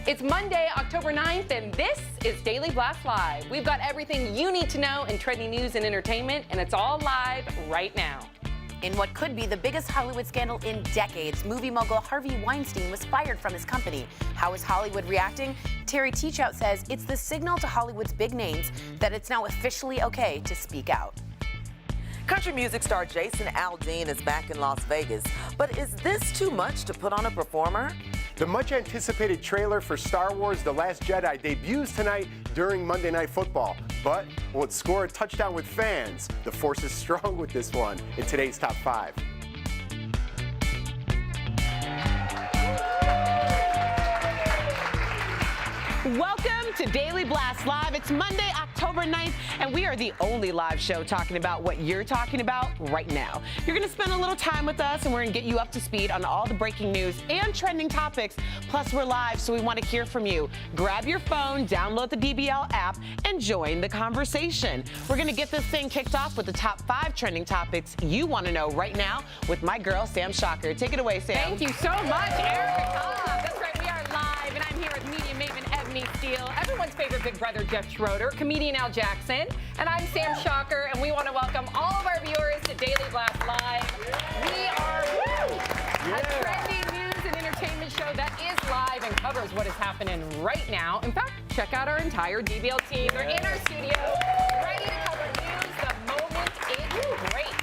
It's Monday, October 9th, and this is Daily Blast Live. We've got everything you need to know in trending news and entertainment, and it's all live right now. In what could be the biggest Hollywood scandal in decades, movie mogul Harvey Weinstein was fired from his company. How is Hollywood reacting? Terry Teachout says it's the signal to Hollywood's big names that it's now officially okay to speak out. Country music star Jason Aldean is back in Las Vegas. But is this too much to put on a performer? The much-anticipated trailer for Star Wars: The Last Jedi debuts tonight during Monday Night Football. But will it score a touchdown with fans? The force is strong with this one in today's Top 5. Welcome to Daily Blast Live. It's Monday, October 9th, and we are the only live show talking about what you're talking about right now. You're going to spend a little time with us, and we're going to get you up to speed on all the breaking news and trending topics. Plus, we're live, so we want to hear from you. Grab your phone, download the DBL app, and join the conversation. We're going to get this thing kicked off with the top 5 trending topics you want to know right now with my girl, Sam Shocker. Take it away, Sam. Thank you so much, Erica. That's right, we are live, and I'm here with media maven Ebony Steele, everyone's favorite Big Brother Jeff Schroeder, comedian Al Jackson, and I'm Sam Shocker, and we want to welcome all of our viewers to Daily Blast Live. We are a trending news and entertainment show that is live and covers what is happening right now. In fact, check out our entire DBL team. They're in our studio, ready to cover news the moment it breaks.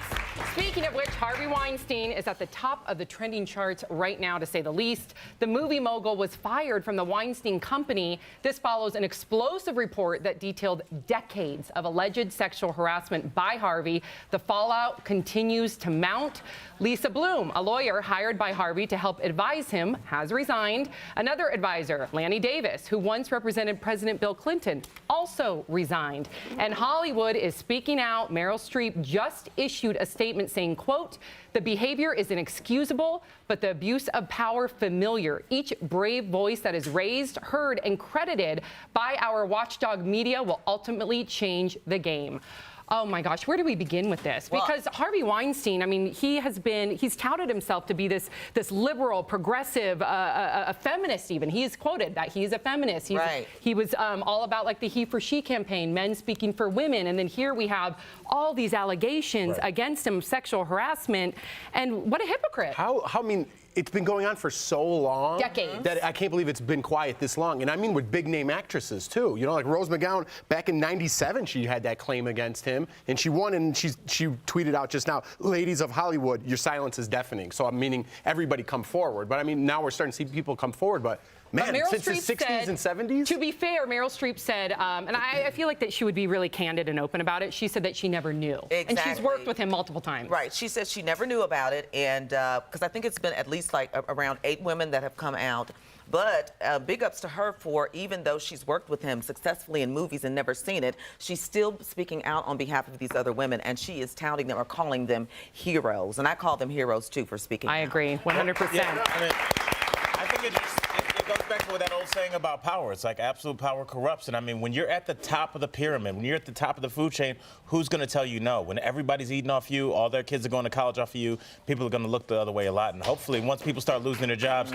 Speaking of which, Harvey Weinstein is at the top of the trending charts right now, to say the least. The movie mogul was fired from the Weinstein Company. This follows an explosive report that detailed decades of alleged sexual harassment by Harvey. The fallout continues to mount. Lisa Bloom, a lawyer hired by Harvey to help advise him, has resigned. Another advisor, Lanny Davis, who once represented President Bill Clinton, also resigned. And Hollywood is speaking out. Meryl Streep just issued a statement saying, quote, "The behavior is inexcusable, but the abuse of power familiar. Each brave voice that is raised, heard, and credited by our watchdog media will ultimately change the game." Oh my gosh, where do we begin with this? Because Harvey Weinstein, I mean, he's touted himself to be this liberal, progressive, a feminist even. He's quoted that he's a feminist. He was all about like the he for she campaign, men speaking for women. And then here we have all these allegations against him, sexual harassment. And what a hypocrite. I mean, it's been going on for so long. Decades. That I can't believe it's been quiet this long. And I mean with big name actresses too. You know, like Rose McGowan, back in '97, she had that claim against him. And she won, and she tweeted out just now, "Ladies of Hollywood, your silence is deafening." So I'm meaning everybody come forward. But I mean, now we're starting to see people come forward. But man, since the 60s and 70s? To be fair, Meryl Streep said, and I feel like that she would be really candid and open about it. She said that she never knew. Exactly. And she's worked with him multiple times. Right. She says she never knew about it, and because I think it's been at least like around 8 women that have come out. But big ups to her for, even though she's worked with him successfully in movies and never seen it, she's still speaking out on behalf of these other women, and she is touting them or calling them heroes. And I call them heroes, too, for speaking out. I agree, 100%. Yeah, I mean, I think it goes back to what that old saying about power. It's like absolute power corrupts. And I mean, when you're at the top of the pyramid, when you're at the top of the food chain, who's going to tell you no? When everybody's eating off you, all their kids are going to college off of you, people are going to look the other way a lot. And hopefully, once people start losing their jobs,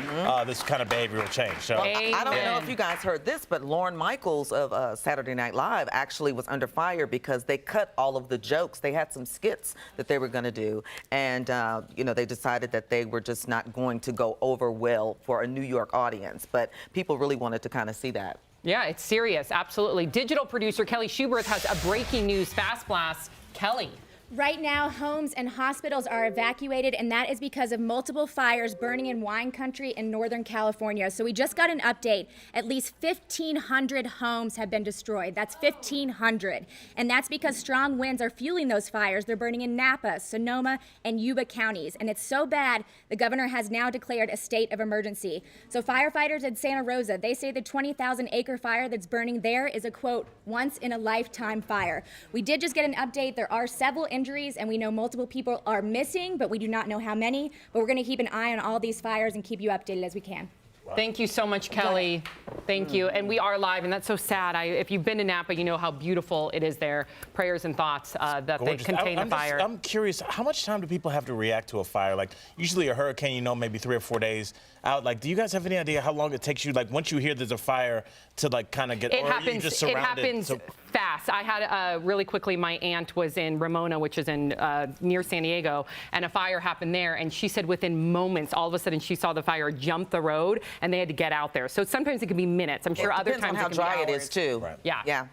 this kind of behavior will change. So, I don't know if you guys heard this, but Lorne Michaels of Saturday Night Live actually was under fire because they cut all of the jokes. They had some skits that they were going to do, and you know, they decided that they were just not going to go over well for a New York audience. But people really wanted to kind of see that. Yeah, it's serious, absolutely. Digital producer Kelly Schuberth has a breaking news fast blast. Kelly. Right now, homes and hospitals are evacuated, and that is because of multiple fires burning in wine country in Northern California. So we just got an update. At least 1,500 homes have been destroyed. That's 1,500. And that's because strong winds are fueling those fires. They're burning in Napa, Sonoma, and Yuba counties. And it's so bad, the governor has now declared a state of emergency. So firefighters in Santa Rosa, they say the 20,000-acre fire that's burning there is a, quote, once-in-a-lifetime fire. We did just get an update. There are several injuries, and we know multiple people are missing, but we do not know how many. But we're going to keep an eye on all these fires and keep you updated as we can. Thank you so much, Kelly. Thank you. And we are live, and that's so sad. If you've been to Napa, you know how beautiful it is there. Prayers and thoughts that they contain the fire. I'm curious, how much time do people have to react to a fire? Like, usually a hurricane, you know, maybe 3 or 4 days. out. Like, do you guys have any idea how long it takes you, like, once you hear there's a fire to, like, kind of get, It or are you happens. just It surrounded? happens So- fast. I had really quickly. My aunt was in Ramona, which is in near San Diego, and a fire happened there. And she said within moments, all of a sudden, she saw the fire jump the road, and they had to get out there. So sometimes it can be minutes. I'm sure It other depends times on how it can dry be it hours. is too. Right. Yeah. Yeah.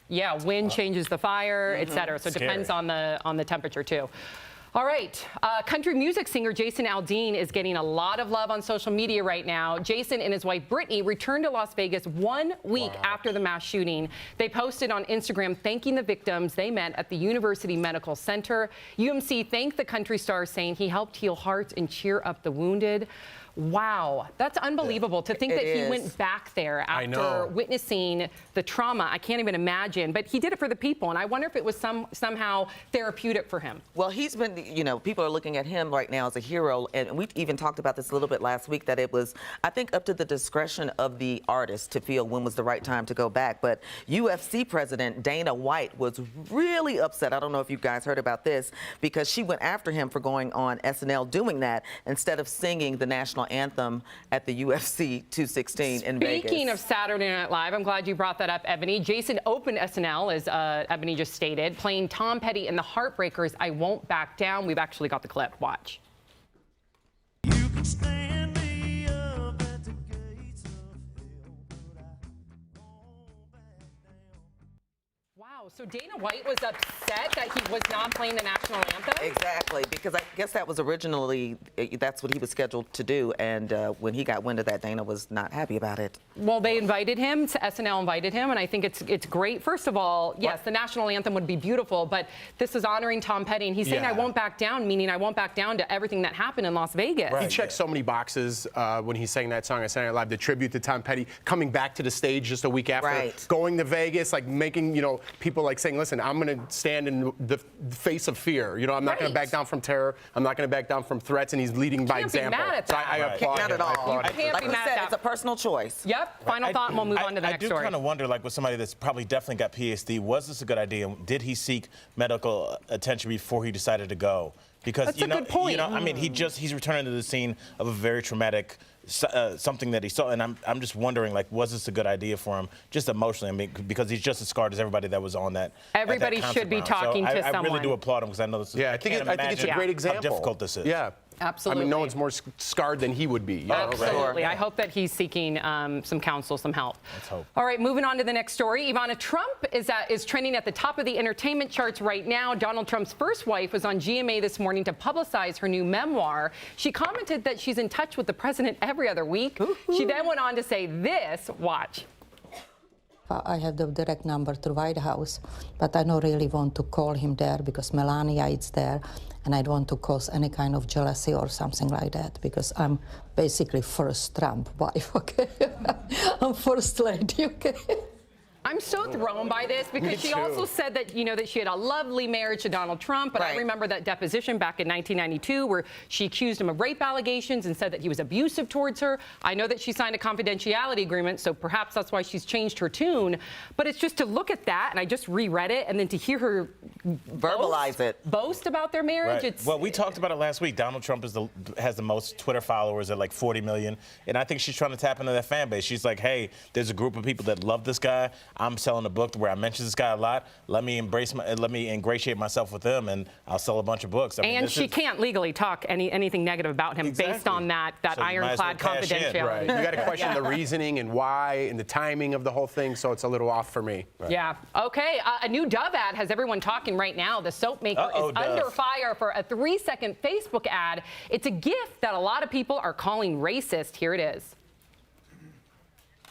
Yeah, wind changes the fire, et cetera. So it depends Scary. on the temperature too. All right, country music singer Jason Aldean is getting a lot of love on social media right now. Jason and his wife Brittany returned to Las Vegas 1 week after the mass shooting. They posted on Instagram thanking the victims they met at the University Medical Center. UMC thanked the country star, saying he helped heal hearts and cheer up the wounded. Wow, that's unbelievable to think It that he is. went back there I after know. witnessing the trauma. I can't even imagine, but he did it for the people, and I wonder if it was somehow therapeutic for him. Well, he's been, people are looking at him right now as a hero, and we even talked about this a little bit last week, that it was, I think, up to the discretion of the artist to feel when was the right time to go back. But UFC president Dana White was really upset. I don't know if you guys heard about this, because she went after him for going on SNL doing that instead of singing the national anthem at the UFC 216 in Vegas. Speaking of Saturday Night Live, I'm glad you brought that up, Ebony. Jason opened SNL, as Ebony just stated, playing Tom Petty in the Heartbreakers' I Won't Back Down. We've actually got the clip. Watch. You can stand me up at the gates of hell, but I won't back down. Wow, so Dana White was upset that he was not playing the national anthem? Exactly, because I guess that was originally, that's what he was scheduled to do, and when he got wind of that, Dana was not happy about it. Well, they invited him, SNL invited him, and I think it's great. First of all, yes, the national anthem would be beautiful, but this is honoring Tom Petty, and he's saying, Yeah. I won't back down, meaning I won't back down to everything that happened in Las Vegas. He checked so many boxes when he sang that song on Saturday Night Live, the tribute to Tom Petty, coming back to the stage just a week after, Right. going to Vegas, like making, people like saying, listen, I'm going to stand in the face of fear. I'm not going to Right. back down from terror. I'm not going to back down from threats, and he's leading by Can't be example. mad at So that. I Right. applaud Not him. at I all. applaud him. can't Like be we mad said, at it's that. a personal choice. Yep, final thought, and we'll move on to the I next do story. kind of wonder, like, with somebody that's probably definitely got PSD, was this a good idea? Did he seek medical attention before he decided to go? Because That's a good point. I mean, he's returning to the scene of a very traumatic something that he saw, and I'm just wondering, like, was this a good idea for him, just emotionally? I mean, because he's just as scarred as everybody that was on that. at that Everybody concert should be ground. talking so to I really someone. do applaud him, because I know this is. Yeah, I think can't it's a imagine great example. How difficult this is. Yeah. Absolutely. I mean, no one's more scarred than he would be. Absolutely. I hope that he's seeking some counsel, some help. Let's hope. All right, moving on to the next story. Ivana Trump is trending at the top of the entertainment charts right now. Donald Trump's first wife was on GMA this morning to publicize her new memoir. She commented that she's in touch with the president every other week. She then went on to say this. Watch. I have the direct number to White House, but I don't really want to call him there because Melania is there, and I don't want to cause any kind of jealousy or something like that because I'm basically first Trump wife, okay? I'm first lady, okay? I'm so thrown by this because she also said that, that she had a lovely marriage to Donald Trump. But I Right. remember that deposition back in 1992 where she accused him of rape allegations and said that he was abusive towards her. I know that she signed a confidentiality agreement, so perhaps that's why she's changed her tune. But it's just to look at that, and I just reread it, and then to hear her Verbalize boast about their marriage. Right. It's Well, we talked about it last week. Donald Trump has the most Twitter followers at like 40 million. And I think she's trying to tap into that fan base. She's like, hey, there's a group of people that love this guy. I'm selling a book where I mention this guy a lot. Let me ingratiate myself with him, and I'll sell a bunch of books. I mean, and this she is- can't legally talk anything negative about him based Exactly. on that So you might as well ironclad cash in. confidentiality. Right. You got to question the reasoning and why and the timing of the whole thing, so it's a little off for me. Yeah. Okay. A new Dove ad has everyone talking right now. The soap maker Uh-oh, is Dove. under fire for a 3-second Facebook ad. It's a gift that a lot of people are calling racist. Here it is.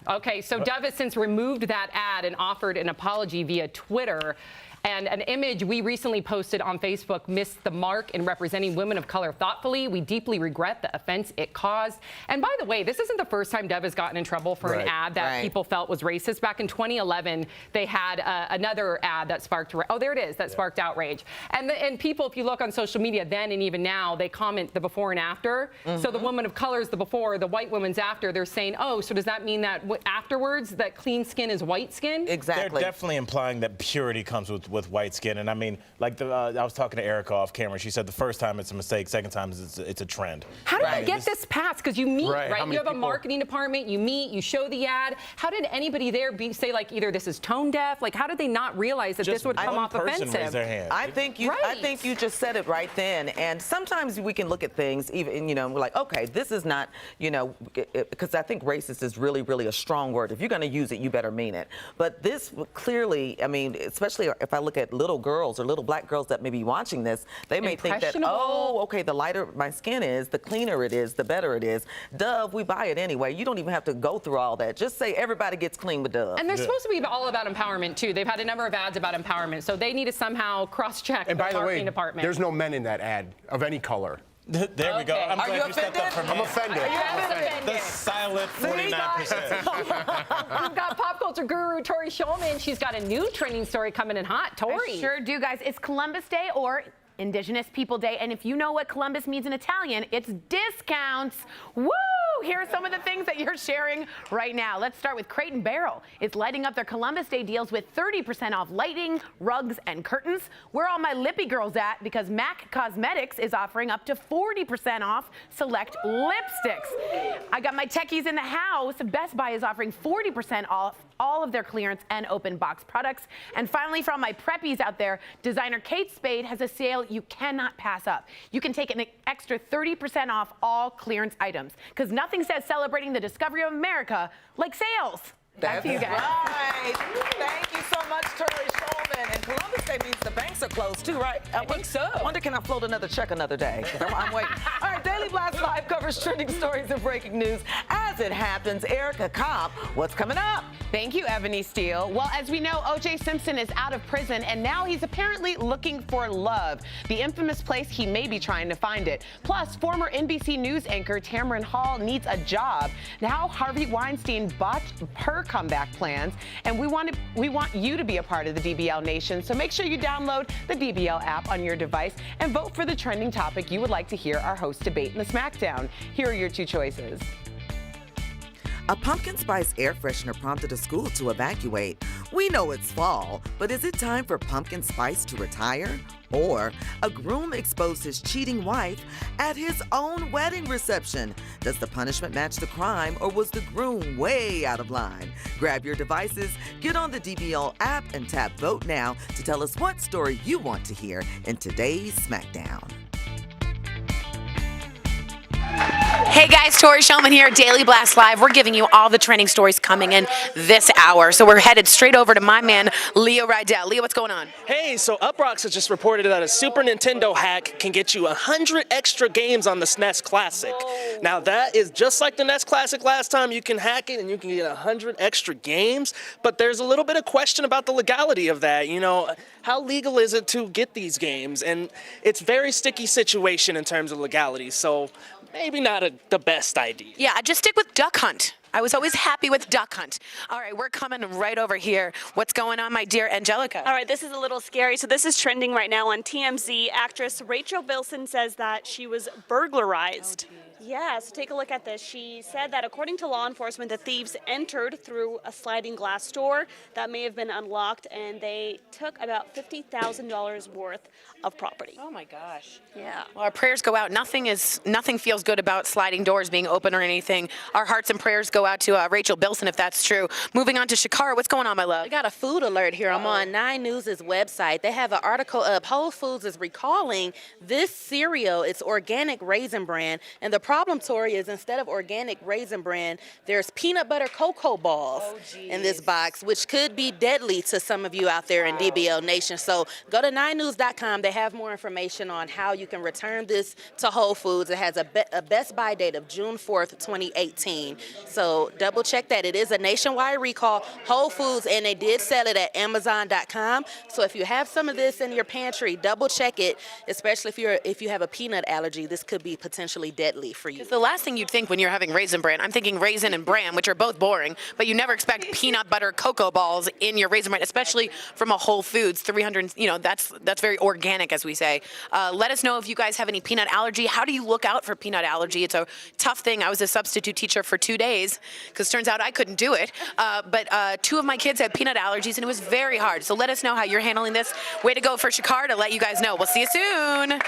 Okay, so Dove has since removed that ad and offered an apology via Twitter. And an image we recently posted on Facebook missed the mark in representing women of color thoughtfully. We deeply regret the offense it caused. And by the way, this isn't the first time Dove has gotten in trouble for an Right. ad that Right. people felt was racist. Back in 2011, they had another ad that sparked, there it is, that sparked outrage. And people, if you look on social media then and even now, they comment the before and after. So the woman of color is the before, the white woman's after. They're saying, oh, so does that mean that afterwards, that clean skin is white skin? Exactly. They're definitely implying that purity comes with with white skin. And I mean, like I was talking to Erica off camera. She said the first time it's a mistake, second time it's a trend. How did you get this passed? Because you meet, Right, how right? many You have a people- marketing department, you meet, you show the ad. How did anybody there say, like, either this is tone deaf? Like, how did they not realize that this would come off One person offensive? raised their hand. I think you just said it right then. And sometimes we can look at things, even, you know, we're like, okay, this is not, you know, because I think racist is really, really a strong word. If you're going to use it, you better mean it. But this clearly, I mean, especially if I look at little girls or little black girls that may be watching this, they may think that, oh, okay, the lighter my skin is, the cleaner it is, the better it is. Dove, we buy it anyway. You don't even have to go through all that. Just say everybody gets clean with Dove. And they're supposed to be all about empowerment, too. They've had a number of ads about empowerment, so they need to somehow cross-check the And by the marketing way, department. there's no men in that ad of any color. There we go. Okay. I'm Are glad you you stepped up for me. I'm offended. The silent 49%. We've got pop culture guru Tori Shulman. She's got a new trending story coming in hot. Tori. I sure do, guys. It's Columbus Day, or Indigenous People Day, and if you know what Columbus means in Italian, it's discounts. Woo! Here are some of the things that you're sharing right now. Let's start with Crate and Barrel. It's lighting up their Columbus Day deals with 30% off lighting, rugs, and curtains. Where are all my lippy girls at? Because MAC Cosmetics is offering up to 40% off select lipsticks. I got my techies in the house. Best Buy is offering 40% off all of their clearance and open box products. And finally, for all my preppies out there, designer Kate Spade has a sale you cannot pass up. You can take an extra 30% off all clearance items, because nothing says celebrating the discovery of America like sales. Back to you guys. Right. Thank you so much, Tori Shulman. And Columbus Day means the banks are closed too, right? I think so. I wonder, can I float another check another day? 'Cause I'm waiting. All right, Daily Blast Live covers trending stories and breaking news as it happens. Erica Kopp, what's coming up? Thank you, Ebony Steele. Well, as we know, O.J. Simpson is out of prison, and now he's apparently looking for love, the infamous place he may be trying to find it. Plus, former NBC News anchor Tamron Hall needs a job. Now, Harvey Weinstein botched her comeback plans, and we want you to be a part of the DBL Nation, so make sure you download the DBL app on your device and vote for the trending topic you would like to hear our host debate in the SmackDown. Here are your two choices. A pumpkin spice air freshener prompted a school to evacuate. We know it's fall, but is it time for pumpkin spice to retire? Or a groom exposed his cheating wife at his own wedding reception. Does the punishment match the crime, or was the groom way out of line? Grab your devices, get on the DBL app, and tap Vote Now to tell us what story you want to hear in today's SmackDown. Hey guys, Tori Shulman here at Daily Blast Live. We're giving you all the trending stories coming in this hour. So we're headed straight over to my man, Leo Rydell. Leo, what's going on? Hey, so Uproxx has just reported that a Super Nintendo hack can get you 100 extra games on the SNES Classic. Now that is just like the NES Classic last time. You can hack it and you can get 100 extra games, but there's a little bit of question about the legality of that. You know, how legal is it to get these games? And it's a very sticky situation in terms of legality, so maybe not the best idea. Yeah, I just stick with Duck Hunt. I was always happy with Duck Hunt. All right, we're coming right over here. What's going on, my dear Angelica? All right, this is a little scary. So this is trending right now on TMZ. Actress Rachel Bilson says that she was burglarized. Yeah, so take a look at this. She said that according to law enforcement, the thieves entered through a sliding glass door that may have been unlocked, and they took about $50,000 worth of property. Oh my gosh. Yeah. Well, our prayers go out. Nothing feels good about sliding doors being open or anything. Our hearts and prayers go out to Rachel Bilson, if that's true. Moving on to Shakara, what's going on, my love? We got a food alert here. I'm on 9 News' website. They have an article up. Whole Foods is recalling this cereal. It's organic Raisin Bran, and the problem, Tori, is instead of organic Raisin Bran, there's peanut butter cocoa balls in this box, which could be deadly to some of you out there in DBL Nation. So go to 9news.com. They have more information on how you can return this to Whole Foods. It has a best buy date of June 4th, 2018. So double check that. It is a nationwide recall. Whole Foods, and they did sell it at Amazon.com. So if you have some of this in your pantry, double check it, especially if you have a peanut allergy. This could be potentially deadly for you. The last thing you'd think when you're having Raisin Bran, I'm thinking raisin and bran, which are both boring, but you never expect peanut butter cocoa balls in your Raisin Bran, especially from a Whole Foods. 300, that's very organic, as we say. Let us know if you guys have any peanut allergy. How do you look out for peanut allergy? It's a tough thing. I was a substitute teacher for 2 days because turns out I couldn't do it. But 2 of my kids had peanut allergies, and it was very hard. So let us know how you're handling this. Way to go for Shakar to let you guys know. We'll see you soon.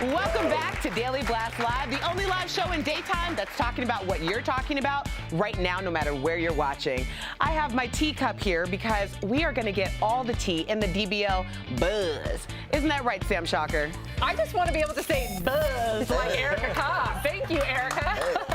Welcome back to Daily Blast Live, the only live show in daytime that's talking about what you're talking about right now, no matter where you're watching. I have my teacup here because we are going to get all the tea in the DBL buzz. Isn't that right, Sam Shocker? I just want to be able to say buzz like Erica Cobb. Thank you, Erica.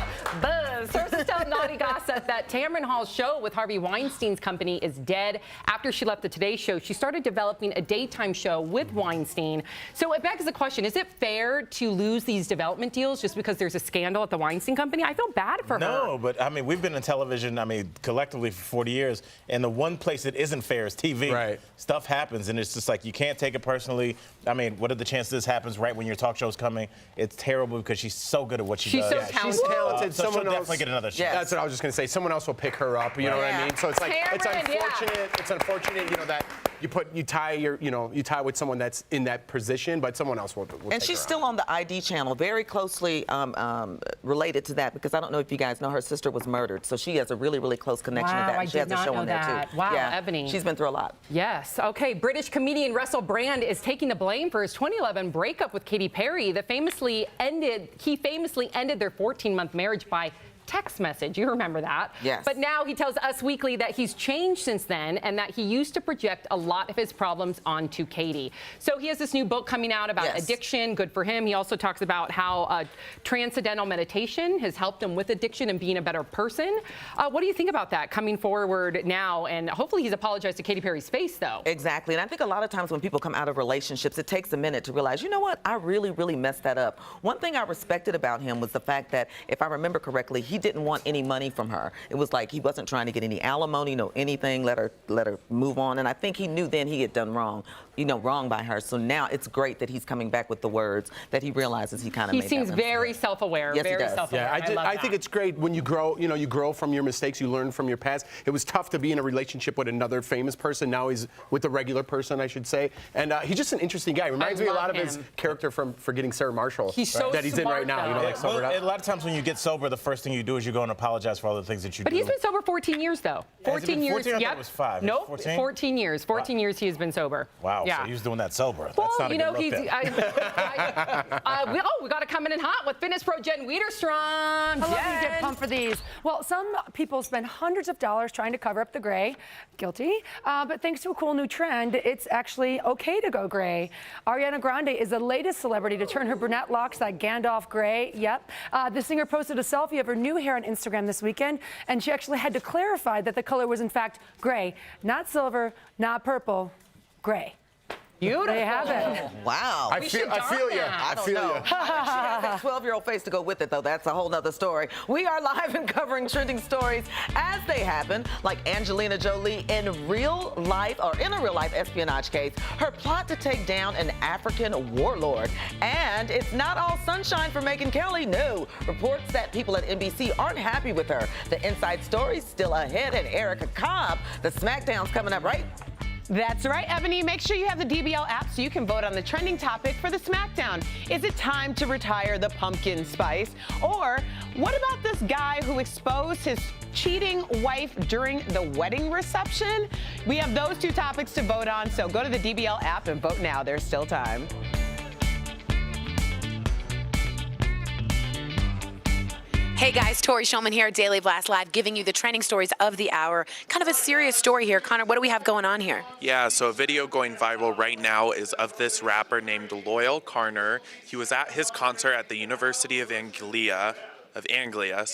Buzz. Sources tell Naughty Gossip that Tamron Hall's show with Harvey Weinstein's company is dead. After she left the Today Show, she started developing a daytime show with Weinstein. So it begs the question, is it fair to lose these development deals just because there's a scandal at the Weinstein Company? I feel bad for her. No, but I mean, we've been in television, collectively for 40 years, and the one place that isn't fair is TV. Right. Stuff happens, and it's just like, you can't take it personally. I mean, what are the chances this happens right when your talk show's coming? It's terrible because she's so good at what she does. So talented. She's talented. So Someone she'll else, definitely get another shot. That's what I was just going to say. Someone else will pick her up. You know what I mean? So it's like it's Tamron, unfortunate. It's unfortunate, that you tie with someone that's in that position, but someone else will And take she's her still on the ID channel, very closely related to that, because I don't know if you guys know, her sister was murdered, so she has a really, really close connection to Wow, that. I And she has did a not show know on there that. too. Wow, Yeah. Ebony. She's been through a lot. Yes. Okay. British comedian Russell Brand is taking the blame for his 2011 breakup with Katy Perry. He famously ended their 14-month marriage by text message. You remember that. Yes. But now he tells Us Weekly that he's changed since then and that he used to project a lot of his problems onto Katy. So he has this new book coming out about addiction. Good for him. He also talks about how transcendental meditation has helped him with addiction and being a better person. What do you think about that coming forward now? And hopefully he's apologized to Katy Perry's face, though. Exactly. And I think a lot of times when people come out of relationships, it takes a minute to realize, you know what, I really, really messed that up. One thing I respected about him was the fact that, if I remember correctly, he didn't want any money from her. It was like he wasn't trying to get any alimony, no anything, let her move on. And I think he knew then he had done wrong by her. So now it's great that he's coming back with the words that he realizes he kind of made that He seems mistake. very self-aware, Yes, he very does. self-aware. Yeah, I think it's great when you grow. You grow from your mistakes. You learn from your past. It was tough to be in a relationship with another famous person. Now he's with a regular person, I should say. And he's just an interesting guy. Reminds me a lot of his character from Forgetting Sarah Marshall. He's so that he's in right now. smart, Like sobered A up. lot of times when you get sober, the first thing you do is you go and apologize for all the things that you But do. he's been sober 14 years, though. Has it been 14 years. 14? I thought Yep. it was 5. Nope. 14? 14 years. 14 years he has been sober. Wow. Yeah. So he was doing that sober. Well, That's not a good look then. We got to come in hot with fitness pro Jen Wiederstrom. I love when you get Jen. pumped for these. Well, some people spend hundreds of dollars trying to cover up the gray. Guilty. But thanks to a cool new trend, it's actually okay to go gray. Ariana Grande is the latest celebrity to turn her brunette locks that Gandalf gray. Yep. The singer posted a selfie of her new hair on Instagram this weekend, and she actually had to clarify that the color was in fact gray, not silver, not purple, gray. Beautiful. There you have it. Wow. I feel you. I don't know. She has that 12-year-old face to go with it, though. That's a whole nother story. We are live and covering trending stories as they happen, like Angelina Jolie in a real life espionage case, her plot to take down an African warlord. And it's not all sunshine for Megyn Kelly. No. Reports that people at NBC aren't happy with her. The inside story's still ahead, and Erica Cobb, the SmackDown's coming up, right? That's right, Ebony. Make sure you have the DBL app so you can vote on the trending topic for the SmackDown. Is it time to retire the pumpkin spice? Or what about this guy who exposed his cheating wife during the wedding reception? We have those 2 topics to vote on, so go to the DBL app and vote now. There's still time. Hey guys, Tori Shulman here at Daily Blast Live, giving you the trending stories of the hour. Kind of a serious story here. Connor, what do we have going on here? Yeah, so a video going viral right now is of this rapper named Loyal Carner. He was at his concert at the University of Anglia Anglia,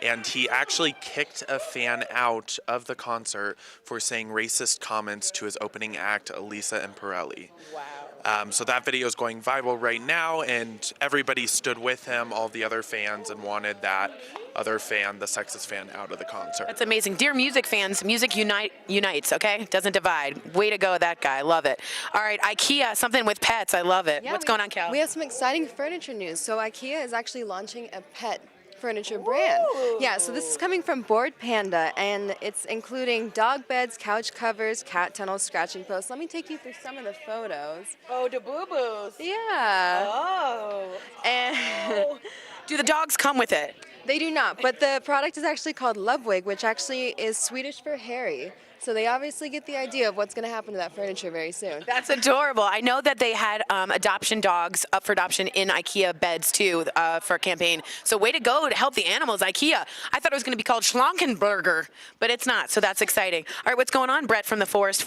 and he actually kicked a fan out of the concert for saying racist comments to his opening act, Elisa Imparelli. Wow. So that video is going viral right now, and everybody stood with him, all the other fans, and wanted that other fan, the sexist fan, out of the concert. That's amazing. Dear music fans, music unites, okay? Doesn't divide. Way to go, that guy. Love it. All right, IKEA, something with pets. I love it. What's going on, Cal? We have some exciting furniture news. So IKEA is actually launching a pet furniture brand. Yeah, so this is coming from Bored Panda, and it's including dog beds, couch covers, cat tunnels, scratching posts. Let me take you through some of the photos. Oh, the boo-boos. Yeah. Oh. And do the dogs come with it? They do not, but the product is actually called Lovewig, which actually is Swedish for hairy. So they obviously get the idea of what's going to happen to that furniture very soon. That's adorable. I know that they had adoption dogs up for adoption in IKEA beds too for a campaign. So way to go to help the animals, IKEA. I thought it was going to be called Schlankenburger, but it's not. So that's exciting. All right, what's going on, Brett from the Forest?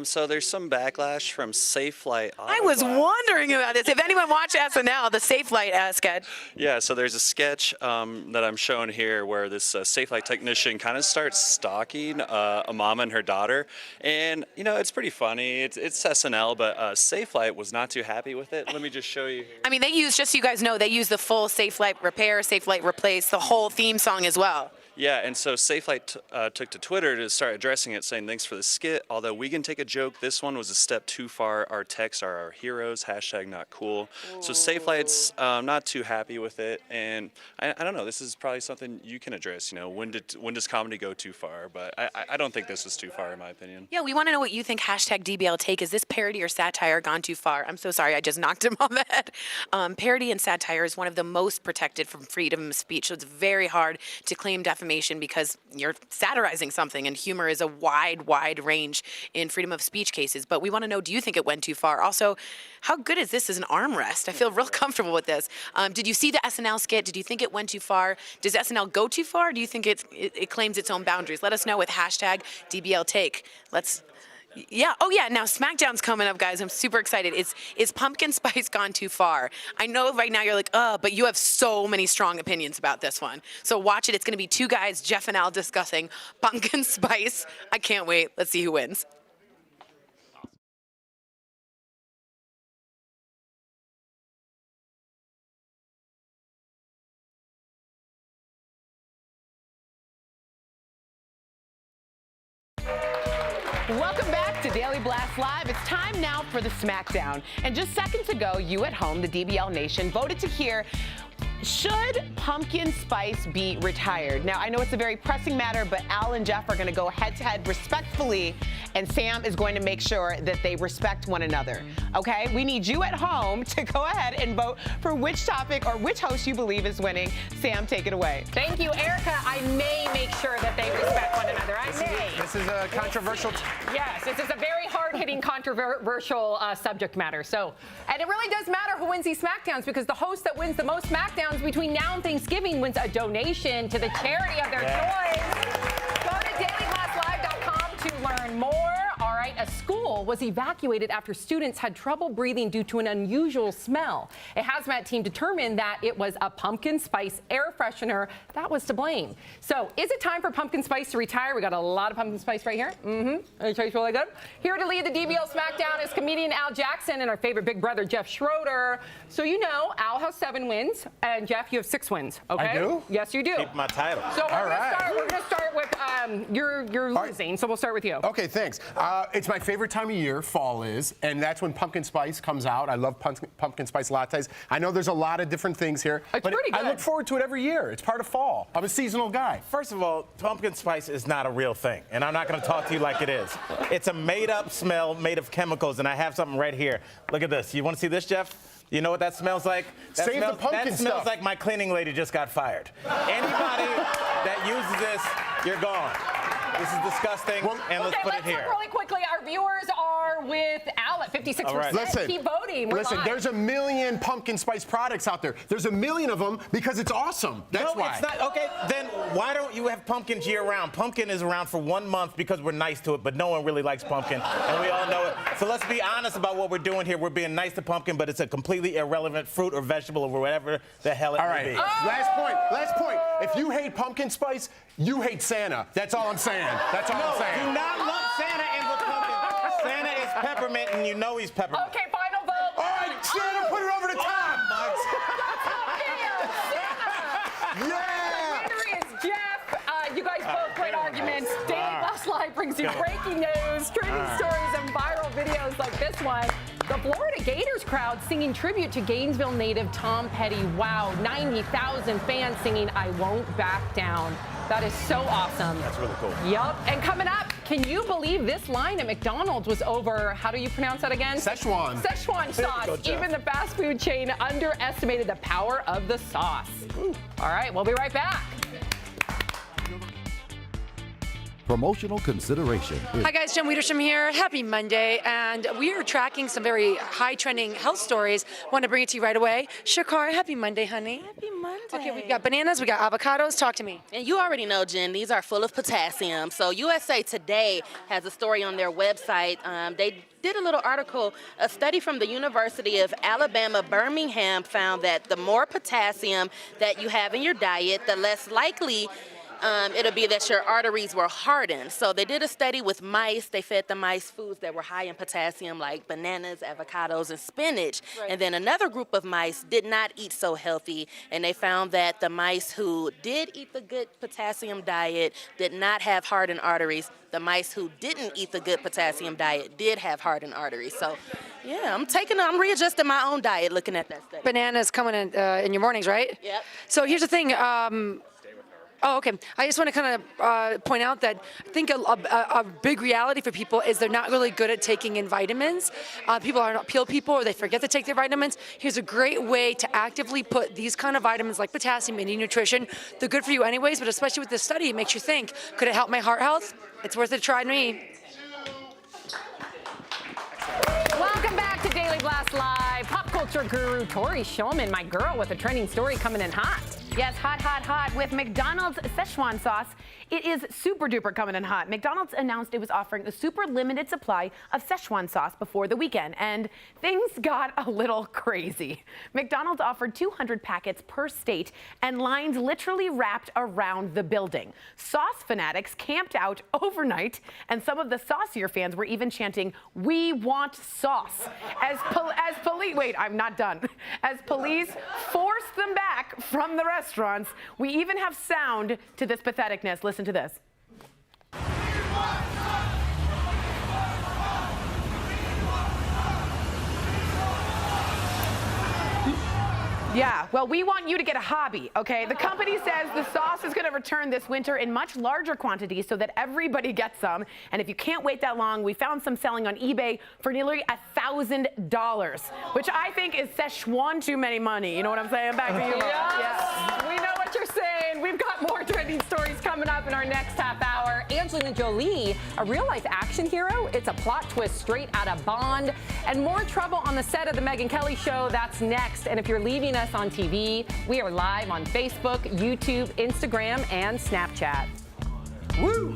So there's some backlash from Safelite. I was wondering about this. If anyone watched SNL, the Safelite sketch. Yeah, so there's a sketch that I'm showing here where this Safelite technician kind of starts stalking a mom and her daughter, and it's pretty funny. It's SNL, but Safelite was not too happy with it. Let me just show you here. I mean, they use, just so you guys know, they use the full Safelite repair, Safelite replace, the whole theme song as well. Yeah, and so Safelite took to Twitter to start addressing it, saying thanks for the skit. Although we can take a joke, this one was a step too far. Our texts are our heroes. #NotCool. So Safelite's not too happy with it, and I don't know. This is probably something you can address. When does comedy go too far? But I don't think this was too far in my opinion. Yeah, we want to know what you think. #DBL take. Is this parody or satire gone too far? I'm so sorry, I just knocked him on the head. Parody and satire is one of the most protected from freedom of speech, so it's very hard to claim defamation because you're satirizing something, and humor is a wide range in freedom of speech cases. But we want to know, do you think it went too far? Also, how good is this as an armrest? I feel real comfortable with this. Did you see the SNL skit? Did you think it went too far? Does SNL go too far? Or do you think it claims its own boundaries? Let us know with #DBL take. Yeah. Oh, yeah. Now SmackDown's coming up, guys. I'm super excited. Is pumpkin spice gone too far? I know right now you're like, but you have so many strong opinions about this one. So watch it. It's going to be two guys, Jeff and Al, discussing pumpkin spice. I can't wait. Let's see who wins. Welcome back to Daily Blast Live. It's time now for the Smackdown. And just seconds ago, you at home, the DBL Nation, voted to hear, should pumpkin spice be retired? Now, I know it's a very pressing matter, but Al and Jeff are going to go head-to-head respectfully, and Sam is going to make sure that they respect one another, okay? We need you at home to go ahead and vote for which topic or which host you believe is winning. Sam, take it away. Thank you, Erica. I may make sure that they respect one another. I may. This is a controversial. Yes, this is a very hard-hitting, controversial subject matter. And it really does matter who wins these SmackDowns, because the host that wins the most SmackDowns between now and Thanksgiving wins a donation to the charity of their choice. Go to dailyblastlive.com to learn more. All right, a school was evacuated after students had trouble breathing due to an unusual smell. A hazmat team determined that it was a pumpkin spice air freshener that was to blame. So, is it time for pumpkin spice to retire? We got a lot of pumpkin spice right here. It tastes really good. Here to lead the DBL SmackDown is comedian Al Jackson and our favorite big brother, Jeff Schroeder. So Al has 7 wins, and Jeff, you have 6 wins. Okay? I do? Yes, you do. Keep my title. So we're going to start with you're losing. So we'll start with you. Okay, thanks. It's my favorite time of year, fall is, and that's when pumpkin spice comes out. I love pumpkin spice lattes. I know there's a lot of different things here, but pretty good. I look forward to it every year. It's part of fall. I'm a seasonal guy. First of all, pumpkin spice is not a real thing, and I'm not going to talk to you like it is. It's a made-up smell made of chemicals, and I have something right here. Look at this. You want to see this, Jeff? You know what that smells like? That Save the pumpkin That smells stuff. like my cleaning lady just got fired. Anybody that uses this, you're gone. This is disgusting, and let's put it here. Really quickly, our viewers are with Al at 56%. All right. Listen, Keep voting. We're listen, live. there's a million pumpkin spice products out there. There's a million of them because it's awesome. That's no, why. it's not. Okay, then why don't you have pumpkins year-round? Pumpkin is around for 1 month because we're nice to it, but no one really likes pumpkin, and we all know it. So let's be honest about what we're doing here. We're being nice to pumpkin, but it's a completely irrelevant fruit or vegetable or whatever the hell it All may right. be. Last point. Last point. If you hate pumpkin spice, you hate Santa. That's all I'm saying. That's all I'm saying. Do not lump Santa in with pumpkin. Santa is peppermint, and you know he's peppermint. Okay, final vote. All right, Santa, put it over the top. Yeah. The winner is Jeff. You guys both great arguments. Daily Blast Live brings you breaking news, trending stories, and viral videos like this one. The Florida Gators crowd singing tribute to Gainesville native Tom Petty. Wow, 90,000 fans singing I Won't Back Down. That is so awesome. That's really cool. Yup. And coming up, can you believe this line at McDonald's was over, how do you pronounce that again? Szechuan. Szechuan sauce. Go, Jeff. Even the fast food chain underestimated the power of the sauce. All right, we'll be right back. Promotional consideration is Hi guys, Jen Wiedersham here. Happy Monday, and we are tracking some very high trending health stories. Want to bring it to you right away. Shakar, happy Monday, honey. Happy Monday. Okay, we've got bananas, we got avocados. Talk to me. And you already know, Jen, these are full of potassium. So USA Today has a story on their website. They did a little article. A study from the University of Alabama, Birmingham found that the more potassium that you have in your diet, the less likely it'll be that your arteries were hardened. So they did a study with mice. They fed the mice foods that were high in potassium, like bananas, avocados, and spinach. Right. And then another group of mice did not eat so healthy, and they found that the mice who did eat the good potassium diet did not have hardened arteries. The mice who didn't eat the good potassium diet did have hardened arteries. So, yeah, I'm readjusting my own diet looking at that study. Bananas coming in your mornings, right? Yep. So here's the thing. Oh, okay. I just want to kind of point out that I think a big reality for people is they're not really good at taking in vitamins. People are not pill people, or they forget to take their vitamins. Here's a great way to actively put these kind of vitamins like potassium into nutrition. They're good for you anyways, but especially with this study, it makes you think, could it help my heart health? It's worth a try to me. Welcome back to Daily Blast Live. Pop culture guru Tori Shulman, my girl, with a trending story coming in hot. Yes, hot, hot, hot. With McDonald's Szechuan sauce, it is super duper coming in hot. McDonald's announced it was offering a super limited supply of Szechuan sauce before the weekend, and things got a little crazy. McDonald's offered 200 packets per state, and lines literally wrapped around the building. Sauce fanatics camped out overnight, and some of the saucier fans were even chanting, "We want sauce." As police, wait, I'm not done. As police forced them back from the restaurants, we even have sound to this patheticness. Listen to this. Yeah, well, we want you to get a hobby, okay? The company says the sauce is going to return this winter in much larger quantities so that everybody gets some. And if you can't wait that long, we found some selling on eBay for nearly $1,000, which I think is Szechuan too many money. You know what I'm saying? Back to you, Mom. Yes, we know what you're saying. We've got more trending stories coming up in our next half hour. Angelina Jolie, a real-life action hero. It's a plot twist straight out of Bond. And more trouble on the set of the Megyn Kelly show. That's next. And if you're leaving us on TV, we are live on Facebook, YouTube, Instagram, and Snapchat. Woo!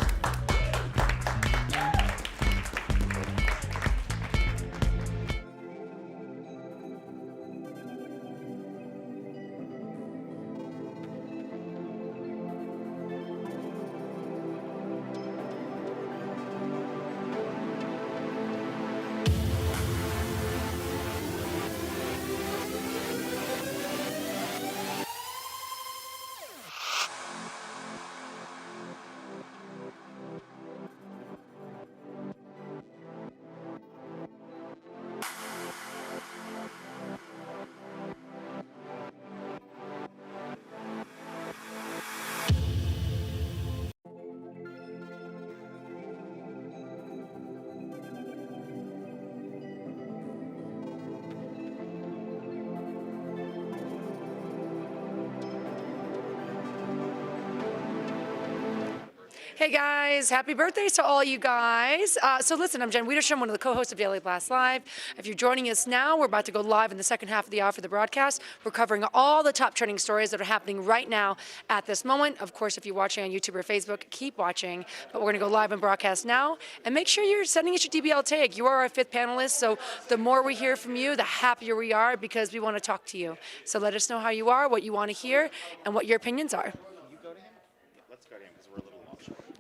Hey guys, happy birthdays to all you guys. So listen, I'm Jen Wiederstrom, one of the co-hosts of Daily Blast Live. If you're joining us now, we're about to go live in the second half of the hour for the broadcast. We're covering all the top trending stories that are happening right now at this moment. Of course, if you're watching on YouTube or Facebook, keep watching. But we're gonna go live and broadcast now. And make sure you're sending us your DBL tag. You are our 5th panelist, so the more we hear from you, the happier we are because we wanna talk to you. So let us know how you are, what you wanna hear, and what your opinions are.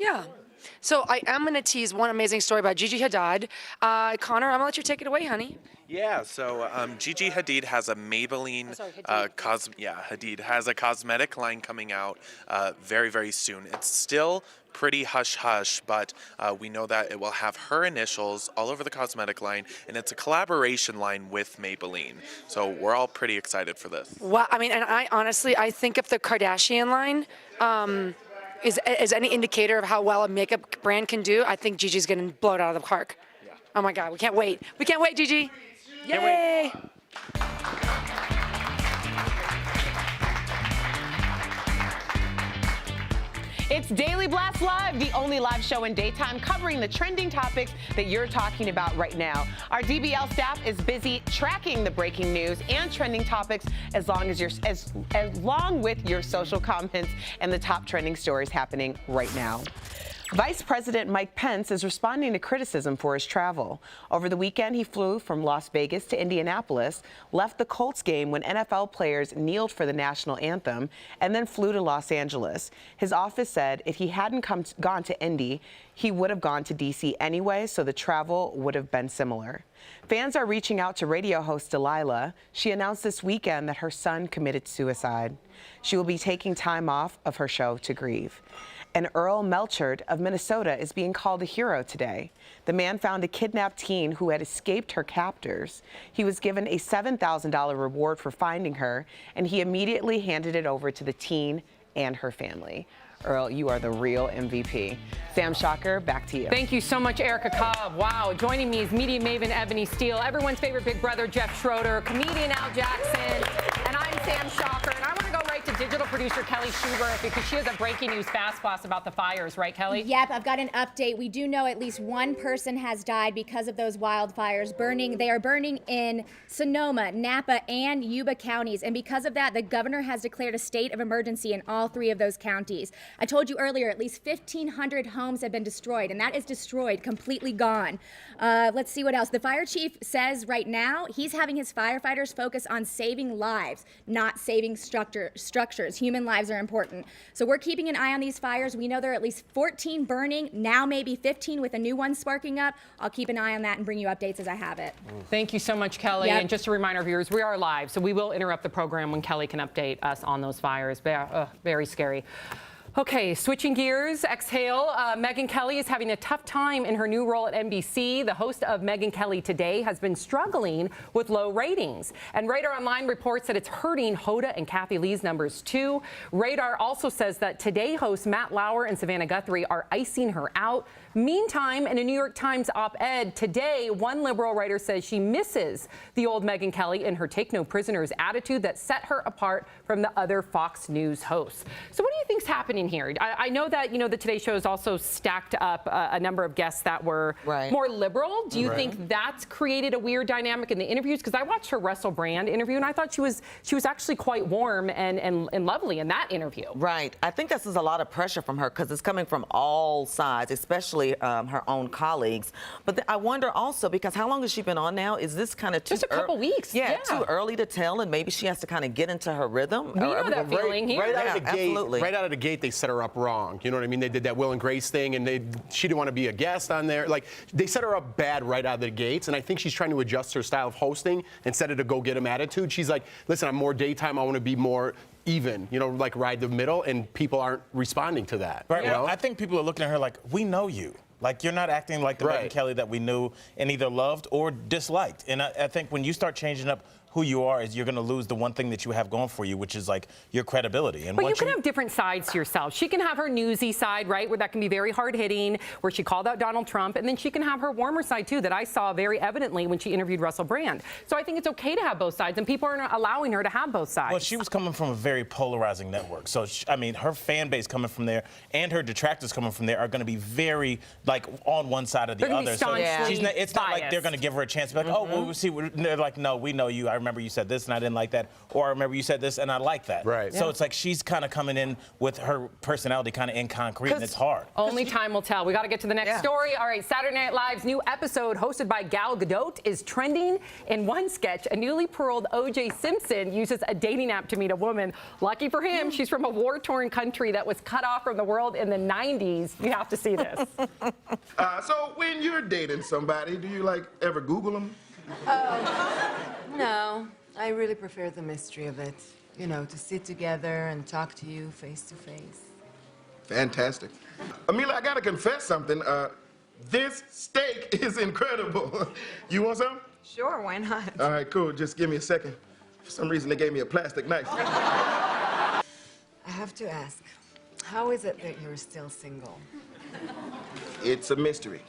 Yeah. So I am going to tease one amazing story about Gigi Hadid. Connor, I'm going to let you take it away, honey. Yeah, so Gigi Hadid has a Maybelline, Hadid has a cosmetic line coming out very, very soon. It's still pretty hush-hush, but we know that it will have her initials all over the cosmetic line, and it's a collaboration line with Maybelline. So we're all pretty excited for this. Well, I mean, and I honestly think if the Kardashian line is any indicator of how well a makeup brand can do, I think Gigi's going to blow it out of the park. Yeah. Oh my God, we can't wait. We can't wait, Gigi. Yay! It's Daily Blast Live, the only live show in daytime covering the trending topics that you're talking about right now. Our DBL staff is busy tracking the breaking news and trending topics as long with your social comments and the top trending stories happening right now. Vice President Mike Pence is responding to criticism for his travel. Over the weekend, he flew from Las Vegas to Indianapolis, left the Colts game when NFL players kneeled for the national anthem, and then flew to Los Angeles. His office said if he hadn't gone to Indy, he would have gone to D.C. anyway, so the travel would have been similar. Fans are reaching out to radio host Delilah. She announced this weekend that her son committed suicide. She will be taking time off of her show to grieve. And Earl Melchert of Minnesota is being called a hero today. The man found a kidnapped teen who had escaped her captors. He was given a $7,000 reward for finding her, and he immediately handed it over to the teen and her family. Earl, you are the real MVP. Sam Shocker, back to you. Thank you so much, Erica Cobb. Wow, joining me is media maven Ebony Steele, everyone's favorite big brother, Jeff Schroeder, comedian Al Jackson, and I'm Sam Shocker. And I want to go right to digital producer Kelly Schubert because she has a breaking news fast pass about the fires, right, Kelly? Yep, I've got an update. We do know at least one person has died because of those wildfires burning. They are burning in Sonoma, Napa, and Yuba counties. And because of that, the governor has declared a state of emergency in all 3 of those counties. I told you earlier, at least 1,500 homes have been destroyed, and that is destroyed, completely gone. Let's see what else. The fire chief says right now he's having his firefighters focus on saving lives, not saving structures. Human lives are important. So we're keeping an eye on these fires. We know there are at least 14 burning, now maybe 15 with a new one sparking up. I'll keep an eye on that and bring you updates as I have it. Thank you so much, Kelly. Yep. And just to remind our viewers, we are live, so we will interrupt the program when Kelly can update us on those fires. Very scary. Okay, switching gears, exhale. Megyn Kelly is having a tough time in her new role at NBC. The host of Megyn Kelly Today has been struggling with low ratings. And Radar Online reports that it's hurting Hoda and Kathy Lee's numbers too. Radar also says that Today hosts Matt Lauer and Savannah Guthrie are icing her out. Meantime, in a New York Times op-ed today, one liberal writer says she misses the old Megyn Kelly and her take no prisoners attitude that set her apart from the other Fox News hosts. So what do you think's happening here? I know that, the Today Show has also stacked up a number of guests that were more liberal. Do you think that's created a weird dynamic in the interviews? Because I watched her Russell Brand interview, and I thought she was actually quite warm and lovely in that interview. Right. I think this is a lot of pressure from her because it's coming from all sides, especially her own colleagues. But I wonder also, because how long has she been on now? Is this kind of just a couple weeks? Yeah, too early to tell, and maybe she has to kind of get into her rhythm. We know that feeling here. Right out of the gate, absolutely. Right out of the gate, they set her up wrong. You know what I mean? They did that Will and Grace thing, and she didn't want to be a guest on there. Like, they set her up bad right out of the gates, and I think she's trying to adjust her style of hosting instead of the go-get-'em attitude. She's like, listen, I'm more daytime. I want to be more even, like ride the middle, and people aren't responding to that. Right. Well, I think people are looking at her like, we know you. Like, you're not acting like the Megyn Kelly that we knew and either loved or disliked. And I think when you start changing up who you are, is you're going to lose the one thing that you have going for you, which is like your credibility. And But you once can have different sides to yourself. She can have her newsy side, right, where that can be very hard-hitting, where she called out Donald Trump, and then she can have her warmer side, too, that I saw very evidently when she interviewed Russell Brand. So I think it's okay to have both sides, and people aren't allowing her to have both sides. Well, she was coming from a very polarizing network. So, I mean, her fan base coming from there and her detractors coming from there are going to be very, like, on one side or the They're gonna be other. So staunchly it's not like they're going to give her a chance to be like, oh, well, we'll see. They're like, no, we know you. I remember you said this and I didn't like that. Or I remember you said this and I like that. Right. So it's like she's kind of coming in with her personality kind of in concrete, and it's hard. Only time will tell. We got to get to the next story. All right, Saturday Night Live's new episode, hosted by Gal Gadot, is trending. In one sketch, a newly paroled O.J. Simpson uses a dating app to meet a woman. Lucky for him, she's from a war-torn country that was cut off from the world in the 90s. You have to see this. So when you're dating somebody, do you like ever Google them? No, I really prefer the mystery of it. You know, to sit together and talk to you face to face. Fantastic. Amelia, I gotta confess something. This steak is incredible. You want some? Sure, why not? All right, cool. Just give me a second. For some reason, they gave me a plastic knife. I have to ask, how is it that you're still single? It's a mystery.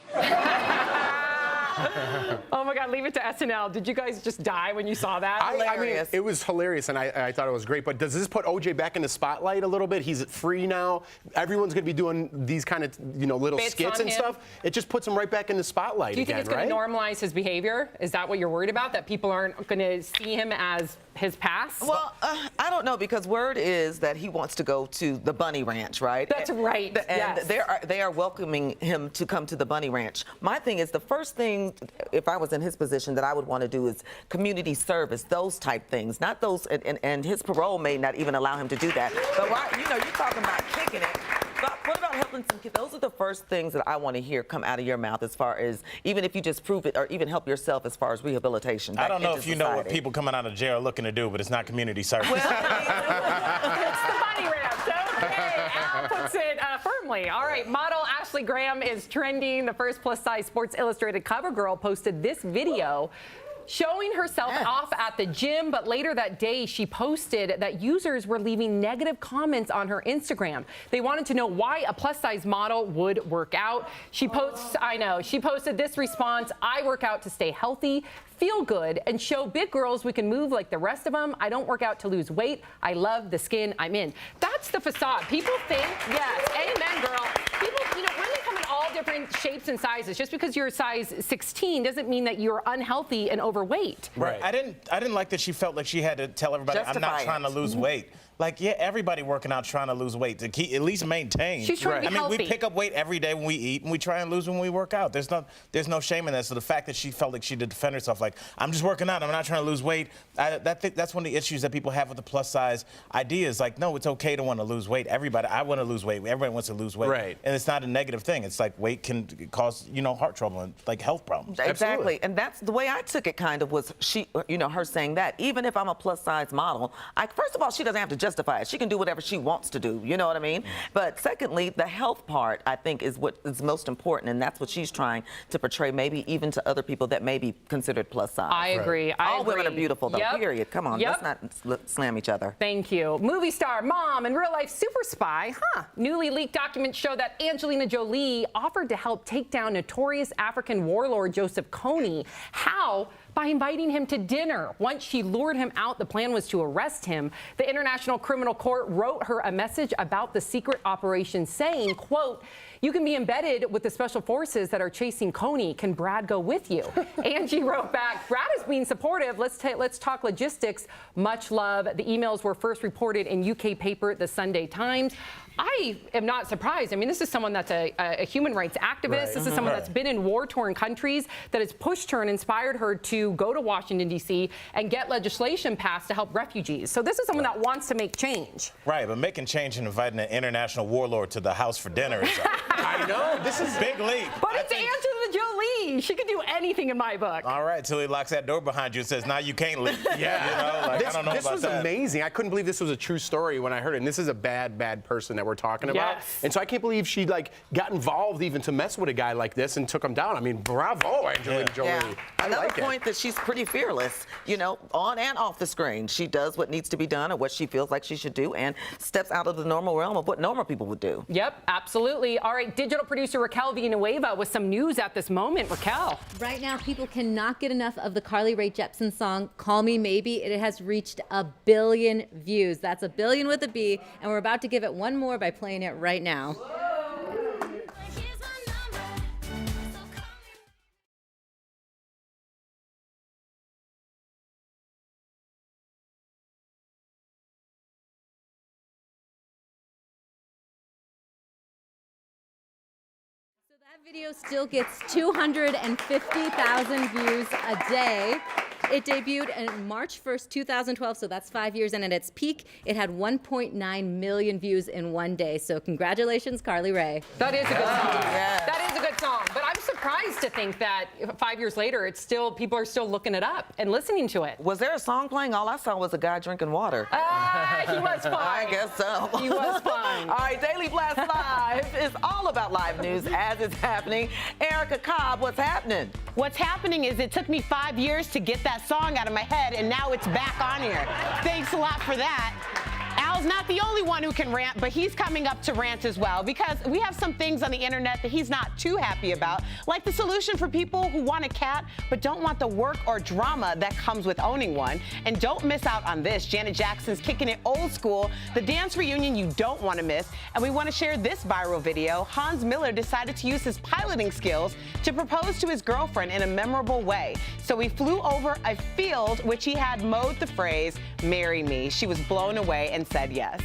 Oh my God, leave it to SNL. Did you guys just die when you saw that? I mean, it was hilarious, and I thought it was great. But does this put OJ back in the spotlight a little bit? He's free now. Everyone's going to be doing these kind of, little Bits skits on and him. stuff. It just puts him right back in the spotlight Do you think again, it's going right? to normalize his behavior? Is that what you're worried about? That people aren't going to see him as his past? Well, I don't know, because word is that he wants to go to the Bunny Ranch, right? That's right. And yes. they are welcoming him to come to the Bunny Ranch. My thing is, the first thing, if I was in his position, that I would want to do is community service, those type things, not those. And his parole may not even allow him to do that. But you're talking about kicking it. But what about helping some kids? Those are the first things that I want to hear come out of your mouth, as far as even if you just prove it or even help yourself as far as rehabilitation. I don't know into if you know what society. people coming out of jail are looking to do, but it's not community service. It's the Bunny Ranch. Okay, Al puts it firmly. All right, model Ashley Graham is trending. The first plus-size Sports Illustrated cover girl posted this video showing herself off at the gym, but later that day she posted that users were leaving negative comments on her Instagram. They wanted to know why a plus-size model would work out. She posted this response: "I work out to stay healthy, feel good, and show big girls we can move like the rest of them. I don't work out to lose weight. I love the skin I'm in." That's the facade. People think, yes, amen, girl. People, women come in all different shapes and sizes. Just because you're a size 16 doesn't mean that you're unhealthy and overweight. Right. I didn't like that she felt like she had to tell everybody, I'm not Justify trying to lose weight. Like, yeah, everybody working out trying to lose weight to keep, at least maintain. She's trying to be healthy. We pick up weight every day when we eat, and we try and lose when we work out. There's no shame in that. So the fact that she felt like she did defend herself, like, I'm just working out, I'm not trying to lose weight, that's one of the issues that people have with the plus size ideas. Like, no, it's okay to want to lose weight. I want to lose weight. Everybody wants to lose weight. Right. And it's not a negative thing. It's like weight can cause, heart trouble and like health problems. Exactly. Absolutely. And that's the way I took it, kind of, was her saying that. Even if I'm a plus size model, first of all, she doesn't have to justify it. She can do whatever she wants to do. You know what I mean? But secondly, the health part, I think, is what is most important. And that's what she's trying to portray, maybe even to other people that may be considered plus size. I agree. All women are beautiful, though, Yep. period. Come on, Yep. let's not slam each other. Thank you. Movie star, mom, and real-life super spy. Newly leaked documents show that Angelina Jolie offered to help take down notorious African warlord Joseph Kony. How? By inviting him to dinner. Once she lured him out, the plan was to arrest him. The International Criminal Court wrote her a message about the secret operation saying, quote, "You can be embedded with the special forces that are chasing Kony. Can Brad go with you?" Angie wrote back, "Brad is being supportive. Let's talk logistics. Much love." The emails were first reported in UK paper, The Sunday Times. I am not surprised. I mean, this is someone that's a human rights activist. Right. This is someone that's been in war-torn countries, that has pushed her and inspired her to go to Washington, D.C. and get legislation passed to help refugees. So this is someone that wants to make change. Right, but making change and inviting an international warlord to the house for dinner is I know. This is big leap. But it's Angela Jolie. She could do anything in my book. All right, till he locks that door behind you and says, now you can't leave. Yeah. You know, like, I don't know this about was that. amazing. I couldn't believe this was a true story when I heard it. And this is a bad, bad person that we're talking about. Yes. And so I can't believe she like got involved even to mess with a guy like this and took him down. I mean, bravo, Angelina Jolie. Yeah. I Another like point that she's pretty fearless, you know, on and off the screen. She does what needs to be done or what she feels like she should do and steps out of the normal realm of what normal people would do. Yep, absolutely. All right, digital producer Raquel Villanueva with some news at this moment. Raquel. Right now, people cannot get enough of the Carly Rae Jepsen song, Call Me Maybe. It has reached 1 billion views. That's 1 billion with a B, and we're about to give it one more by playing it right now. That video still gets 250,000 views a day. It debuted on March 1st, 2012, so that's 5 years, and at its peak, it had 1.9 million views in one day. So congratulations, Carly Rae. That is a good song. Yes. That is a good song. But I'm surprised to think that 5 years later, it's still people are still looking it up and listening to it. Was there a song playing? All I saw was a guy drinking water. He was fine. I guess so. He was fine. All right, Daily Blast Live is all about live news as it's happening. Erica Cobb, what's happening? What's happening is it took me 5 years to get that song out of my head, and now it's back on here. Thanks a lot for that. Al's not the only one who can rant, but he's coming up to rant as well because we have some things on the internet that he's not too happy about, like the solution for people who want a cat but don't want the work or drama that comes with owning one. And don't miss out on this. Janet Jackson's kicking it old school, the dance reunion you don't want to miss. And we want to share this viral video. Hans Miller decided to use his piloting skills to propose to his girlfriend in a memorable way. So he flew over a field which he had mowed the phrase, "Marry me." She was blown away and said yes.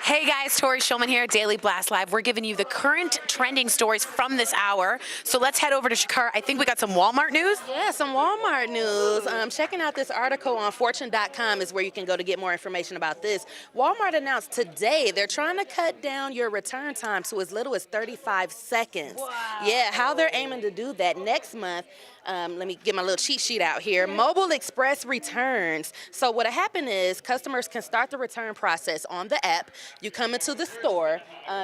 Hey guys, Tori Schulman here, Daily Blast Live. We're giving you the current trending stories from this hour. So let's head over to Shakar. I think we got some Walmart news. Yeah, some Walmart news. Checking out this article on Fortune.com is where you can go to get more information about this. Walmart announced today they're trying to cut down your return time to as little as 35 seconds. Wow. Yeah, how they're aiming to do that next month. Let me get my little cheat sheet out here. Mobile Express returns. So what happened is customers can start the return process on the app. You come into the store,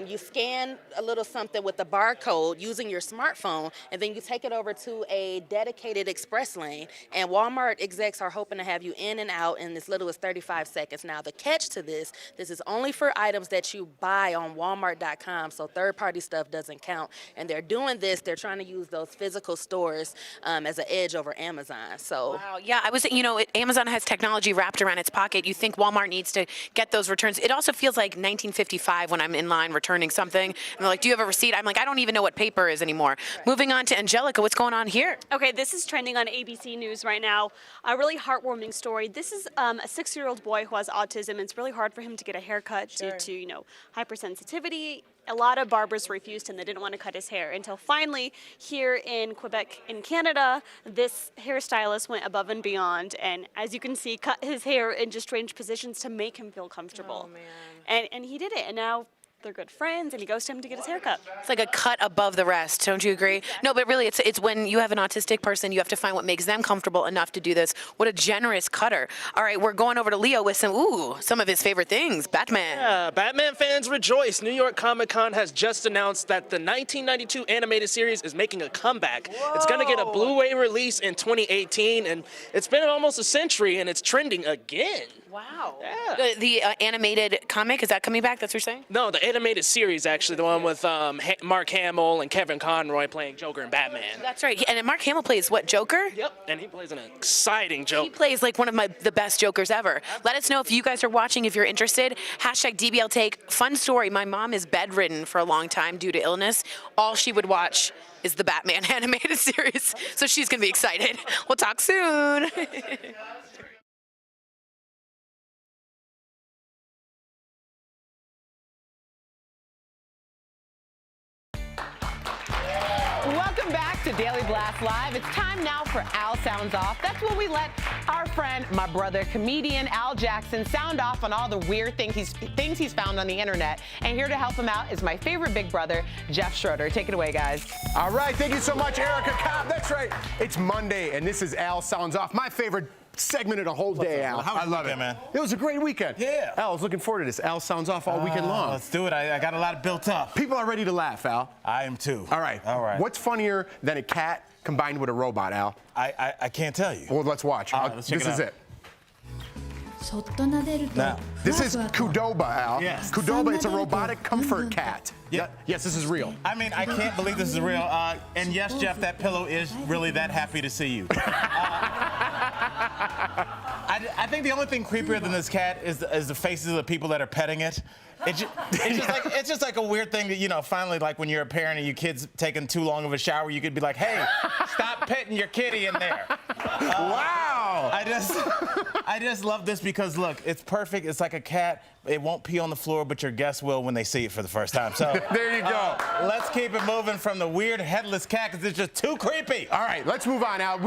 you scan a little something with the barcode using your smartphone, and then you take it over to a dedicated express lane. And Walmart execs are hoping to have you in and out in as little as 35 seconds. Now, the catch to this is only for items that you buy on Walmart.com, so third-party stuff doesn't count. And they're doing this, they're trying to use those physical stores as an edge over Amazon. So wow, yeah, I was, Amazon has technology wrapped around its pocket. You think Walmart needs to get those returns. It also feels like 1955 when I'm in line returning something. And they're like, do you have a receipt? I'm like, I don't even know what paper is anymore. Right. Moving on to Angelica, what's going on here? Okay, this is trending on ABC News right now. A really heartwarming story. This is a 6-year-old boy who has autism. It's really hard for him to get a haircut due to, hypersensitivity. A lot of barbers refused him. They didn't want to cut his hair until finally here in Quebec in Canada, this hairstylist went above and beyond and, as you can see, cut his hair in just strange positions to make him feel comfortable. Oh, man. And he did it, and now they're good friends, and he goes to him to get his haircut. It's like a cut above the rest, don't you agree? Exactly. No, but really, it's when you have an autistic person, you have to find what makes them comfortable enough to do this. What a generous cutter. All right, we're going over to Leo with some of his favorite things. Batman. Yeah, Batman fans rejoice. New York Comic Con has just announced that the 1992 animated series is making a comeback. Whoa. It's going to get a Blu-ray release in 2018, and it's been almost a century, and it's trending again. Wow. Yeah. The animated comic, is that coming back? That's what you're saying? No, the animated series, actually, the one with Mark Hamill and Kevin Conroy playing Joker and Batman. That's right. And Mark Hamill plays what, Joker? Yep, and he plays an exciting Joker. He plays like one of the best Jokers ever. Let us know if you guys are watching, if you're interested. Hashtag DBL Take. Fun story. My mom is bedridden for a long time due to illness. All she would watch is the Batman animated series. So she's going to be excited. We'll talk soon. Welcome back to Daily Blast Live. It's time now for Al Sounds Off. That's when we let our friend, my brother, comedian Al Jackson, sound off on all the weird things he's found on the internet. And here to help him out is my favorite big brother, Jeff Schroeder. Take it away, guys. All right, thank you so much, Erica Cobb. That's right. It's Monday, and this is Al Sounds Off, my favorite segment of the whole day, Al. How was I your love weekend, it, man? It was a great weekend. Yeah. Al, I was looking forward to this. Al Sounds Off all weekend long. Let's do it. I got a lot built up. People are ready to laugh, Al. I am too. All right. All right. What's funnier than a cat combined with a robot, Al? I can't tell you. Well, let's watch. Let's check this it is out. it. Now, this is Qdoba, Al. Yes. Qdoba, it's a robotic comfort cat. Yeah. Yes, this is real. I mean, I can't believe this is real. And yes, Jeff, that pillow is really that happy to see you. I think the only thing creepier than this cat is the faces of the people that are petting it. It's just like a weird thing that, you know, finally, like when you're a parent and your kid's taking too long of a shower, you could be like, hey, stop petting your kitty in there. Wow. I just love this because, look, it's perfect. It's like a cat. It won't pee on the floor, but your guests will when they see it for the first time. So there you go. Let's keep it moving from the weird headless cat because it's just too creepy. All right, let's move on, Al.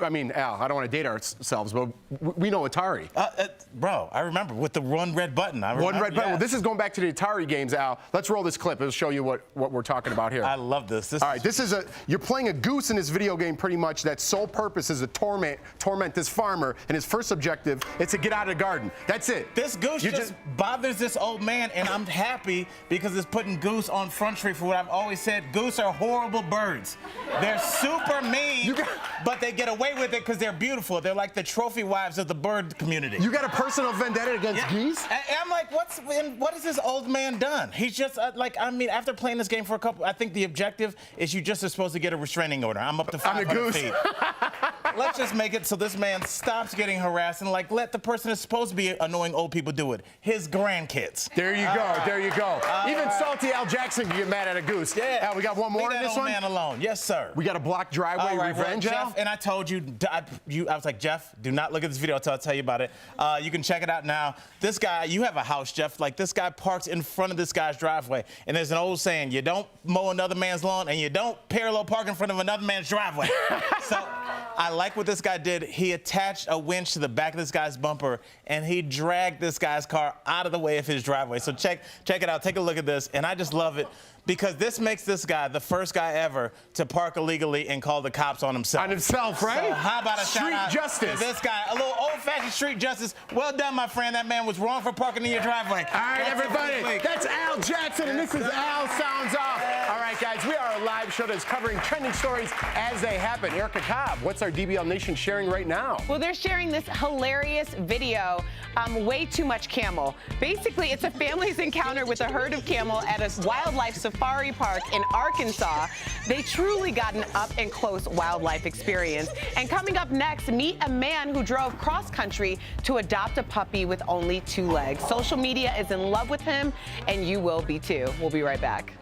I mean, Al, I don't want to date ourselves, but we know Atari. Bro, I remember with the one red button. One red button. Yeah. Well, this is going back to the Atari games, Al. Let's roll this clip. It'll show you what we're talking about here. I love this. All right, you're playing a goose in this video game pretty much. That sole purpose is to torment this farmer, and his first objective is to get out of the garden. That's it. This goose just bothers this old man, and I'm happy because it's putting Goose on Front Street for what I've always said. Goose are horrible birds. They're super mean, but they get away with it because they're beautiful. They're like the trophy wives of the bird community. You got a personal vendetta against geese? And I'm like, what has this old man done? He's just after playing this game for I think the objective is you just are supposed to get a restraining order. I'm up to 500 feet. Let's just make it so this man stops getting harassed and let the person that's supposed to be annoying old people do it. His grandkids. There you go. There you go. Even salty Al Jackson can get mad at a goose. Yeah. Al, we got one more Leave in that this old one. man alone. Yes, sir. We got a blocked driveway All right, revenge, well, Al. Jeff, and I told you, I was like, Jeff, do not look at this video until I tell you about it. You can check it out now. This guy, you have a house, Jeff. Like, this guy parks in front of this guy's driveway, and there's an old saying: you don't mow another man's lawn, and you don't parallel park in front of another man's driveway. So I like what this guy did. He attached a winch to the back of this guy's bumper, and he dragged this guy's car out of the way of his driveway. So check it out. Take a look at this, and I just love it because this makes this guy the first guy ever to park illegally and call the cops on himself. On himself, right? So how about a Street shout out justice. to this guy? A little old-fashioned street justice. Well done, my friend. That man was wrong for parking in your driveway. All right, everybody. That's Al Jackson, and this is Al Sounds Off. All right, guys, we are a live show that's covering trending stories as they happen. Erica Cobb, what's our DBL Nation sharing right now? Well, they're sharing this hilarious video, Way Too Much Camel. Basically, it's a family's encounter with a herd of camel at a wildlife safari park in Arkansas. They truly got an up-and-close wildlife experience. And coming up next, meet a man who drove cross-country to adopt a puppy with only 2 legs. Social media is in love with him, and you will be too. We'll be right back.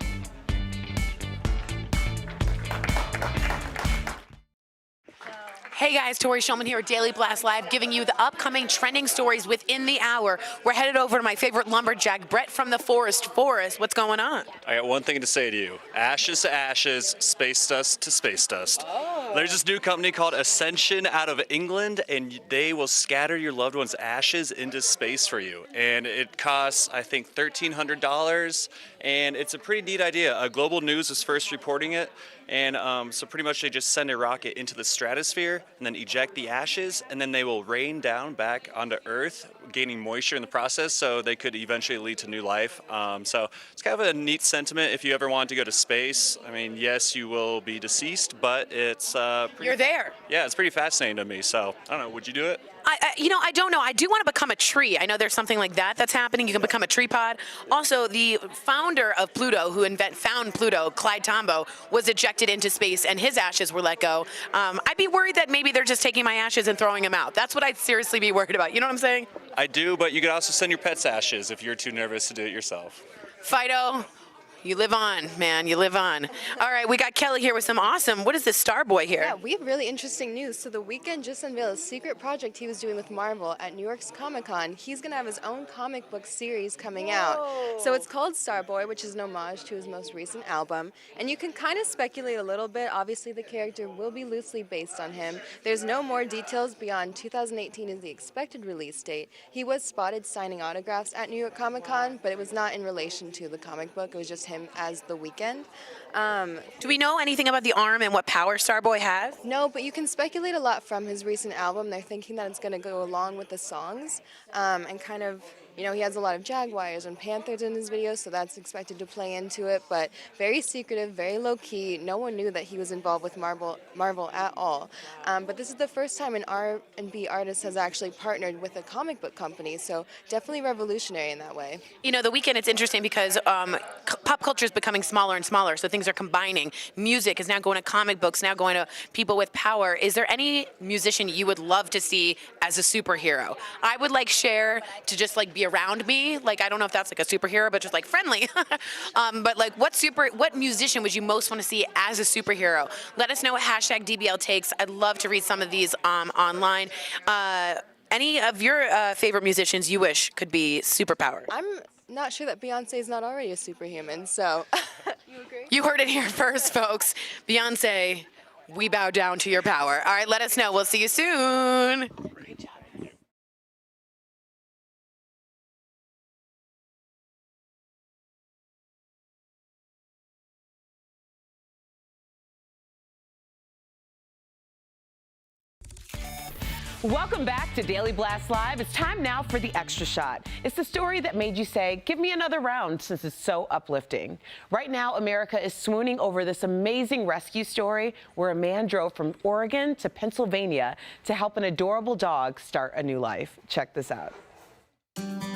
Hey guys, Tori Shulman here at Daily Blast Live, giving you the upcoming trending stories within the hour. We're headed over to my favorite lumberjack, Brett from the Forest. Forest, what's going on? I got one thing to say to you. Ashes to ashes, space dust to space dust. There's this new company called Ascension out of England, and they will scatter your loved one's ashes into space for you. And it costs, I think, $1,300, and it's a pretty neat idea. Global News is first reporting it, and so pretty much they just send a rocket into the stratosphere and then eject the ashes, and then they will rain down back onto Earth, gaining moisture in the process, so they could eventually lead to new life. So it's kind of a neat sentiment if you ever want to go to space. I mean, yes, you will be deceased, but it's You're there. Yeah, it's pretty fascinating to me. So I don't know, would you do it? I don't know. I do want to become a tree. I know there's something like that's happening. You can become a tree pod. Also, the founder of Pluto, who found Pluto, Clyde Tombaugh, was ejected into space, and his ashes were let go. I'd be worried that maybe they're just taking my ashes and throwing them out. That's what I'd seriously be worried about. You know what I'm saying? I do, but you could also send your pet's ashes if you're too nervous to do it yourself. Fido, You live on, man. You live on. All right, we got Kelly here with some awesome. What is this Starboy here? Yeah, we have really interesting news. So The Weeknd just unveiled a secret project he was doing with Marvel at New York's Comic-Con. He's going to have his own comic book series coming out. So it's called Starboy, which is an homage to his most recent album. And you can kind of speculate a little bit. Obviously, the character will be loosely based on him. There's no more details beyond 2018 is the expected release date. He was spotted signing autographs at New York Comic-Con, but it was not in relation to the comic book. It was just him as The Weeknd. Do we know anything about the arm and what power Starboy has? No, but you can speculate a lot from his recent album. They're thinking that it's going to go along with the songs and kind of, you know, he has a lot of jaguars and panthers in his videos, so that's expected to play into it, but very secretive, very low-key. No one knew that he was involved with Marvel at all. But this is the first time an R&B artist has actually partnered with a comic book company, so definitely revolutionary in that way. You know, The Weeknd, it's interesting because pop culture is becoming smaller and smaller, so things are combining. Music is now going to comic books, now going to people with power. Is there any musician you would love to see as a superhero? I would like Cher to just like be around me. Like, I don't know if that's like a superhero, but just like friendly. But like, what musician would you most want to see as a superhero? Let us know at #DBL Takes. I'd love to read some of these online. Any of your favorite musicians you wish could be superpowered? I'm not sure that Beyonce is not already a superhuman, so you agree? You heard it here first, folks. Beyonce, we bow down to your power. All right, let us know. We'll see you soon. Welcome back to Daily Blast Live. It's time now for the Extra Shot. It's the story that made you say, give me another round, since it's so uplifting. Right now, America is swooning over this amazing rescue story where a man drove from Oregon to Pennsylvania to help an adorable dog start a new life. Check this out.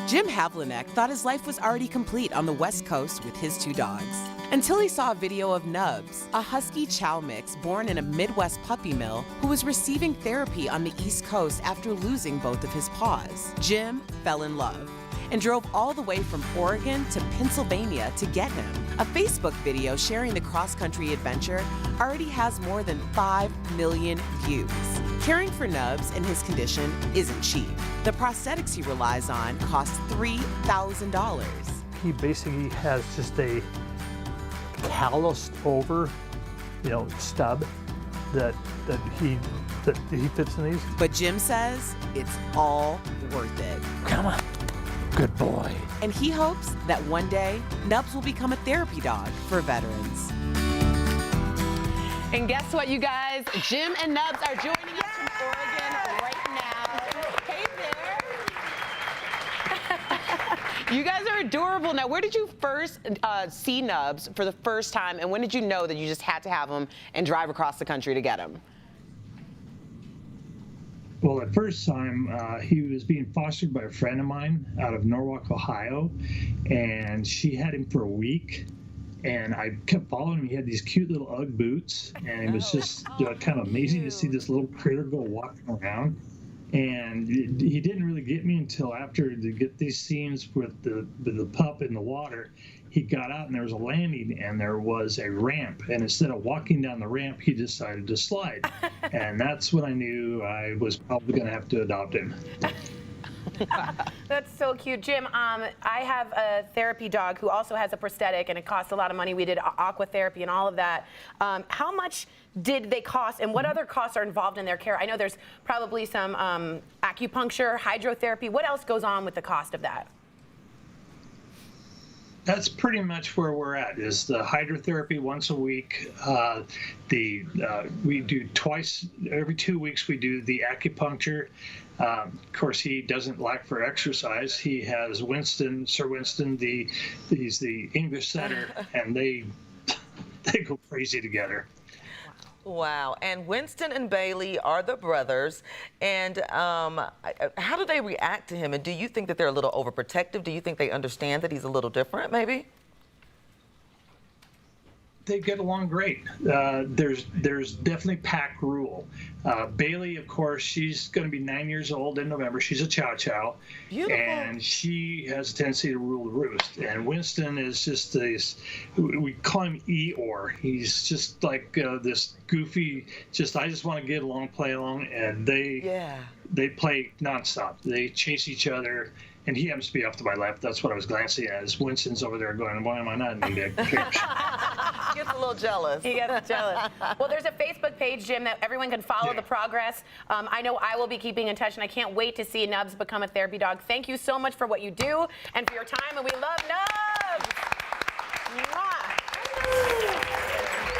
Jim Havlinek thought his life was already complete on the West Coast with his two dogs. Until he saw a video of Nubs, a husky chow mix born in a Midwest puppy mill who was receiving therapy on the East Coast after losing both of his paws. Jim fell in love and drove all the way from Oregon to Pennsylvania to get him. A Facebook video sharing the cross-country adventure already has more than 5 million views. Caring for Nubs in his condition isn't cheap. The prosthetics he relies on cost $3,000. He basically has just a calloused over, stub that he fits in these. But Jim says it's all worth it. Come on. Good boy. And he hopes that one day, Nubs will become a therapy dog for veterans. And guess what, you guys? Jim and Nubs are joining us from Oregon right now. Hey there. You guys are adorable. Now, where did you first see Nubs for the first time, and when did you know that you just had to have him and drive across the country to get him? Well, at first time, he was being fostered by a friend of mine out of Norwalk, Ohio, and she had him for a week. And I kept following him. He had these cute little Ugg boots, and it was just kind of amazing to see this little critter go walking around. And he didn't really get me until after to get these scenes with the pup in the water. He got out and there was a landing and there was a ramp, and instead of walking down the ramp, he decided to slide. And that's when I knew I was probably going to have to adopt him. That's so cute. Jim, I have a therapy dog who also has a prosthetic, and it costs a lot of money. We did aqua therapy and all of that. How much did they cost, and what other costs are involved in their care? I know there's probably some acupuncture, hydrotherapy. What else goes on with the cost of that? That's pretty much where we're at, is the hydrotherapy once a week. We do twice, every 2 weeks we do the acupuncture. Of course, he doesn't lack for exercise. He has Winston, Sir Winston, he's the English setter, and they go crazy together. Wow. And Winston and Bailey are the brothers. And how do they react to him? And do you think that they're a little overprotective? Do you think they understand that he's a little different, maybe? they get along great. There's definitely pack rule. Bailey, of course, she's going to be 9 years old in November. She's a Chow Chow. Beautiful. And she has a tendency to rule the roost. And Winston is just this, we call him Eeyore. He's just like this goofy, I just want to get along, play along. And they play nonstop. They chase each other. And he happens to be off to my left. That's what I was glancing at. Is Winston's over there going, why am I not in the picture? He gets a little jealous. He gets jealous. Well, there's a Facebook page, Jim, that everyone can follow the progress. I know I will be keeping in touch, and I can't wait to see Nubs become a therapy dog. Thank you so much for what you do and for your time, and we love Nubs. Mwah.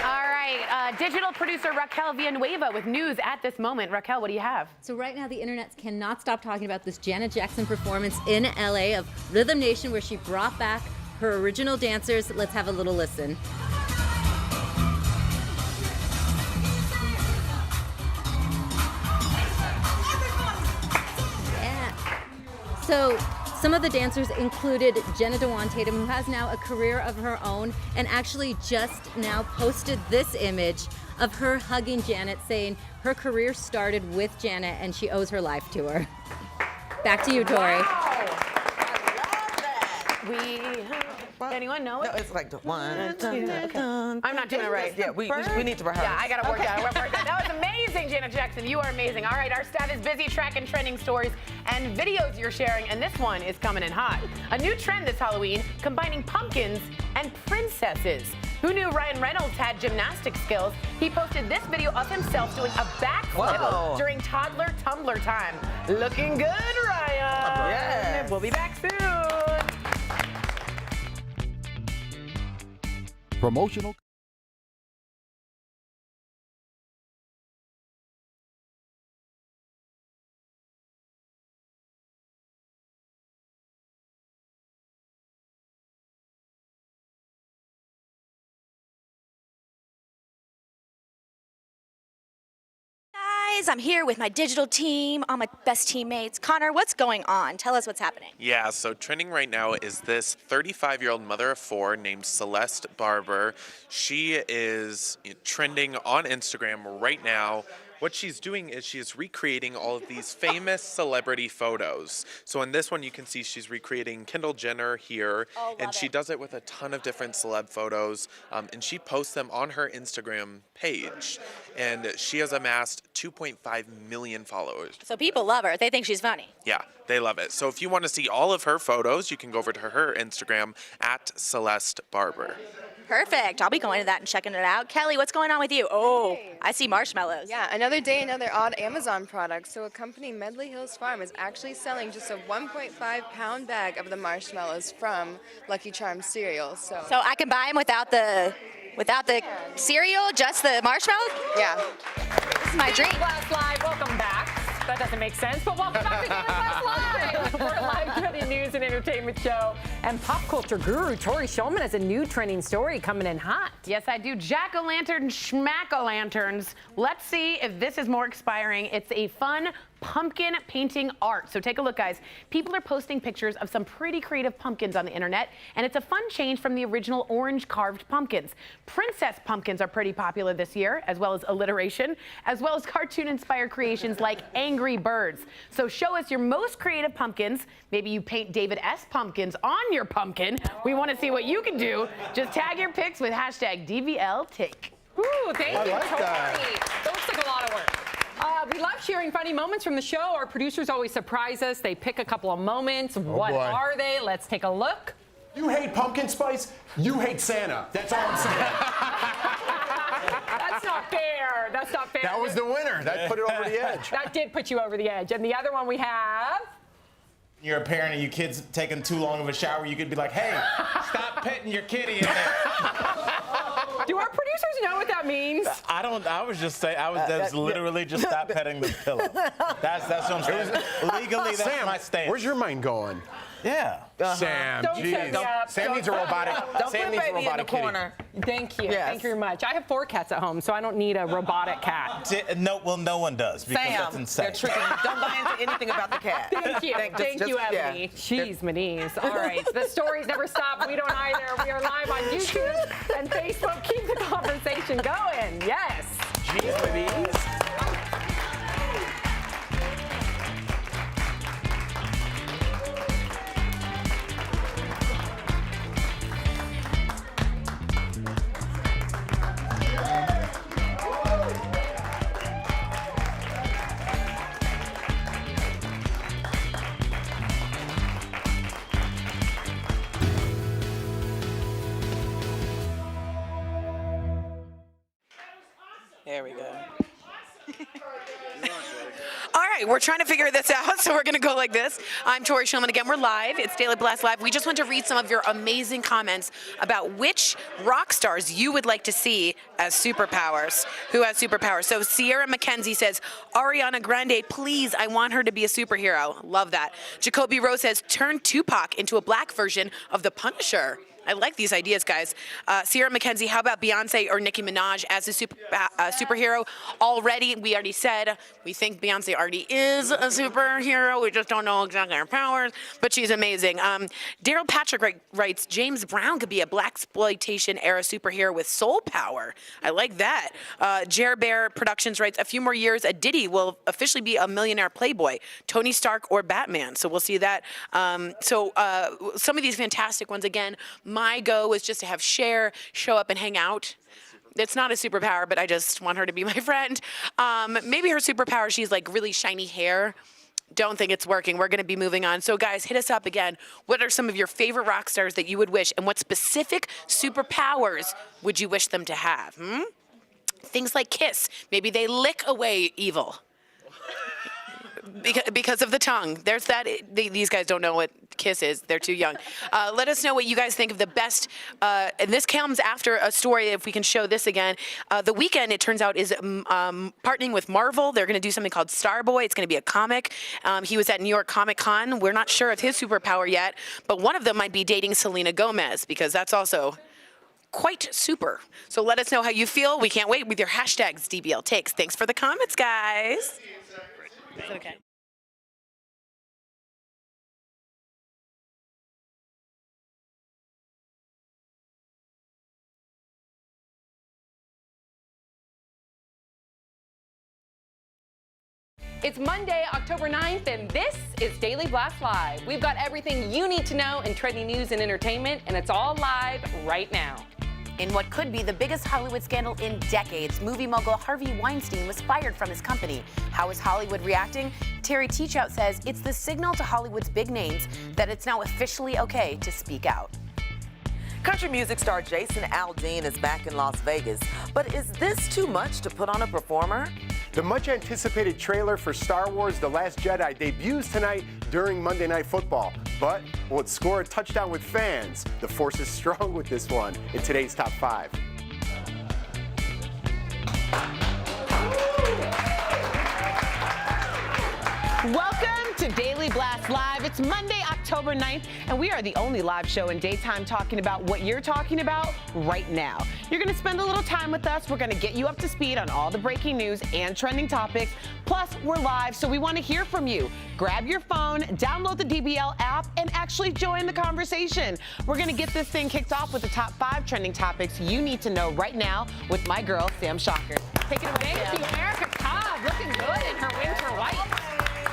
All right, digital producer Raquel Villanueva with news at this moment. Raquel, what do you have? So right now, the internet cannot stop talking about this Janet Jackson performance in LA of Rhythm Nation, where she brought back her original dancers. Let's have a little listen. Yeah. So some of the dancers included Jenna Dewan Tatum, who has now a career of her own, and actually just now posted this image of her hugging Janet, saying her career started with Janet and she owes her life to her. Back to you, Tori. Anyone know it? No, it's like the 1, 2, Okay. I'm not doing it right. Yeah, we need to rehearse. Yeah, I gotta work that. That was amazing, Janet Jackson. You are amazing. All right, our staff is busy tracking trending stories and videos you're sharing, and this one is coming in hot. A new trend this Halloween, combining pumpkins and princesses. Who knew Ryan Reynolds had gymnastic skills? He posted this video of himself doing a backflip during toddler tumbler time. Looking good, Ryan. Yes. We'll be back soon. Promotional. Guys, I'm here with my digital team, all my best teammates. Connor, what's going on? Tell us what's happening. Yeah, so trending right now is this 35-year-old mother of 4 named Celeste Barber. She is trending on Instagram right now. What she's doing is she's recreating all of these famous celebrity photos. So in this one, you can see she's recreating Kendall Jenner here, and she does it with a ton of different celeb photos, and she posts them on her Instagram page. And she has amassed 2.5 million followers. So people love her. They think she's funny. Yeah, they love it. So if you want to see all of her photos, you can go over to her Instagram at Celeste Barber. Perfect. I'll be going to that and checking it out. Kelly, what's going on with you? Oh, I see marshmallows. Yeah, another day, another odd Amazon product. So a company, Medley Hills Farm, is actually selling just a 1.5-pound bag of the marshmallows from Lucky Charms cereal. So I can buy them without the cereal, just the marshmallows? Yeah. This is my dream. Blast Live, welcome back. That doesn't make sense, but welcome back to Daily Blast Live. We're a live news and entertainment show. And pop culture guru Tori Shulman has a new trending story coming in hot. Yes, I do. Jack-o'-lantern, schmack-o'-lanterns. Let's see if this is more expiring. It's a fun pumpkin painting art. So take a look, guys. People are posting pictures of some pretty creative pumpkins on the internet, and it's a fun change from the original orange carved pumpkins. Princess pumpkins are pretty popular this year, as well as alliteration, as well as cartoon-inspired creations like Angry Birds. So show us your most creative pumpkins. Maybe you paint David S. pumpkins on your pumpkin. We want to see what you can do. Just tag your pics with hashtag DVLTake. Ooh, thank you, like Tori. that. That looks like a lot of work. We love sharing funny moments from the show. Our producers always surprise us. They pick a couple of moments. What boy. are they? Let's take a look. You hate pumpkin spice, you hate Santa. That's all I'm saying. That's not fair. That's not fair. That was the winner. That put it over the edge. That did put you over the edge. And the other one we have. You're a parent and your kid's taking too long of a shower, you could be like, hey, stop petting your kitty in there. Do our producers know what that means? I was just saying, that's literally just stop petting the pillow. That's what I'm saying. Legally, that's Sam, my stance. Where's your mind going? Yeah. Sam, Don't jeez. set me up. Sam Don't needs a set me robotic. up. Don't Sam put needs a baby in the robotic kitty. corner. Thank you. Yes. Thank you very much. I have 4 cats at home, so I don't need a robotic cat. No, well, no one does because that's Sam, insane. they're tricking you. Don't buy into anything about the cat. Thank you. Thank you, Ebony. Jeez, Manise. All right. The stories never stop. We don't either. We are live on YouTube and Facebook. Keep the conversation going. Yes. Jeez, Manise. There we go. All right, we're trying to figure this out, so we're going to go like this. I'm Tori Shulman again. We're live. It's Daily Blast Live. We just want to read some of your amazing comments about which rock stars you would like to see as superpowers. Who has superpowers? So Sierra McKenzie says, Ariana Grande, please, I want her to be a superhero. Love that. Jacoby Rose says, turn Tupac into a black version of the Punisher. I like these ideas, guys. Sierra McKenzie, how about Beyonce or Nicki Minaj as a superhero? We already said we think Beyonce already is a superhero. We just don't know exactly her powers, but she's amazing. Daryl Patrick writes, James Brown could be a blaxploitation era superhero with soul power. I like that. Jer Bear Productions writes, a few more years, a Diddy will officially be a millionaire playboy, Tony Stark or Batman. So we'll see that. Some of these fantastic ones, again, my go is just to have Cher show up and hang out. It's not a superpower, but I just want her to be my friend. Maybe her superpower, she's like really shiny hair. Don't think it's working. We're going to be moving on. So guys, hit us up again. What are some of your favorite rock stars that you would wish, and what specific superpowers would you wish them to have? Things like Kiss. Maybe they lick away evil. Because of the tongue. There's that. These guys don't know what Kiss is. They're too young. Let us know what you guys think of the best. And this comes after a story, if we can show this again. The Weeknd, it turns out, is partnering with Marvel. They're going to do something called Starboy. It's going to be a comic. He was at New York Comic Con. We're not sure of his superpower yet, but one of them might be dating Selena Gomez, because that's also quite super. So let us know how you feel. We can't wait with your hashtags, DBL Takes. Thanks for the comments, guys. Is it okay? It's Monday, October 9th, and this is Daily Blast Live. We've got everything you need to know in trending news and entertainment, and it's all live right now. In what could be the biggest Hollywood scandal in decades, movie mogul Harvey Weinstein was fired from his company. How is Hollywood reacting? Terry Teachout says it's the signal to Hollywood's big names that it's now officially okay to speak out. Country music star Jason Aldean is back in Las Vegas. But is this too much to put on a performer? The much-anticipated trailer for Star Wars The Last Jedi debuts tonight during Monday Night Football. But will it score a touchdown with fans? The force is strong with this one in today's Top 5. Welcome to Daily Blast Live. It's Monday, October 9th, and we are the only live show in daytime talking about what you're talking about right now. You're going to spend a little time with us. We're going to get you up to speed on all the breaking news and trending topics. Plus, we're live, so we want to hear from you. Grab your phone, download the DBL app, and actually join the conversation. We're going to get this thing kicked off with the top 5 trending topics you need to know right now with my girl, Sam Shocker. Take it away. Thank you, Erica Cobb, looking good in her winter white.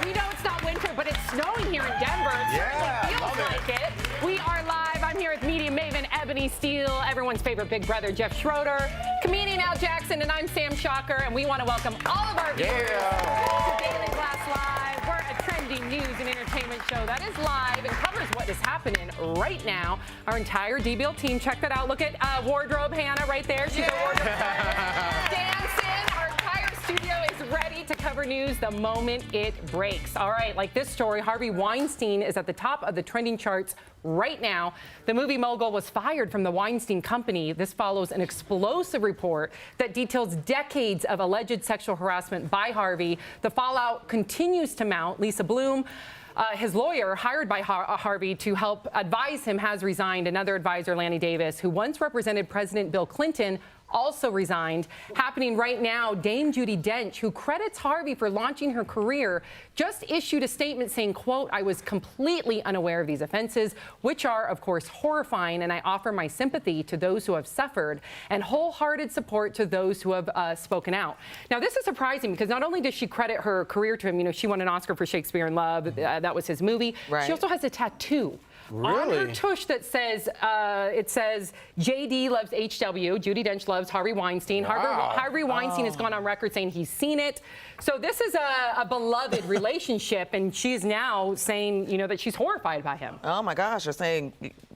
We know it's not winter, but it's snowing here in Denver. It certainly feels like it. We are live. I'm here with media maven Ebony Steele, everyone's favorite big brother, Jeff Schroeder, comedian Al Jackson, and I'm Sam Shocker, and we want to welcome all of our viewers to Daily Blast Live. We're a trending news and entertainment show that is live and covers what is happening right now. Our entire DBL team, check that out. Look at wardrobe Hannah right there. She's a wardrobe dancing. Our entire studio is ready to cover news the moment it breaks. All right, like this story, Harvey Weinstein is at the top of the trending charts right now. The movie mogul was fired from the Weinstein Company. This follows an explosive report that details decades of alleged sexual harassment by Harvey. The fallout continues to mount. Lisa Bloom His lawyer, hired by Harvey to help advise him, has resigned. Another advisor, Lanny Davis, who once represented President Bill Clinton, also resigned. Happening right now, Dame Judi Dench, who credits Harvey for launching her career, just issued a statement saying, quote, "I was completely unaware of these offenses, which are, of course, horrifying, and I offer my sympathy to those who have suffered and wholehearted support to those who have spoken out." Now, this is surprising because not only does she credit her career to him, you know, she won an Oscar for Shakespeare in Love. That was his movie. Right. She also has a tattoo Really? on her tush that says, it says, JD loves HW, Judi Dench loves Harvey Weinstein. Wow. Harvey Weinstein has gone on record saying he's seen it. So this is a beloved relationship, and she's now saying, you know, that she's horrified by him. Oh my gosh, they're saying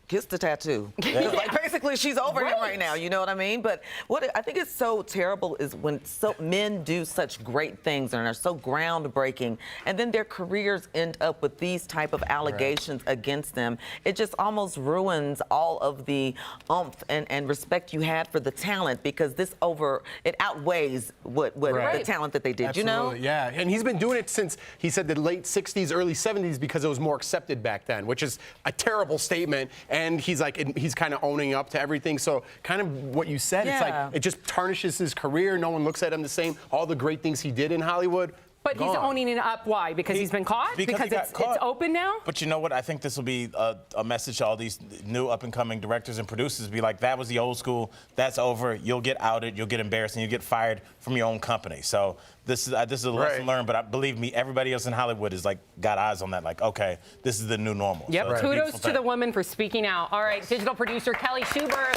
kiss the tattoo. Like basically she's over him right now, you know what I mean? But what I think is so terrible is when men do such great things and are so groundbreaking, and then their careers end up with these type of allegations against them. It just almost ruins all of the oomph and respect you had for the talent, because it outweighs what the talent that they did. Absolutely, you know? Yeah, and he's been doing it since, he said, the late 60s, early 70s, because it was more accepted back then, which is a terrible statement. And he's like, he's kind of owning up to everything. So kind of what you said, it's like, it just tarnishes his career. No one looks at him the same. All the great things he did in Hollywood. But he's owning it up. Why? Because he's been caught? Because he got it's caught. open now? But you know what? I think this will be a message to all these new up-and-coming directors and producers. Be like, that was the old school. That's over. You'll get outed. You'll get embarrassed, and you'll get fired from your own company. So this is a lesson learned. But believe me, everybody else in Hollywood is like got eyes on that. Like, okay, this is the new normal. Yep. So Kudos to the woman for speaking out. All right, digital producer Kelly Schubert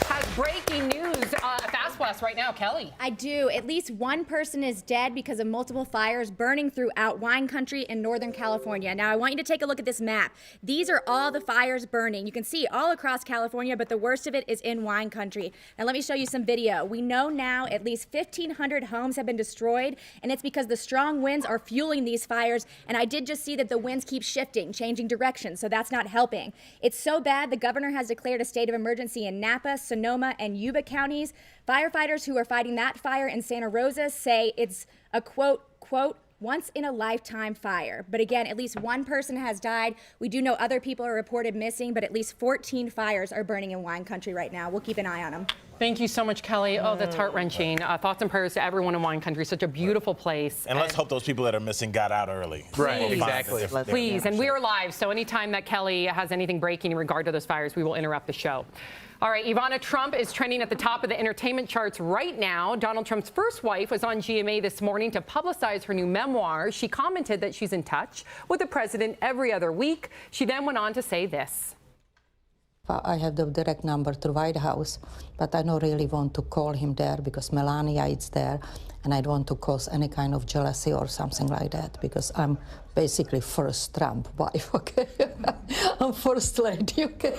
has breaking news. Fast Blast right now, Kelly. I do. At least one person is dead because of multiple fires burning throughout wine country in Northern California. Now, I want you to take a look at this map. These are all the fires burning. You can see all across California, but the worst of it is in wine country. Now, let me show you some video. We know now at least 1,500 homes have been destroyed, and it's because the strong winds are fueling these fires. And I did just see that the winds keep shifting, changing direction, so that's not helping. It's so bad, the governor has declared a state of emergency in Napa, Sonoma, and Yuba counties. Firefighters who are fighting that fire in Santa Rosa say it's a quote, once-in-a-lifetime fire. But again, at least one person has died. We do know other people are reported missing, but at least 14 fires are burning in wine country right now. We'll keep an eye on them. Thank you so much, Kelly. Oh, that's heart-wrenching. Thoughts and prayers to everyone in wine country. Such a beautiful place. And let's hope those people that are missing got out early. Right, exactly. Please, and we are live, so anytime that Kelly has anything breaking in regard to those fires, we will interrupt the show. All right, Ivana Trump is trending at the top of the entertainment charts right now. Donald Trump's first wife was on GMA this morning to publicize her new memoir. She commented that she's in touch with the president every other week. She then went on to say this. I have the direct number to the White House, but I don't really want to call him there because Melania is there, and I don't want to cause any kind of jealousy or something like that, because I'm basically first Trump wife, okay? I'm first lady, okay?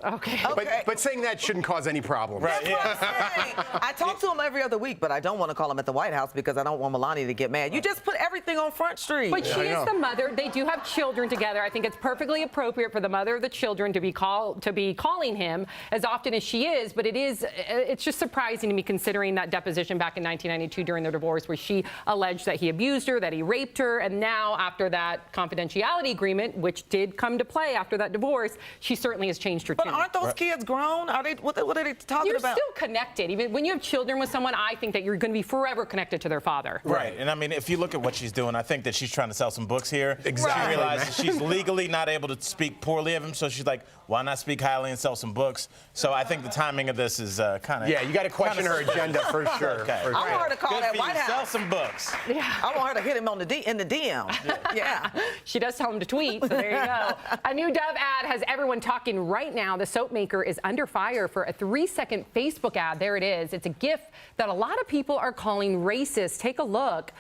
Okay. But saying that shouldn't cause any problems. Right. That's what I'm saying. I talk to him every other week, but I don't want to call him at the White House because I don't want Melania to get mad. You just put everything on Front Street. But she is the mother. They do have children together. I think it's perfectly appropriate for the mother of the children to be calling him as often as she is. But it's just surprising to me, considering that deposition back in 1992 during their divorce, where she alleged that he abused her, that he raped her, and now after that confidentiality agreement, which did come to play after that divorce, she certainly has changed her tune. But aren't those kids grown? Are they? What are they talking You're about? still connected. Even when you have children with someone, I think that you're going to be forever connected to their father. Right. And I mean, if you look at what she's doing, I think that she's trying to sell some books here. Exactly. She realizes she's legally not able to speak poorly of him, so she's like, why not speak highly and sell some books? So I think the timing of this is kind of... Yeah, you got to question her agenda for sure. Okay. I want her to call that White House. Sell some books. Yeah. I want her to hit him on in the DM. Yeah. She does tell him to tweet, so there you go. A new Dove ad has everyone talking right now. The soap maker is under fire for a 3-second Facebook ad. There it is. It's a GIF that a lot of people are calling racist. Take a look.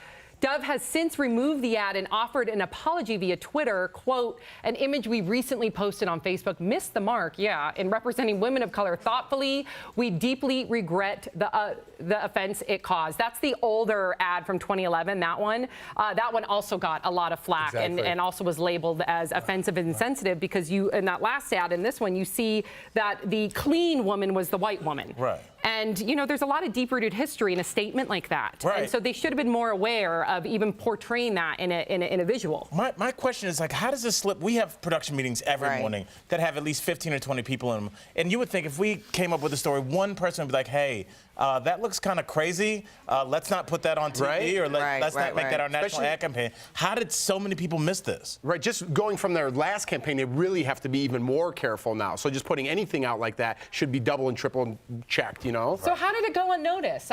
Dove has since removed the ad and offered an apology via Twitter. Quote, an image we recently posted on Facebook missed the mark, in representing women of color thoughtfully. We deeply regret the offense it caused. That's the older ad from 2011, that one. That one also got a lot of flack and also was labeled as offensive and insensitive, because in that last ad, in this one, you see that the clean woman was the white woman. Right. And, you know, there's a lot of deep-rooted history in a statement like that. Right. And so they should have been more aware of even portraying that in a visual. My question is, like, how does this slip? We have production meetings every morning that have at least 15 or 20 people in them. And you would think if we came up with a story, one person would be like, hey, that looks kind of crazy. Let's not put that on TV, or let's not make that our national ad campaign. How did so many people miss this? Right, just going from their last campaign, they really have to be even more careful now. So just putting anything out like that should be double and triple checked, you know? So how did it go unnoticed?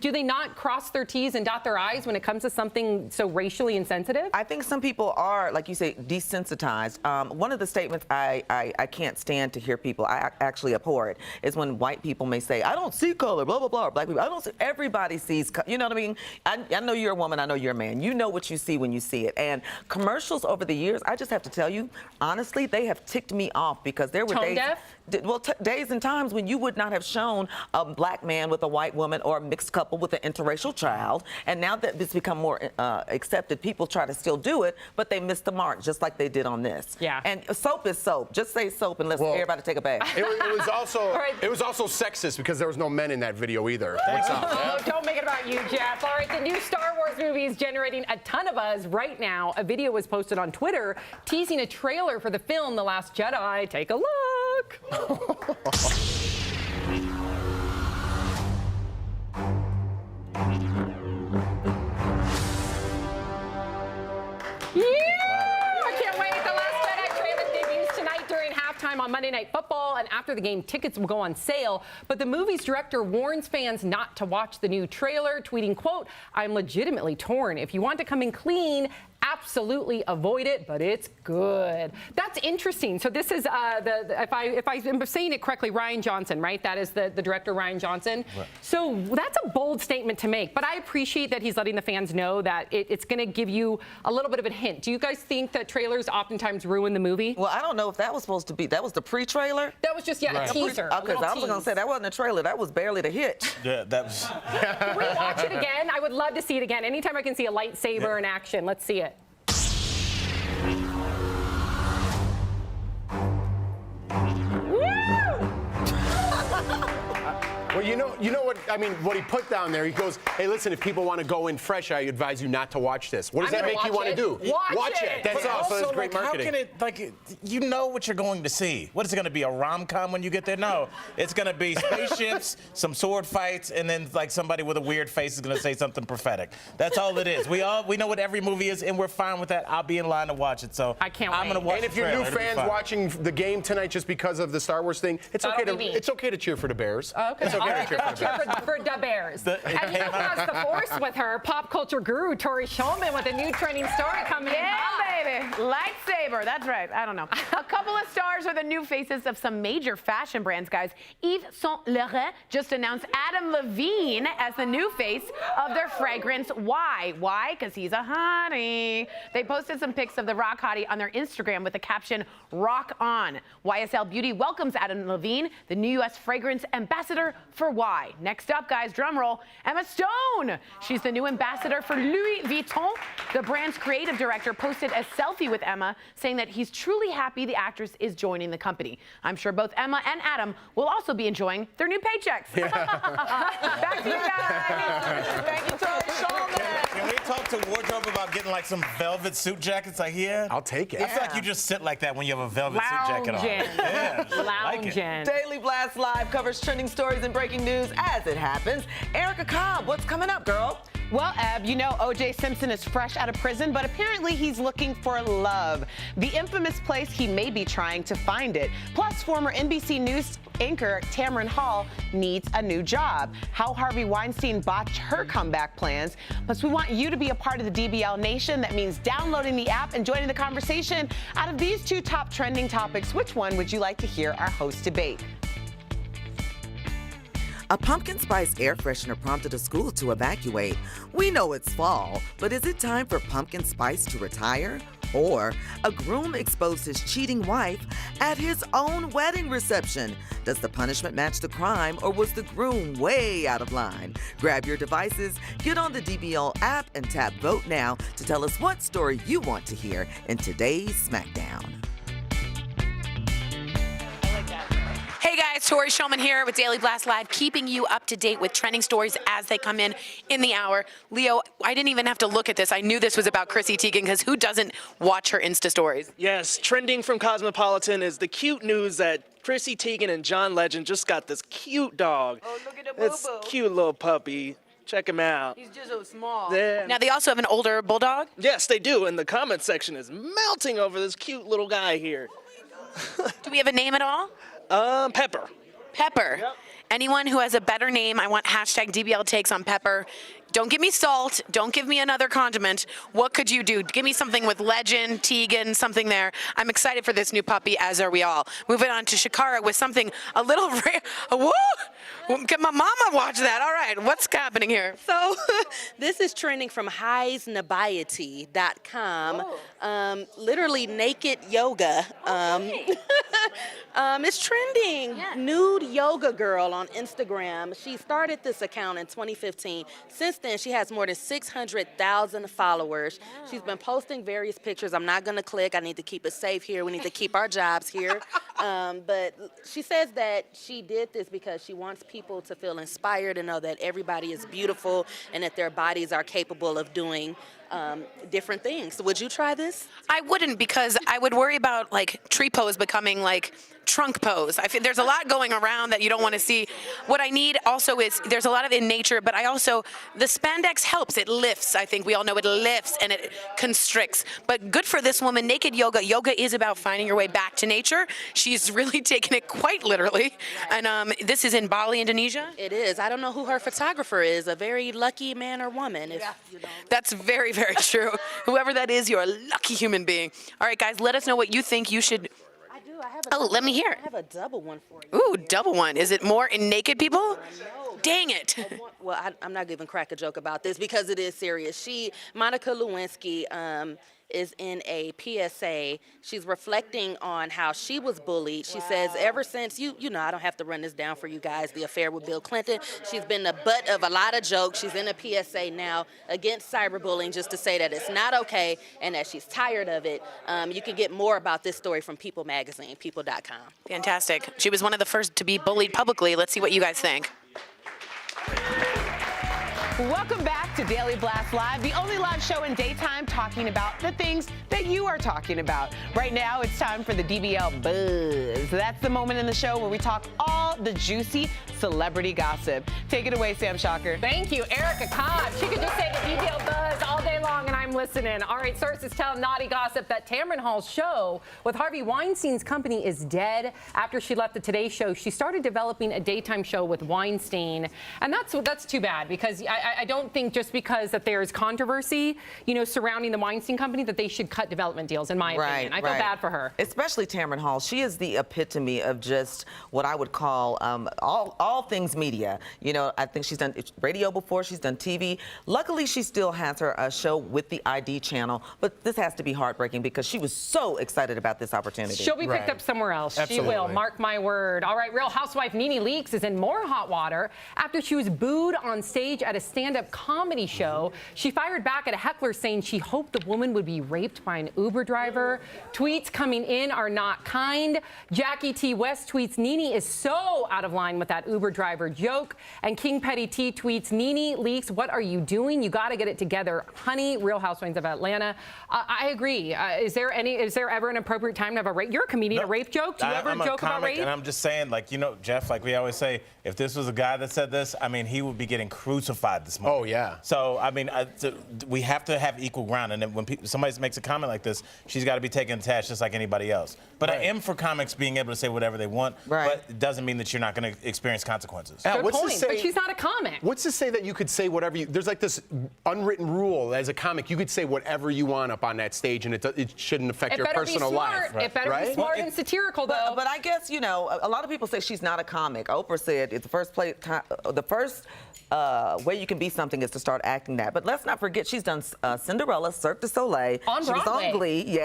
Do they not cross their T's and dot their I's when it comes to something so racially insensitive? I think some people are, like you say, desensitized. One of the statements I can't stand to hear people, I actually abhor it, is when white people may say, I don't see color, blah, blah, blah, or black people, I don't see, everybody sees color. You know what I mean? I know you're a woman, I know you're a man. You know what you see when you see it. And commercials over the years, I just have to tell you, honestly, they have ticked me off because there were days and times when you would not have shown a black man with a white woman or a mixed couple with an interracial child. And now that it's become more accepted, people try to still do it, but they missed the mark, just like they did on this. Yeah. And soap is soap. Just say soap and let everybody take a bath. It was also sexist because there was no men in that video either. Don't make it about you, Jeff. All right, the new Star Wars movie is generating a ton of buzz right now. A video was posted on Twitter teasing a trailer for the film The Last Jedi. Take a look. I can't wait. The Last Jedi trailer debuts tonight during halftime on Monday Night Football, and after the game, tickets will go on sale. But the movie's director warns fans not to watch the new trailer, tweeting, quote, I'm legitimately torn. If you want to come in clean, absolutely avoid it, but it's good. That's interesting. So this is if I'm saying it correctly, Rian Johnson, right? That is the director, Rian Johnson. Right. So that's a bold statement to make, but I appreciate that he's letting the fans know that it's going to give you a little bit of a hint. Do you guys think that trailers oftentimes ruin the movie? Well, I don't know if that was supposed to be. That was the pre-trailer? That was just, a teaser. Okay, I was going to say that wasn't a trailer. That was barely the hitch. Yeah, that was. Can we watch it again? I would love to see it again. Anytime I can see a lightsaber in action, let's see it. Well, you know what? I mean, what he put down there, he goes, hey, listen, if people want to go in fresh, I advise you not to watch this. What does that make you want to do? Watch it. That's all. So that's great marketing. How can it, like, you know what you're going to see? What is it going to be, a rom-com when you get there? No. It's going to be spaceships, some sword fights, and then, like, somebody with a weird face is going to say something prophetic. That's all it is. We know what every movie is, and we're fine with that. I'll be in line to watch it, so I can't I'm going to watch it. And if you're new fans watching the game tonight just because of the Star Wars thing, it's okay to cheer for the Bears. Okay. It's okay to cheer for the Bears. For the Bears. And you know who has the force with her? Pop culture guru Tori Shulman with a new trending story coming in. Yeah, baby. Lightsaber. That's right. I don't know. A couple of stars are the new faces of some major fashion brands, guys. Yves Saint Laurent just announced Adam Levine as the new face of their fragrance. Why? Why? Because he's a hottie. They posted some pics of the rock hottie on their Instagram with the caption, Rock On. YSL Beauty welcomes Adam Levine, the new U.S. fragrance ambassador for Y. Next up, guys, drum roll, Emma Stone. She's the new ambassador for Louis Vuitton. The brand's creative director posted a selfie with Emma, saying that he's truly happy the actress is joining the company. I'm sure both Emma and Adam will also be enjoying their new paychecks. Back to you guys. Thank you, Tori Shulman. Can we talk to wardrobe about getting like some velvet suit jackets? Like, yeah, I'll take it. I feel like you just sit like that when you have a velvet suit jacket on. Yeah, Lounging. Daily Blast Live covers trending stories and breaking news as it happens. Erica Cobb, what's coming up, girl? Well, Eb, you know O.J. Simpson is fresh out of prison, but apparently he's looking for love. The infamous place he may be trying to find it. Plus, former NBC News anchor Tamron Hall needs a new job. How Harvey Weinstein botched her comeback plans. Plus, we want you to be a part of the DBL Nation. That means downloading the app and joining the conversation. Out of these two top trending topics, which one would you like to hear our host debate? A pumpkin spice air freshener prompted a school to evacuate. We know it's fall, but is it time for pumpkin spice to retire? Or a groom exposed his cheating wife at his own wedding reception. Does the punishment match the crime, or was the groom way out of line? Grab your devices, get on the DBL app, and tap Vote Now to tell us what story you want to hear in today's SmackDown. Hey guys, Tori Shulman here with Daily Blast Live, keeping you up to date with trending stories as they come in the hour. Leo, I didn't even have to look at this. I knew this was about Chrissy Teigen because who doesn't watch her Insta stories? Yes, trending from Cosmopolitan is the cute news that Chrissy Teigen and John Legend just got this cute dog. Oh, look at the This cute little puppy. Check him out. He's just so small. Yeah. Now, they also have an older bulldog? Yes, they do, and the comment section is melting over this cute little guy here. Do we have a name at all? Pepper. Pepper. Yep. Anyone who has a better name, I want hashtag DBL takes on Pepper. Don't give me salt. Don't give me another condiment. What could you do? Give me something with Legend, Teigen, something there. I'm excited for this new puppy, as are we all. Moving on to Shakara with something a little rare. Woo! Can my mama watch that? All right, what's happening here? So this is trending from highsnabiety.com. Literally naked yoga. It's trending. Yeah. Nude yoga girl on Instagram. She started this account in 2015. Since then, she has more than 600,000 followers. Wow. She's been posting various pictures. I'm not going to click. I need to keep it safe here. We need to keep our jobs here. But she says that she did this because she wants people to feel inspired and know that everybody is beautiful and that their bodies are capable of doing different things. So would you try this? I wouldn't, because I would worry about like tree pose becoming like trunk pose. I think there's a lot going around that you don't want to see. What I need also is, there's a lot of in nature, but I also, the spandex helps. It lifts. I think we all know it lifts and it constricts. But good for this woman. Naked yoga. Yoga is about finding your way back to nature. She's really taken it quite literally. And this is in Bali, Indonesia? It is. I don't know who her photographer is. A very lucky man or woman. If you don't. That's very, very true. Whoever that is, you're a lucky human being. All right, guys, let us know what you think you should. I have let me hear. I have a double one for you. Ooh, double one. Is it more in naked people? No. Dang it. Well, I'm not even crack a joke about this because it is serious. Monica Lewinsky, is in a PSA. She's reflecting on how she was bullied. She says, ever since, you know, I don't have to run this down for you guys, the affair with Bill Clinton, she's been the butt of a lot of jokes. She's in a PSA now against cyberbullying, just to say that it's not okay and that she's tired of it. You can get more about this story from People Magazine, people.com. Fantastic. She was one of the first to be bullied publicly. Let's see what you guys think. Welcome back to Daily Blast Live, the only live show in daytime talking about the things that you are talking about. Right now, it's time for the DBL Buzz. That's the moment in the show where we talk all the juicy celebrity gossip. Take it away, Sam Shocker. Thank you, Erica Cobb. She could just say the DBL Buzz all day long, and I'm listening. All right, sources tell Naughty Gossip that Tamron Hall's show with Harvey Weinstein's company is dead. After she left the Today Show, she started developing a daytime show with Weinstein, and that's too bad, because I don't think just because that there's controversy, you know, surrounding the Weinstein company, that they should cut development deals, in my opinion. I feel bad for her. Especially Tamron Hall. She is the epitome of just what I would call all things media. You know, I think she's done radio before, she's done TV. Luckily, she still has her show with the ID channel, but this has to be heartbreaking because she was so excited about this opportunity. She'll be picked up somewhere else. Absolutely. She will, mark my word. All right, Real Housewife Nene Leakes is in more hot water after she was booed on stage at a stand-up comedy show. She fired back at a heckler saying she hoped the woman would be raped by an Uber driver. Tweets coming in are not kind. Jackie T. West tweets, Nene is so out of line with that Uber driver joke. And King Petty T tweets, Nene Leakes, what are you doing? You got to get it together. Honey, Real Housewives of Atlanta. I agree. Is there ever an appropriate time to have a rape? You're a comedian, a rape joke? Do you ever I'm a joke about comic, rape? and I'm just saying, like, you know, Jeff, like we always say, if this was a guy that said this, I mean, he would be getting crucified this morning. Oh, yeah. So, I mean, we have to have equal ground. And then when somebody makes a comment like this, she's got to be taken to task just like anybody else. But I am for comics being able to say whatever they want. But it doesn't mean that you're not going to experience consequences. Good point, but she's not a comic. What's to say that you could say whatever you... There's like this unwritten rule as a comic. You could say whatever you want up on that stage, and it shouldn't affect your personal life. It better be smart and satirical, though. But I guess, you know, a lot of people say she's not a comic. Oprah said it's the first way you can be something is to start acting that. But let's not forget, she's done Cinderella, Cirque du Soleil. On she was Broadway. on Glee,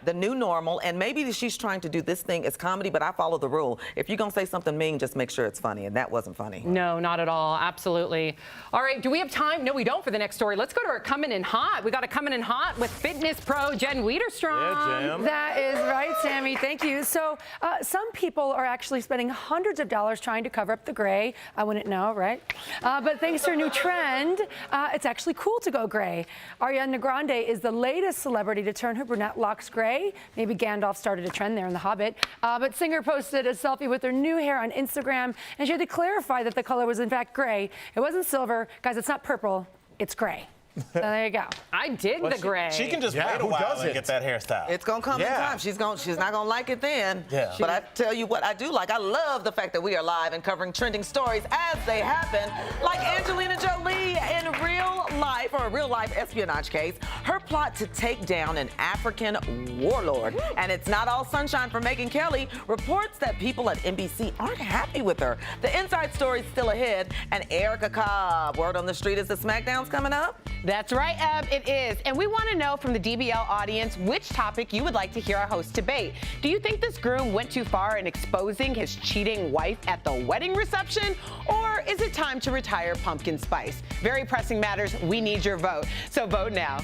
The New Normal. And maybe she's trying to do this thing as comedy, but I follow the rule. If you're going to say something mean, just make sure it's funny. And that wasn't funny. No, not at all. Absolutely. All right, do we have time? No, we don't for the next story. Let's go to our Coming in Hot. We got it coming in hot with fitness pro Jen Wiederstrom. Yeah, Jim. That is right, Sammy. Thank you. So some people are actually spending hundreds of dollars trying to cover up the gray. I wouldn't know, right? But thanks to a new trend, it's actually cool to go gray. Ariana Grande is the latest celebrity to turn her brunette locks gray. Maybe Gandalf started a trend there in The Hobbit. But singer posted a selfie with her new hair on Instagram, and she had to clarify that the color was in fact gray. It wasn't silver. Guys, it's not purple. It's gray. So there you go. I dig the gray. She can just wait a while and get that hairstyle. It's gonna come in time. She's not gonna like it then. Yeah. But I tell you what I do like. I love the fact that we are live and covering trending stories as they happen. Like Angelina Jolie in real life, or a real life espionage case. Her plot to take down an African warlord. And it's not all sunshine for Megyn Kelly. Reports that people at NBC aren't happy with her. The inside story's still ahead. And Erica Cobb, word on the street is the SmackDown's coming up. That's right, Eb, it is. And we want to know from the DBL audience which topic you would like to hear our host debate. Do you think this groom went too far in exposing his cheating wife at the wedding reception? Or is it time to retire Pumpkin Spice? Very pressing matters. We need your vote. So vote now.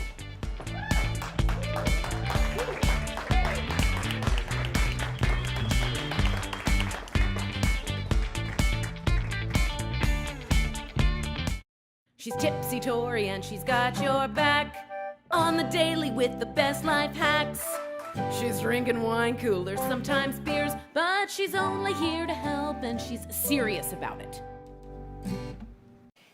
She's tipsy Tori and she's got your back on the daily with the best life hacks. She's drinking wine coolers, sometimes beers, but she's only here to help and she's serious about it.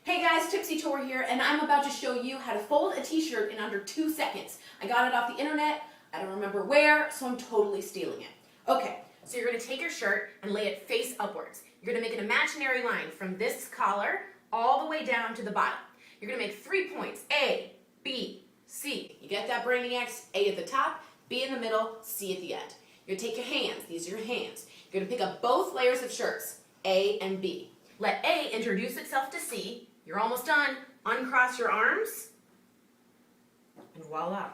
Hey guys, Tipsy Tor here, and I'm about to show you how to fold a t-shirt in under 2 seconds. I got it off the internet, I don't remember where, so I'm totally stealing it. Okay, so you're gonna take your shirt and lay it face upwards. You're gonna make an imaginary line from this collar all the way down to the bottom. You're gonna make 3 points, A, B, C. You get that, Brainiacs? A at the top, B in the middle, C at the end. You're gonna take your hands, these are your hands. You're gonna pick up both layers of shirts, A and B. Let A introduce itself to C. You're almost done. Uncross your arms, and voila.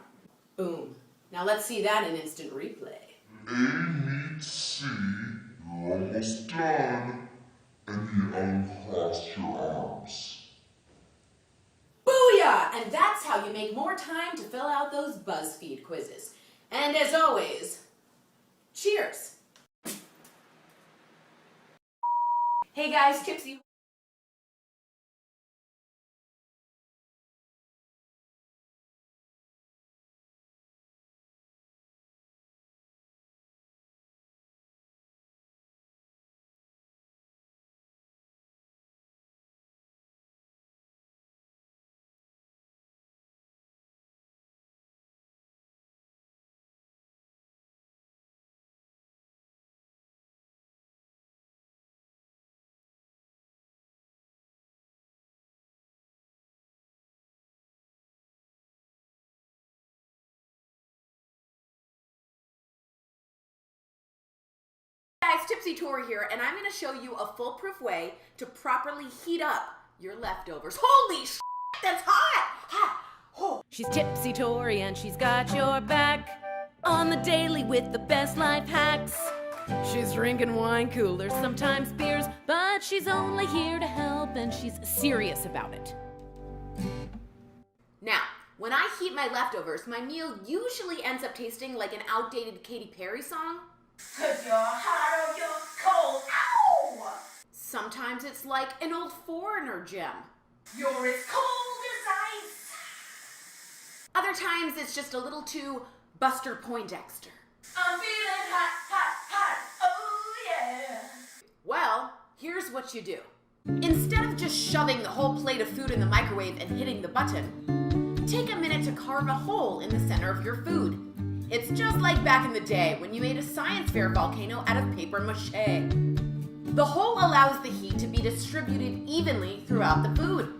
Boom. Now let's see that in instant replay. A meets C, you're almost done, and you uncross your arms. Booyah! And that's how you make more time to fill out those BuzzFeed quizzes. And as always, cheers! Hey guys, Tipsy. Guys, Tipsy Tor here, and I'm going to show you a foolproof way to properly heat up your leftovers. Holy sh**, that's hot! Hot! Oh. She's tipsy Tori and she's got your back on the daily with the best life hacks. She's drinking wine coolers, sometimes beers, but she's only here to help and she's serious about it. Now, when I heat my leftovers, my meal usually ends up tasting like an outdated Katy Perry song. 'Cause you're hot or you're cold, ow! Sometimes it's like an old Foreigner gem. You're as cold as ice. Other times it's just a little too Buster Poindexter. I'm feeling hot, hot, hot, oh yeah. Well, here's what you do. Instead of just shoving the whole plate of food in the microwave and hitting the button, take a minute to carve a hole in the center of your food. It's just like back in the day when you made a science fair volcano out of paper mache. The hole allows the heat to be distributed evenly throughout the food.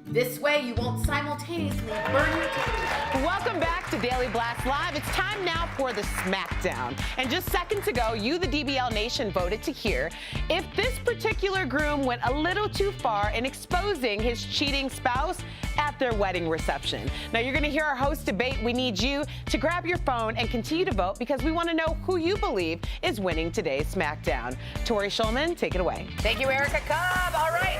This way you won't simultaneously burn your food. Welcome back to Daily Blast Live. It's time now for the Smackdown. And just seconds ago, you, the DBL Nation, voted to hear if this particular groom went a little too far in exposing his cheating spouse at their wedding reception. Now, you're going to hear our host debate. We need you to grab your phone and continue to vote because we want to know who you believe is winning today's Smackdown. Tori Schulman, take it away. Thank you, Erica Cobb. All right.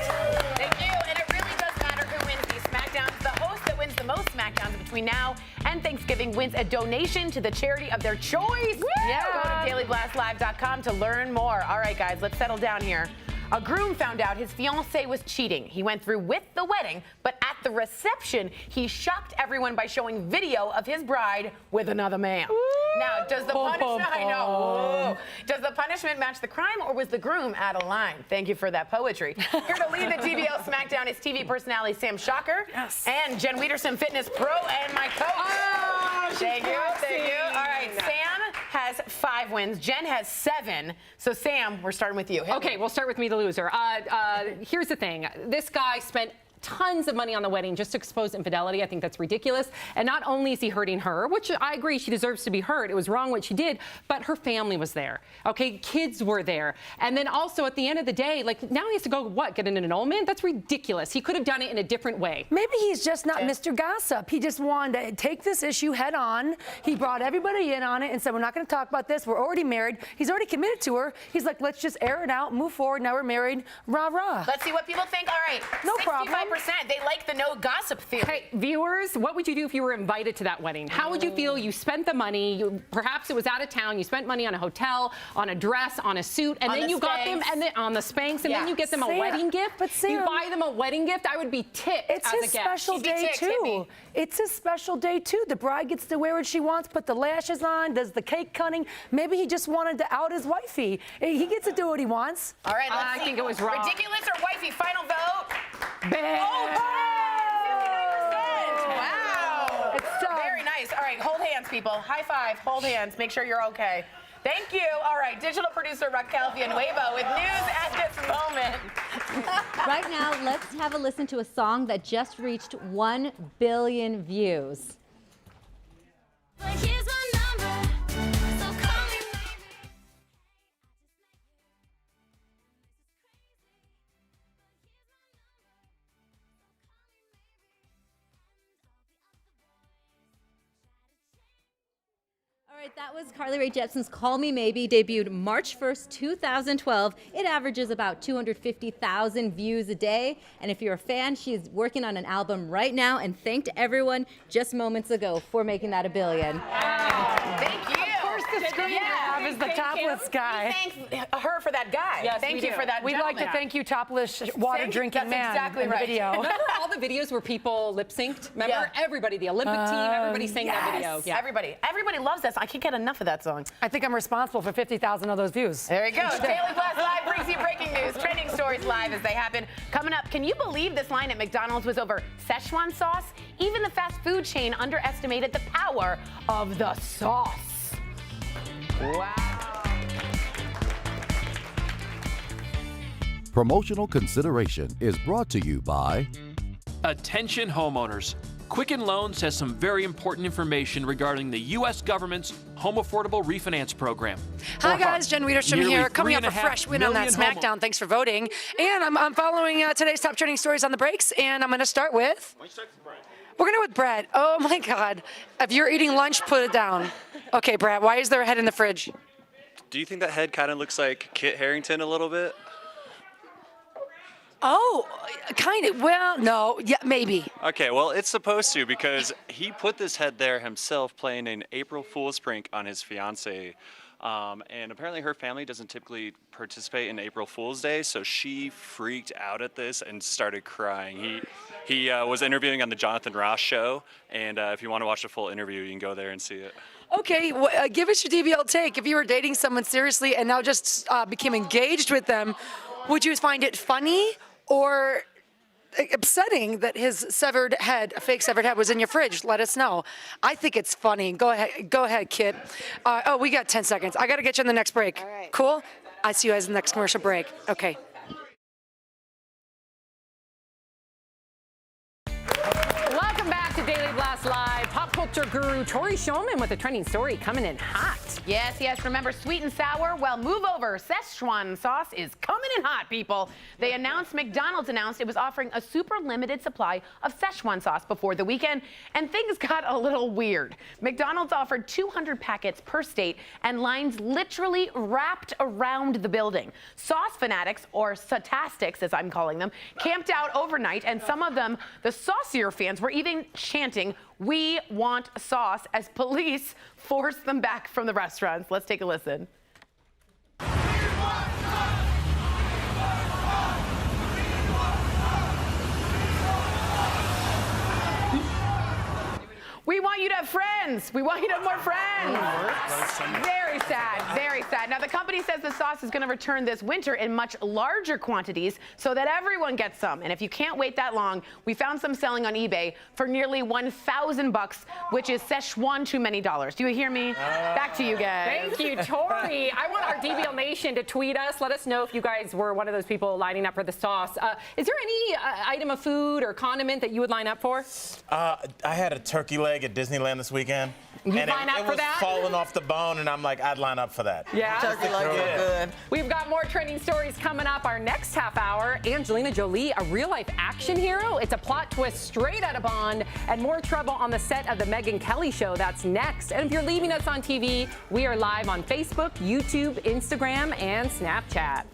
Thank you. And it really does matter who wins these Smackdowns. The host that wins the the most SmackDowns between now and Thanksgiving wins a donation to the charity of their choice. Yeah. Go to dailyblastlive.com to learn more. All right, guys, let's settle down here. A groom found out his fiancée was cheating. He went through with the wedding, but at the reception, he shocked everyone by showing video of his bride with another man. Now, does the punishment, I know, does the punishment match the crime, or was the groom out of line? Thank you for that poetry. Here to lead the DBL SmackDown is TV personality Sam Shocker and Jen Wiederson, fitness pro, and my coach. Thank you. All right, Sam has 5 wins. Jen has 7. So, Sam, we're starting with you. Okay, we'll start with me, the loser. Here's the thing. This guy spent tons of money on the wedding just to expose infidelity. I think that's ridiculous. And not only is he hurting her, which I agree she deserves to be hurt. It was wrong what she did, but her family was there. Okay, kids were there. And then also at the end of the day, like now he has to go, what, get an annulment? That's ridiculous. He could have done it in a different way. Maybe he's just not Mr. Gossip. He just wanted to take this issue head on. He brought everybody in on it and said, we're not going to talk about this. We're already married. He's already committed to her. He's like, let's just air it out, move forward. Now we're married. Rah, rah. Let's see what people think. All right. No problem. They like the no gossip theory. Hey, viewers, what would you do if you were invited to that wedding? How would you feel? You spent the money. Perhaps it was out of town. You spent money on a hotel, on a dress, on a suit, and then you got them and then on the Spanx, and then you get them a wedding gift. But Sam, you buy them a wedding gift. I would be tipped. It's his special day too. It's his special day too. The bride gets to wear what she wants, put the lashes on, does the cake cutting. Maybe he just wanted to out his wifey. He gets to do what he wants. All right, let's see. I think it was wrong. Ridiculous or wifey? Final vote. Bam. Wow. It's done. Very nice. All right, hold hands, people. High five. Hold hands. Make sure you're okay. Thank you. All right, digital producer Raquel Villanueva with news at this moment. Right now, let's have a listen to a song that just reached 1 billion views. All right, that was Carly Rae Jepsen's Call Me Maybe, debuted March 1st, 2012. It averages about 250,000 views a day. And if you're a fan, she's working on an album right now and thanked everyone just moments ago for making that 1 billion. Thank you. Of course, the screen grab is the topless guy. We thank her for that guy. Yes, thank we you do. for that. We'd like to thank you, topless water-drinking man. That's exactly in the right. video. Remember all the videos where people lip synced? Remember everybody, the Olympic team, everybody sang that video. Yeah. Everybody loves that song. I can't get enough of that song. I think I'm responsible for 50,000 of those views. There you go. Daily Blast Live brings you breaking news, trending stories live as they happen. Coming up, can you believe this line at McDonald's was over Szechuan sauce? Even the fast food chain underestimated the power of the sauce. Wow. Promotional consideration is brought to you by Attention homeowners. Quicken Loans has some very important information regarding the U.S. government's Home Affordable Refinance Program. Hi guys, Jen Wiederstrom Nearly here, coming up a 3.5 fresh win on that million SmackDown. Thanks for voting. And I'm following today's top trending stories on the breaks, and I'm going to start with... We're going to go with Brett. Oh my God. If you're eating lunch, put it down. Okay, Brett, why is there a head in the fridge? Do you think that head kind of looks like Kit Harington a little bit? Oh, kind of. Well, no. Yeah, maybe. Okay, well, it's supposed to because he put this head there himself playing an April Fool's prank on his fiancée. And apparently her family doesn't typically participate in April Fool's Day, so she freaked out at this and started crying. He was interviewing on the Jonathan Ross show, and if you want to watch the full interview, you can go there and see it. Okay, give us your DBL take. If you were dating someone seriously and now just became engaged with them, would you find it funny or upsetting that his severed head, a fake severed head, was in your fridge? Let us know. I think it's funny. Go ahead, kid. Oh, we got 10 seconds. I got to get you in the next break. All right. Cool? I see you guys in the next commercial break. Okay. Welcome back to Daily Blast Live. Pop culture guru Tori Shulman with a trending story coming in hot. Yes, yes. Remember sweet and sour? Well, move over. Szechuan sauce is coming in hot, people. McDonald's announced it was offering a super limited supply of Szechuan sauce before the weekend, and things got a little weird. McDonald's offered 200 packets per state, and lines literally wrapped around the building. Sauce fanatics, or Sautastics as I'm calling them, camped out overnight, and some of them, the saucier fans, were even chanting, "We want sauce," as police forced them back from the restaurants. Let's take a listen. We want you to have friends. We want you to have more friends. Very sad, very sad. Now, the company says the sauce is going to return this winter in much larger quantities so that everyone gets some. And if you can't wait that long, we found some selling on eBay for nearly $1,000, which is Szechuan too many dollars. Do you hear me? Back to you guys. Thank you, Tori. I want our DBL Nation to tweet us. Let us know if you guys were one of those people lining up for the sauce. Is there any item of food or condiment that you would line up for? I had a turkey leg at Disneyland this weekend. You'd and line up it for was that? falling off the bone, and I'm like, I'd line up for that. Yeah? Turkey leg is good. We've got more trending stories coming up. Our next half hour, Angelina Jolie, a real-life action hero. It's a plot twist straight out of Bond, and more trouble on the set of the Megyn Kelly show. That's next. And if you're leaving us on TV, we are live on Facebook, YouTube, Instagram, and Snapchat.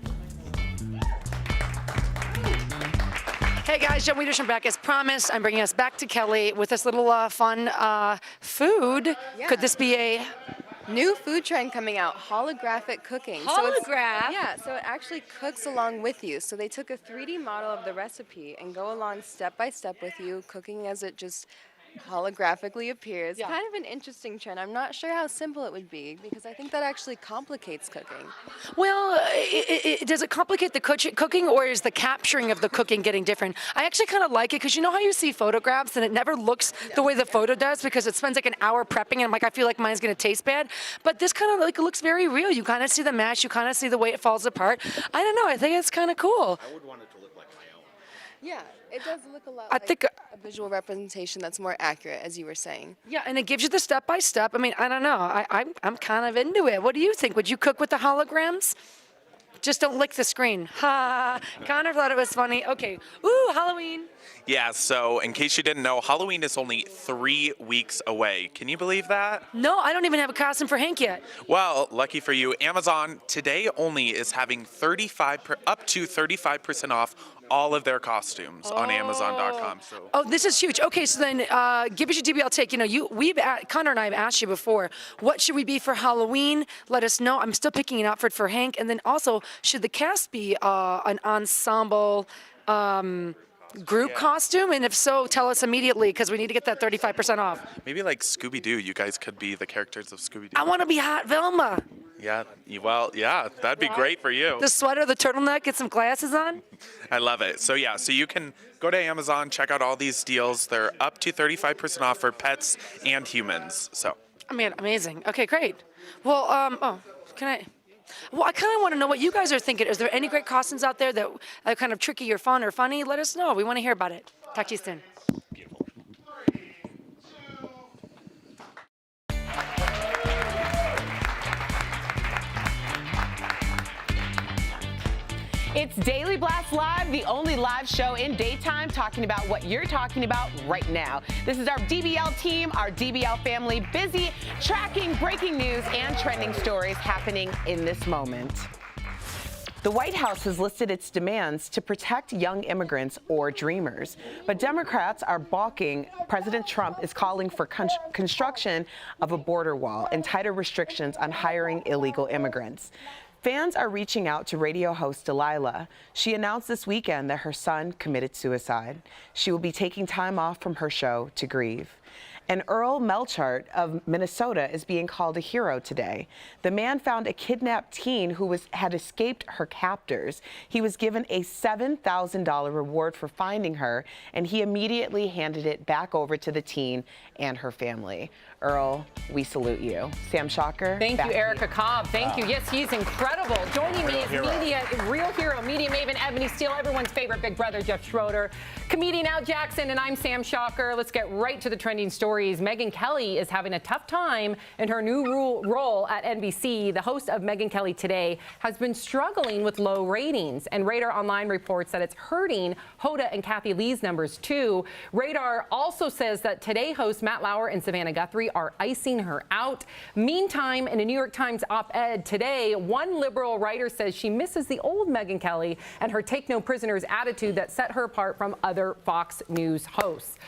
Hey guys, Jen Wiederschaft back. As promised, I'm bringing us back to Kelly with this little fun food. Yeah. Could this be a new food trend coming out, holographic cooking? Holograph? So it actually cooks along with you. So they took a 3D model of the recipe and go along step by step with you, cooking as it just holographically appears. Yeah. Kind of an interesting trend. I'm not sure how simple it would be because I think that actually complicates cooking. Well, does it complicate the cooking, or is the capturing of the cooking getting different? I actually kind of like it because you know how you see photographs and it never looks the way the photo does because it spends like an hour prepping and I'm like, I feel like mine's going to taste bad. But this kind of like looks very real. You kind of see the mash. You kind of see the way it falls apart. I don't know. I think it's kind of cool. I would want it to look like my own. Yeah, it does look a lot I like think a visual representation that's more accurate, as you were saying. Yeah, and it gives you the step by step. I mean, I don't know. I'm kind of into it. What do you think? Would you cook with the holograms? Just don't lick the screen. Ha! Connor thought it was funny. Okay. Ooh, Halloween. Yeah, so in case you didn't know, Halloween is only 3 weeks away. Can you believe that? No, I don't even have a costume for Hank yet. Well, lucky for you, Amazon today only is having up to 35% off all of their costumes on Amazon.com. So. Oh, this is huge. Okay, so then give us your DBL take. You know, Connor and I have asked you before, what should we be for Halloween? Let us know. I'm still picking an outfit for Hank. And then also, should the cast be an ensemble group costume? And if so, tell us immediately because we need to get that 35% off. Maybe like Scooby-Doo. You guys could be the characters of Scooby-Doo. I want to be Hot Velma. Yeah, that'd be great for you. The sweater, the turtleneck, get some glasses on. I love it. So yeah, so you can go to Amazon, check out all these deals. They're up to 35% off for pets and humans. So. I mean, amazing. Okay, great. Well, Well, I kind of want to know what you guys are thinking. Is there any great costumes out there that are kind of tricky or fun or funny? Let us know. We want to hear about it. Talk to you soon. It's Daily Blast Live, the only live show in daytime talking about what you're talking about right now. This is our DBL team, our DBL family, busy tracking breaking news and trending stories happening in this moment. The White House has listed its demands to protect young immigrants or dreamers, but Democrats are balking. President Trump is calling for construction of a border wall and tighter restrictions on hiring illegal immigrants. Fans are reaching out to radio host Delilah. She announced this weekend that her son committed suicide. She will be taking time off from her show to grieve. And Earl Melchart of Minnesota is being called a hero today. The man found a kidnapped teen who had escaped her captors. He was given a $7,000 reward for finding her, and he immediately handed it back over to the teen and her family. Earl, we salute you. Sam Shocker. Thank you, Erica Cobb. Thank you. Yes, he's incredible. Joining me is real hero, media maven Ebony Steele, everyone's favorite Big Brother, Jeff Schroeder, comedian Al Jackson, and I'm Sam Shocker. Let's get right to the trending stories. stories. Megyn Kelly is having a tough time in her new role at NBC. The host of Megyn Kelly Today has been struggling with low ratings, and Radar Online reports that it's hurting Hoda and Kathy Lee's numbers too. Radar also says that Today hosts Matt Lauer and Savannah Guthrie are icing her out. Meantime, in a New York Times op-ed today, one liberal writer says she misses the old Megyn Kelly and her take no prisoners attitude that set her apart from other Fox News hosts.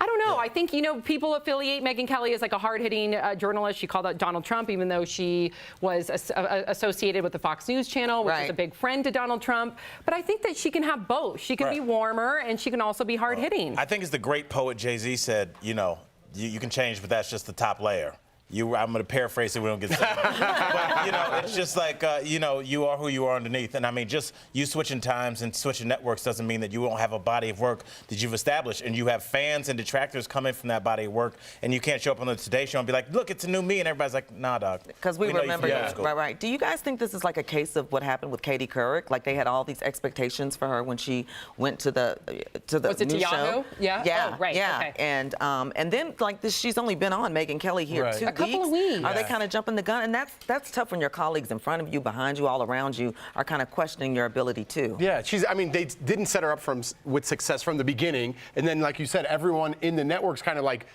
I don't know. I think, people affiliate Megyn Kelly as like a hard-hitting journalist. She called out Donald Trump, even though she was associated with the Fox News channel, which is a big friend to Donald Trump. But I think that she can have both. She can be warmer, and she can also be hard-hitting. I think as the great poet Jay-Z said, you can change, but that's just the top layer. I'm going to paraphrase it. We don't get sued. But, it's just like, you are who you are underneath. And I mean, just you switching times and switching networks doesn't mean that you won't have a body of work that you've established. And you have fans and detractors coming from that body of work. And you can't show up on the Today Show and be like, look, it's a new me. And everybody's like, nah, dog. Because we remember right. Do you guys think this is like a case of what happened with Katie Couric? Like they had all these expectations for her when she went to the new show. Yeah. Yeah. Oh, right. Yeah. Okay. And then like this, she's only been on Megyn Kelly here 2 weeks. Couple of weeks. Are they kind of jumping the gun? And that's tough when your colleagues in front of you, behind you, all around you are kind of questioning your ability too. Yeah, they didn't set her up with success from the beginning. And then, like you said, everyone in the network's kind of like,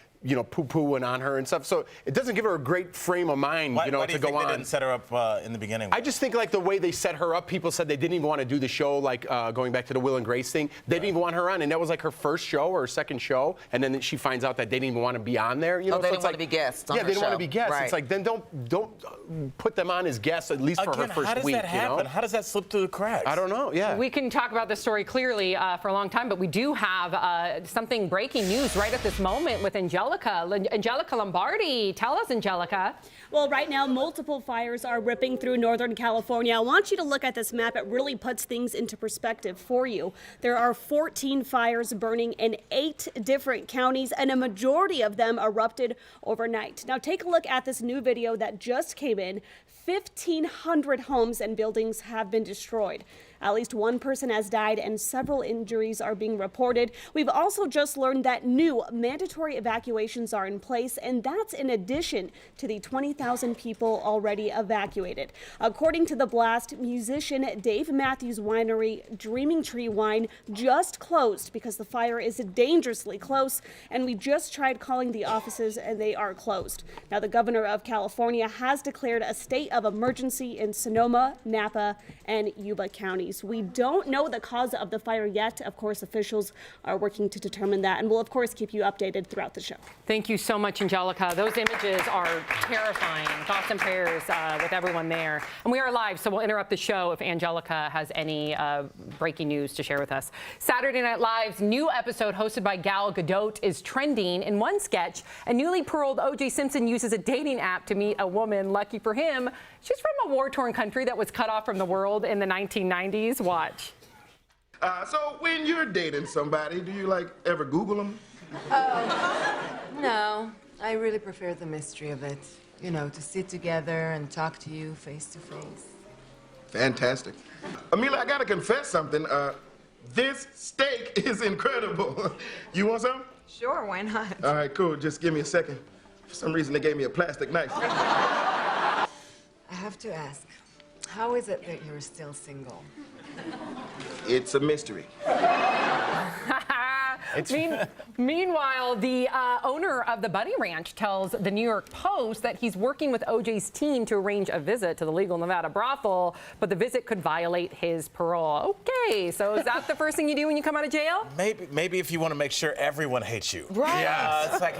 poo-pooing on her and stuff. So it doesn't give her a great frame of mind, why do you to think go on. They didn't set her up in the beginning? I just think like the way they set her up, people said they didn't even want to do the show, like going back to the Will and Grace thing. They didn't even want her on, and that was like her first show or second show, and then she finds out that they didn't even want to be on there. They didn't want to be guests on they didn't want to be guests. Right. It's like, then don't put them on as guests, at least for her first how does week. That happen? How does that slip through the cracks? I don't know, yeah. We can talk about this story clearly for a long time, but we do have something breaking news right at this moment with Angelica Lombardi. Tell us, Angelica. Well, right now, multiple fires are ripping through Northern California. I want you to look at this map. It really puts things into perspective for you. There are 14 fires burning in 8 different counties, and a majority of them erupted overnight. Now, take a look at this new video that just came in. 1,500 homes and buildings have been destroyed. At least one person has died and several injuries are being reported. We've also just learned that new mandatory evacuations are in place, and that's in addition to the 20,000 people already evacuated. According to The Blast, musician Dave Matthews Winery Dreaming Tree Wine just closed because the fire is dangerously close, and we just tried calling the offices and they are closed. Now, the governor of California has declared a state of emergency in Sonoma, Napa, and Yuba counties. We don't know the cause of the fire yet. Of course, officials are working to determine that, and we'll, of course, keep you updated throughout the show. Thank you so much, Angelica. Those images are terrifying. Thoughts and prayers with everyone there. And we are live, so we'll interrupt the show if Angelica has any breaking news to share with us. Saturday Night Live's new episode, hosted by Gal Gadot, is trending. In one sketch, a newly paroled O.J. Simpson uses a dating app to meet a woman. Lucky for him, she's from a war-torn country that was cut off from the world in the 1990s. Watch. So when you're dating somebody, do you ever Google them? No. I really prefer the mystery of it. To sit together and talk to you face to face. Fantastic. Amelia, I gotta confess something. This steak is incredible. You want some? Sure, why not? All right, cool. Just give me a second. For some reason, they gave me a plastic knife. I have to ask, how is it that you're still single? It's a mystery. Meanwhile, the owner of the Bunny Ranch tells the New York Post that he's working with OJ's team to arrange a visit to the legal Nevada brothel, but the visit could violate his parole. Okay, so is that the first thing you do when you come out of jail? Maybe if you want to make sure everyone hates you. Right. Yeah. It's like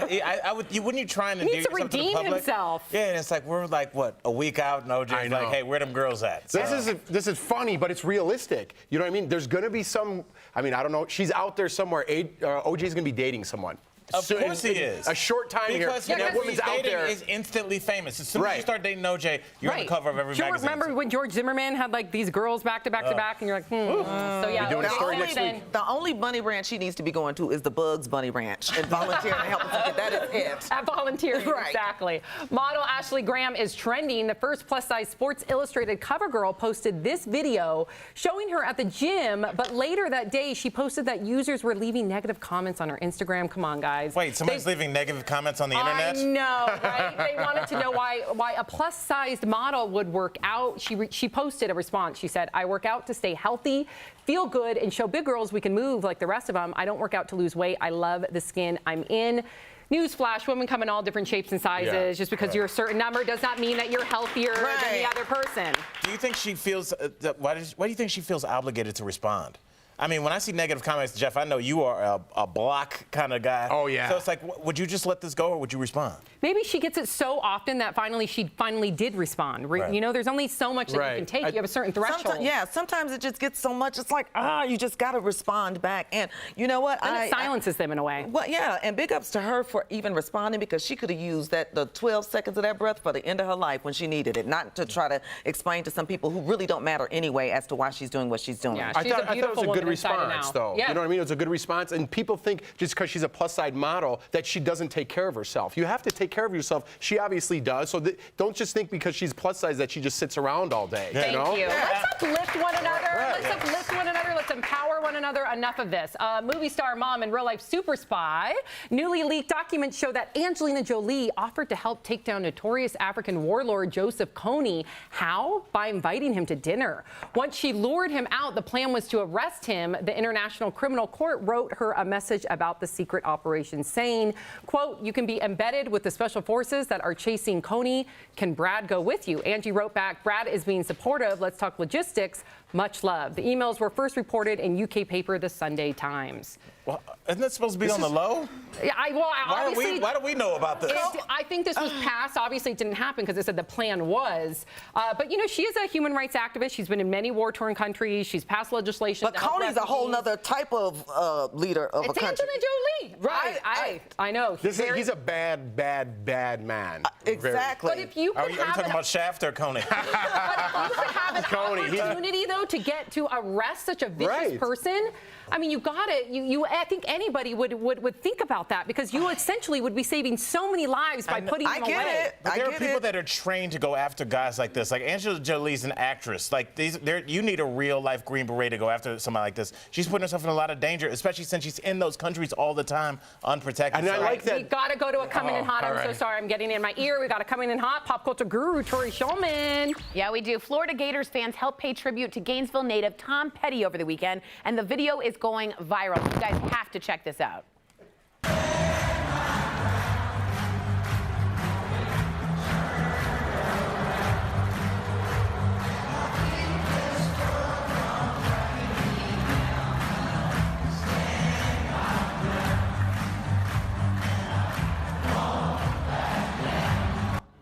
wouldn't you try and He needs to yourself to the redeem public? himself. Yeah, and it's like we're what, a week out, and OJ's like, hey, where them girls at? So, This is funny, but it's realistic. You know what I mean? There's gonna be some. I don't know. She's out there somewhere. OJ's gonna be dating someone. Of course he is. A short time because here. That woman's out there. is instantly famous. As soon as you start dating OJ, you're on the cover of every magazine. Remember when George Zimmerman had these girls back to back to back, and you're like, So yeah, doing a story next week. The only bunny ranch he needs to be going to is the Bugs Bunny Ranch and volunteering to help us get that is it. At volunteering, Right. exactly. Model Ashley Graham is trending. The first plus-size Sports Illustrated cover girl posted this video showing her at the gym, but later that day she posted that users were leaving negative comments on her Instagram. Come on, guys. guys. Wait, somebody's leaving negative comments on the internet? I know, right? They wanted to know why a plus-sized model would work out. She posted a response. She said, "I work out to stay healthy, feel good, and show big girls we can move like the rest of them. I don't work out to lose weight. I love the skin I'm in." Newsflash, women come in all different shapes and sizes. Yeah, just because you're a certain number does not mean that you're healthier than the other person. Do you think she feels, why do you think she feels obligated to respond? I mean, when I see negative comments, Jeff, I know you are a block kind of guy. Oh, yeah. So it's like, would you just let this go or would you respond? Maybe she gets it so often that she finally did respond. Right. You know, there's only so much that you can take. You have a certain threshold. Sometimes it just gets so much. It's like, you just got to respond back. And you know what? And it silences them in a way. Well, yeah, and big ups to her for even responding, because she could have used the 12 seconds of that breath for the end of her life when she needed it, not to try to explain to some people who really don't matter anyway as to why she's doing what she's doing. Yeah, I thought it was a good response, though. Yeah. You know what I mean? It was a good response. And people think just because she's a plus-side model that she doesn't take care of herself. You have to take care of yourself. She obviously does. So don't just think because she's plus-size that she just sits around all day. Thank you. Know? you. Let's uplift one another. Right. Let's uplift one another. Let's empower one another. Enough of this. Movie star mom and real-life super spy. Newly leaked documents show that Angelina Jolie offered to help take down notorious African warlord Joseph Kony. How? By inviting him to dinner. Once she lured him out, the plan was to arrest him. The International Criminal Court wrote her a message about the secret operation, saying, quote, "You can be embedded with the special forces that are chasing Kony. Can Brad go with you?" Angie wrote back, "Brad is being supportive. Let's talk logistics. Much love." The emails were first reported in UK paper The Sunday Times. Well, isn't that supposed to be on the low? Yeah, why do we know about this? I think this was passed. Obviously, it didn't happen because it said the plan was. But, you know, she is a human rights activist. She's been in many war-torn countries. She's passed legislation. But Kony's a whole nother type of leader of a country. It's Angelina Jolie. Right. I know. He's a bad man. Exactly. But if you Are you talking about Shaft or Kony? But if you could have an opportunity, though, to get to arrest such a vicious person, I mean, you got it. I think anybody would think about that, because you essentially would be saving so many lives by putting them away. But there are people that are trained to go after guys like this. Like Angelina Jolie's an actress. Like you need a real life Green Beret to go after somebody like this. She's putting herself in a lot of danger, especially since she's in those countries all the time, unprotected. And I like that. We got to go to a coming in hot. I'm so sorry. I'm getting in my ear. We got a coming in hot. Pop culture guru Tori Shulman. Yeah, we do. Florida Gators fans helped pay tribute to Gainesville native Tom Petty over the weekend, and the video is going viral. You guys have to check this out.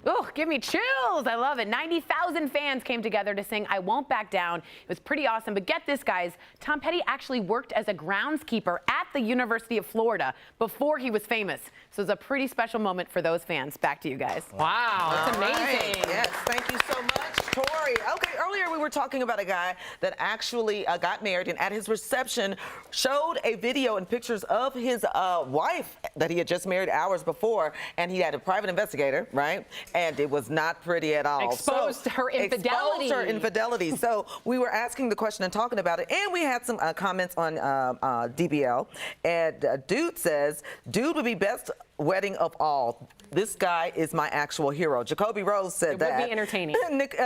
Oh, give me chills. I love it. 90,000 fans came together to sing I Won't Back Down. It was pretty awesome. But get this, guys. Tom Petty actually worked as a groundskeeper at the University of Florida before he was famous. So it's a pretty special moment for those fans. Back to you guys. Wow, it's amazing. Right. Yes, thank you so much, Tori. Okay, earlier we were talking about a guy that actually got married, and at his reception showed a video and pictures of his wife that he had just married hours before, and he had a private investigator, right? And it was not pretty at all. Exposed her infidelity. Exposed her infidelity. So we were asking the question and talking about it, and we had some comments on DBL. And Dude says, "Dude would be best wedding of all. This guy is my actual hero." Jacoby Rose said that. It would be entertaining.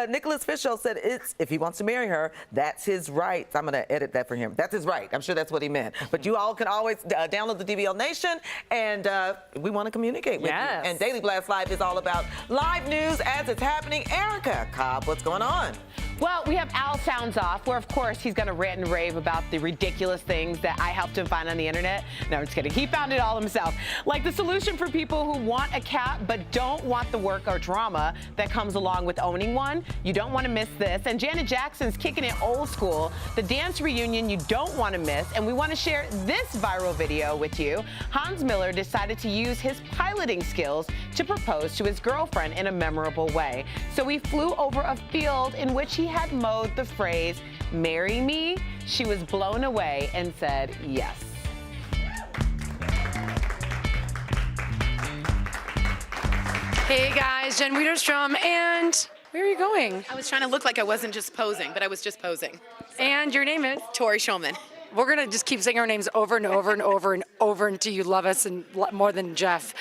Nicholas Fishel said, if he wants to marry her, that's his right. I'm going to edit that for him. That's his right. I'm sure that's what he meant. But you all can always download the DBL Nation, and we want to communicate with you. And Daily Blast Live is all about live news as it's happening. Erica Cobb, what's going on? Well, we have Al Sounds Off, where, of course, he's going to rant and rave about the ridiculous things that I helped him find on the internet. No, I'm just kidding. He found it all himself. Like the solution for people who want a cat but don't want the work or drama that comes along with owning one. You don't want to miss this. And Janet Jackson's kicking it old school, the dance reunion you don't want to miss. And we want to share this viral video with you. Hans Miller decided to use his piloting skills to propose to his girlfriend in a memorable way. So he flew over a field in which he had mowed the phrase, "Marry me." She was blown away and said yes. Hey guys, Jen Wiederstrom, and where are you going? I was trying to look like I wasn't just posing, but I was just posing. And your name is? Tori Shulman. We're going to just keep saying our names over and over and over and over until you love us and more than Jeff.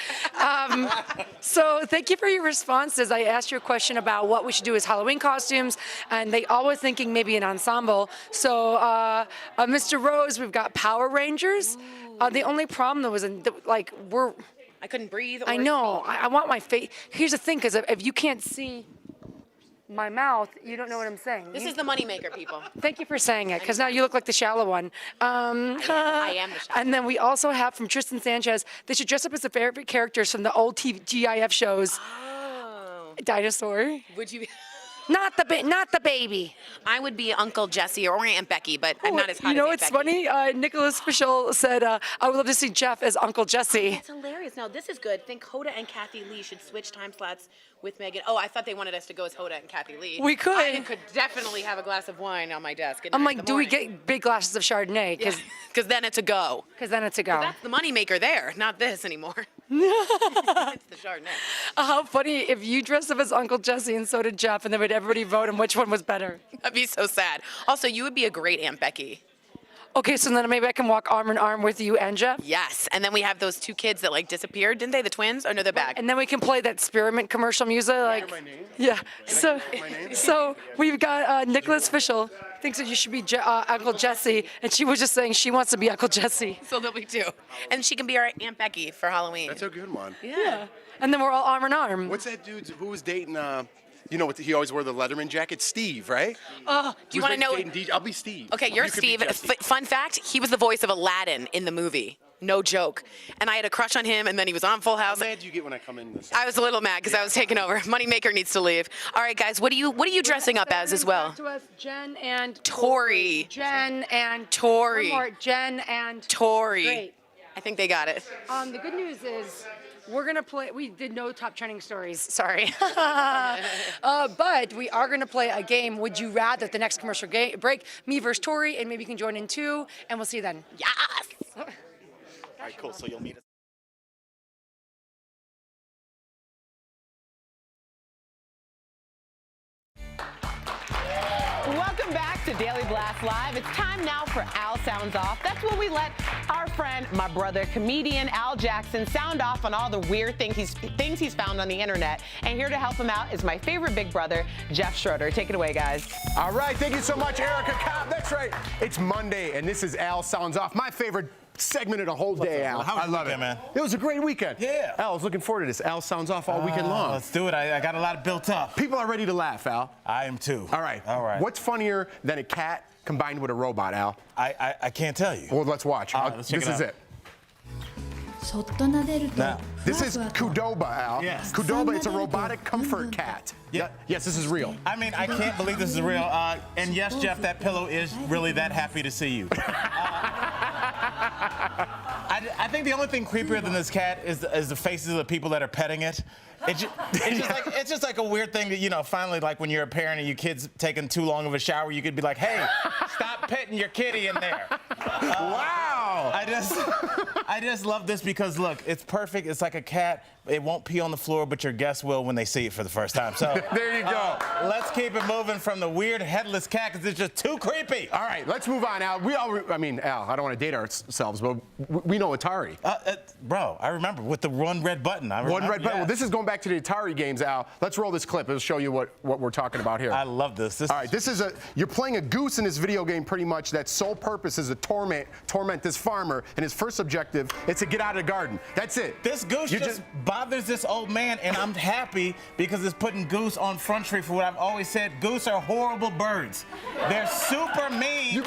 So thank you for your responses. I asked you a question about what we should do as Halloween costumes, and they all were thinking maybe an ensemble. So, Mr. Rose, we've got Power Rangers. The only problem though is, I couldn't breathe. I know. I want my face. Here's the thing, because if you can't see my mouth, you don't know what I'm saying. This is the moneymaker, people. Thank you for saying it, because now you look like the shallow one. I am the shallow. And then we also have from Tristan Sanchez, they should dress up as the favorite characters from the old GIF shows. Oh. Dinosaur. Would you be? Not the baby. I would be Uncle Jesse or Aunt Becky, but I'm not as hot You know as Aunt what's Becky. funny? Nicholas Fischel said, I would love to see Jeff as Uncle Jesse. That's hilarious. Now, this is good. Think Hoda and Kathy Lee should switch time slots with Megan. Oh, I thought they wanted us to go as Hoda and Kathy Lee. We could. I could definitely have a glass of wine on my desk. I'm like, do we get big glasses of Chardonnay? Because then it's a go. Because then it's a go. That's the moneymaker there, not this anymore. It's the Chardonnay. How funny if you dressed up as Uncle Jesse and so did Jeff, and then would everybody vote on which one was better. That'd be so sad. Also, you would be a great Aunt Becky. Okay, so then maybe I can walk arm in arm with you and Jeff? Yes, and then we have those two kids that like disappeared, didn't they? The twins? Oh no, they're back. And then we can play that Spearmint commercial music, like yeah. So we've got Nicholas Fischel thinks that you should be Uncle Jesse, and she was just saying she wants to be Uncle Jesse. So there'll be two, and she can be our Aunt Becky for Halloween. That's a good one. Yeah. And then we're all arm in arm. What's that dude who was dating? You know what? He always wore the Letterman jacket. Steve, right? Oh, do you want to know? I'll be Steve. Okay, you're You could be Steve. Jesse. Fun fact: he was the voice of Aladdin in the movie. No joke. And I had a crush on him, and then he was on Full House. How mad do you get when I come in this? I was a little mad because I was taking over. Moneymaker needs to leave. All right, guys, what are you dressing up as well? To us, Jen and Tori. Jen and Tori. One more, Jen and Tori. Great. I think they got it. The good news is we're gonna play. We did no top trending stories. Sorry, but we are gonna play a game. Would you rather? At the next commercial break, me versus Tori, and maybe you can join in too, and we'll see you then. Yes. All right, cool. So you'll meet us. Welcome back to Daily Blast Live. It's time now for Al Sounds Off. That's when we let our friend, my brother, comedian Al Jackson, sound off on all the weird things he's found on the internet. And here to help him out is my favorite big brother, Jeff Schroeder. Take it away, guys. All right, thank you so much, Erica Cobb. That's right. It's Monday, and this is Al Sounds Off, my favorite segment of the whole day, Al. How was I your love weekend, it, man? It was a great weekend. Yeah. Al, I was looking forward to this. Al Sounds Off all weekend long. Let's do it. I got a lot built up. People are ready to laugh, Al. I am too. All right. All right. What's funnier than a cat combined with a robot, Al? I can't tell you. Well, let's watch. Let's check this it is out. it. Now, this is Qdoba, Al. Yes. Qdoba, it's a robotic comfort cat. Yeah. Yes, this is real. I mean, I can't believe this is real. And yes, Jeff, that pillow is really that happy to see you. I think the only thing creepier than this cat is the faces of the people that are petting it. It's just like a weird thing that, you know, finally, like when you're a parent and your kid's taking too long of a shower, you could be like, hey, stop petting your kitty in there. Wow. I just love this because, look, it's perfect. It's like a cat. It won't pee on the floor, but your guests will when they see it for the first time. So there you go. Let's keep it moving from the weird headless cat because it's just too creepy. All right, let's move on, Al. Al, I don't want to date ourselves, but we know Atari. Bro, I remember with the one red button. One red button. Well, this is going back to the Atari games, Al. Let's roll this clip. It'll show you what we're talking about here. I love this. All right, you're playing a goose in this video game pretty much that sole purpose is to torment this farmer, and his first objective is to get out of the garden. That's it. This goose just bothers this old man, and I'm happy because it's putting Goose on Front Street for what I've always said. Goose are horrible birds. They're super mean,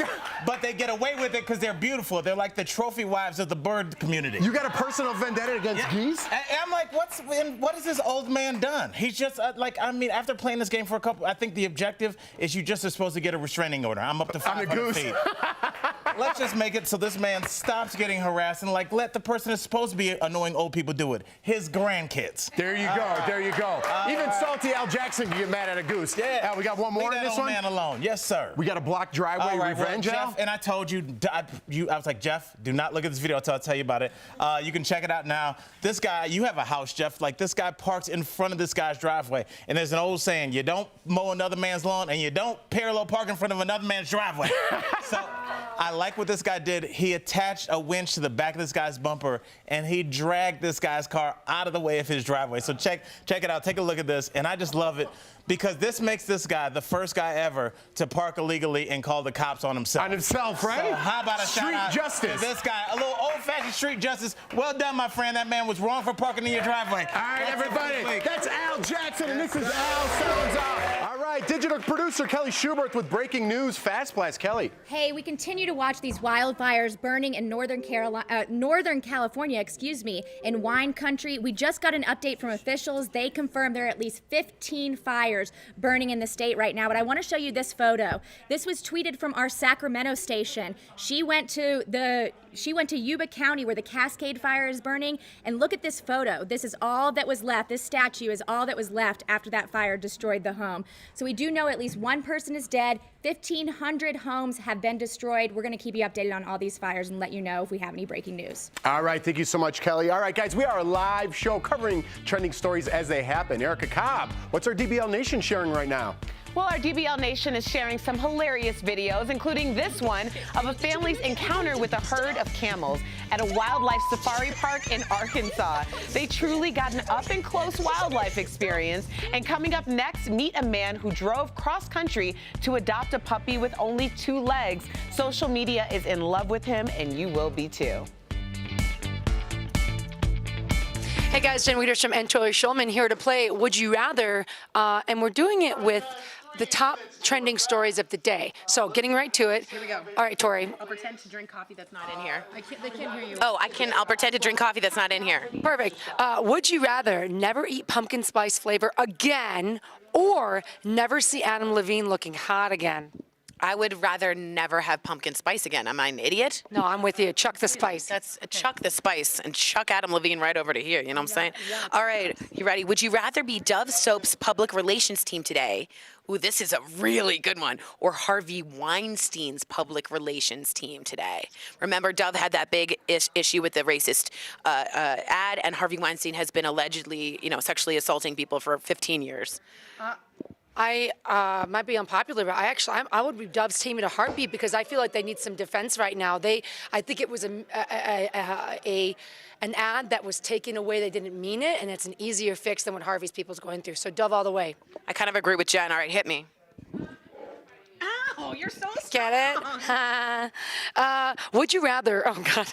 but they get away with it because they're beautiful. They're like the trophy wives of the bird community. You got a personal vendetta against geese? And I'm like, what has this old man done? He's just after playing this game for a couple, I think the objective is you just are supposed to get a restraining order. I'm up to 500 feet. Let's just make it so this man stops getting harassed and let the person that's supposed to be annoying old people do it. His grandkids. There you go. There you go. Even salty Al Jackson can get mad at a goose. Yeah. Al, we got one more in this old one? man alone. Yes, sir. We got a blocked driveway revenge, well, Al? Jeff, and I told you, I was like, Jeff, do not look at this video until I tell you about it. You can check it out now. This guy, you have a house, Jeff. Like, this guy parks in front of this guy's driveway. And there's an old saying, you don't mow another man's lawn and you don't parallel park in front of another man's driveway. So I like like what this guy did. He attached a winch to the back of this guy's bumper, and he dragged this guy's car out of the way of his driveway. So check it out. Take a look at this. And I just love it because this makes this guy the first guy ever to park illegally and call the cops on himself. On himself, right? So how about a Street shout out justice. to this guy? A little old-fashioned street justice. Well done, my friend. That man was wrong for parking in your driveway. All right, everybody. That's Al Jackson, and this is Al Salazar. All right, digital producer Kelly Schubert with breaking news. Fast Blast, Kelly. Hey, we continue to watch these wildfires burning in Northern California, in wine country. We just got an update from officials. They confirmed there are at least 15 fires burning in the state right now. But I want to show you this photo. This was tweeted from our Sacramento station. She went to Yuba County where the Cascade Fire is burning, and look at this photo. This is all that was left. This statue is all that was left after that fire destroyed the home. So we do know at least one person is dead. 1,500 homes have been destroyed. We're going to keep you updated on all these fires and let you know if we have any breaking news. All right, thank you so much, Kelly. All right, guys, we are a live show covering trending stories as they happen. Erica Cobb, what's our DBL Nation sharing right now? Well, our DBL Nation is sharing some hilarious videos, including this one of a family's encounter with a herd of camels at a wildlife safari park in Arkansas. They truly got an up-and-close wildlife experience. And coming up next, meet a man who drove cross-country to adopt a puppy with only 2 legs. Social media is in love with him, and you will be too. Hey guys, Jen Wiederstrom and Tori Schulman here to play Would You Rather, and we're doing it with the top trending stories of the day. So getting right to it. Here we go. All right, Tori. I'll pretend to drink coffee that's not in here. They can't hear you. Oh, I'll pretend to drink coffee that's not in here. Perfect. Would you rather never eat pumpkin spice flavor again or never see Adam Levine looking hot again? I would rather never have pumpkin spice again. Am I an idiot? No, I'm with you. Chuck the spice. That's chuck the spice and chuck Adam Levine right over to here. You know what I'm saying? All right, you ready? Would you rather be Dove Soap's public relations team today? Ooh, this is a really good one. Or Harvey Weinstein's public relations team today. Remember, Dove had that big issue with the racist ad, and Harvey Weinstein has been allegedly, sexually assaulting people for 15 years. I might be unpopular, but I would be Dove's team in a heartbeat because I feel like they need some defense right now. I think it was an ad that was taken away. They didn't mean it, and it's an easier fix than what Harvey's people's going through. So Dove all the way. I kind of agree with Jen. All right, hit me. Ow, you're so strong. Get it? Would you rather? Oh God.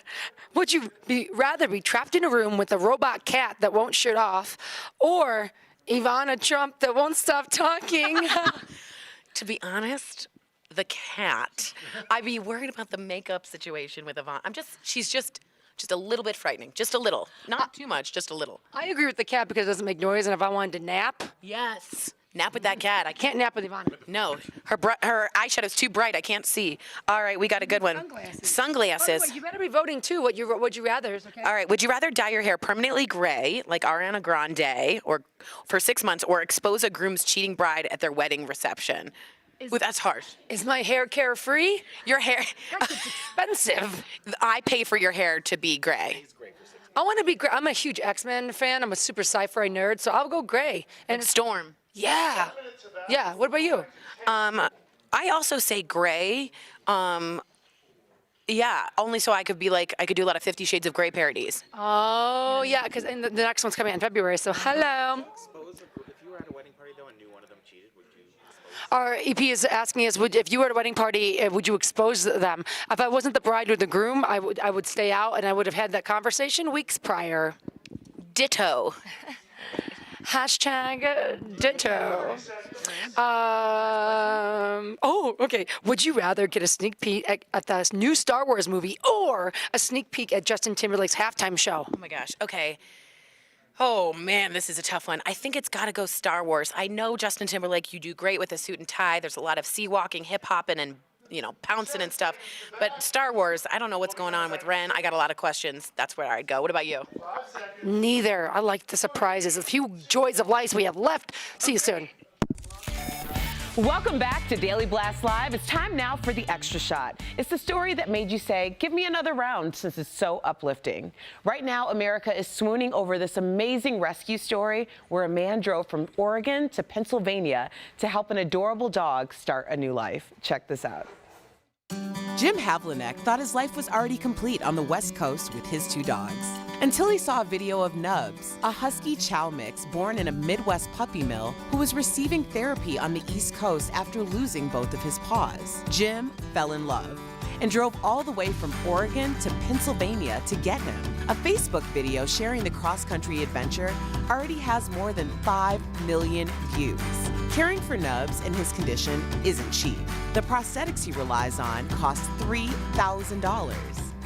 Would you rather be trapped in a room with a robot cat that won't shut off, or Ivana Trump that won't stop talking? To be honest, the cat. I'd be worried about the makeup situation with Ivana. She's just a little bit frightening. Just a little. Not too much, just a little. I agree with the cat because it doesn't make noise, and if I wanted to nap. Yes. Nap with that cat. I Can't nap with Ivana. No, her eyeshadow's too bright. I can't see. All right, we got a good one. Sunglasses. By the way, you better be voting too. Would you rather? Okay. All right, would you rather dye your hair permanently gray, like Ariana Grande, or for 6 months, or expose a groom's cheating bride at their wedding reception? Ooh, that's hard. Is my hair care free? Your hair. That's expensive. I pay for your hair to be gray. I want to be gray. I'm a huge X-Men fan. I'm a super sci-fi nerd, so I'll go gray. And Storm. Yeah. Yeah. What about you? I also say gray. Yeah, only so I could do a lot of 50 Shades of Grey parodies. Oh, yeah, because the next one's coming out in February, so hello. If you were at a wedding party, though, and knew one of them cheated, would you expose Our EP is asking us, if you were at a wedding party, would you expose them? If I wasn't the bride or the groom, I would stay out, and I would have had that conversation weeks prior. Ditto. Hashtag ditto. Oh, okay. Would you rather get a sneak peek at the new Star Wars movie or a sneak peek at Justin Timberlake's halftime show? Oh my gosh. Okay. Oh man, this is a tough one. I think it's got to go Star Wars. I know Justin Timberlake, you do great with a suit and tie. There's a lot of sea walking, hip hopping, and pouncing and stuff. But Star Wars, I don't know what's going on with Ren. I got a lot of questions. That's where I'd go. What about you? Neither. I like the surprises. A few joys of life we have left. See you soon. Welcome back to Daily Blast Live. It's time now for the Extra Shot. It's the story that made you say, give me another round, since it's so uplifting. Right now, America is swooning over this amazing rescue story where a man drove from Oregon to Pennsylvania to help an adorable dog start a new life. Check this out. Jim Havlinek thought his life was already complete on the West Coast with his 2 dogs. Until he saw a video of Nubs, a husky chow mix born in a Midwest puppy mill who was receiving therapy on the East Coast after losing both of his paws. Jim fell in love and drove all the way from Oregon to Pennsylvania to get him. A Facebook video sharing the cross-country adventure already has more than 5 million views. Caring for Nubs in his condition isn't cheap. The prosthetics he relies on cost $3,000.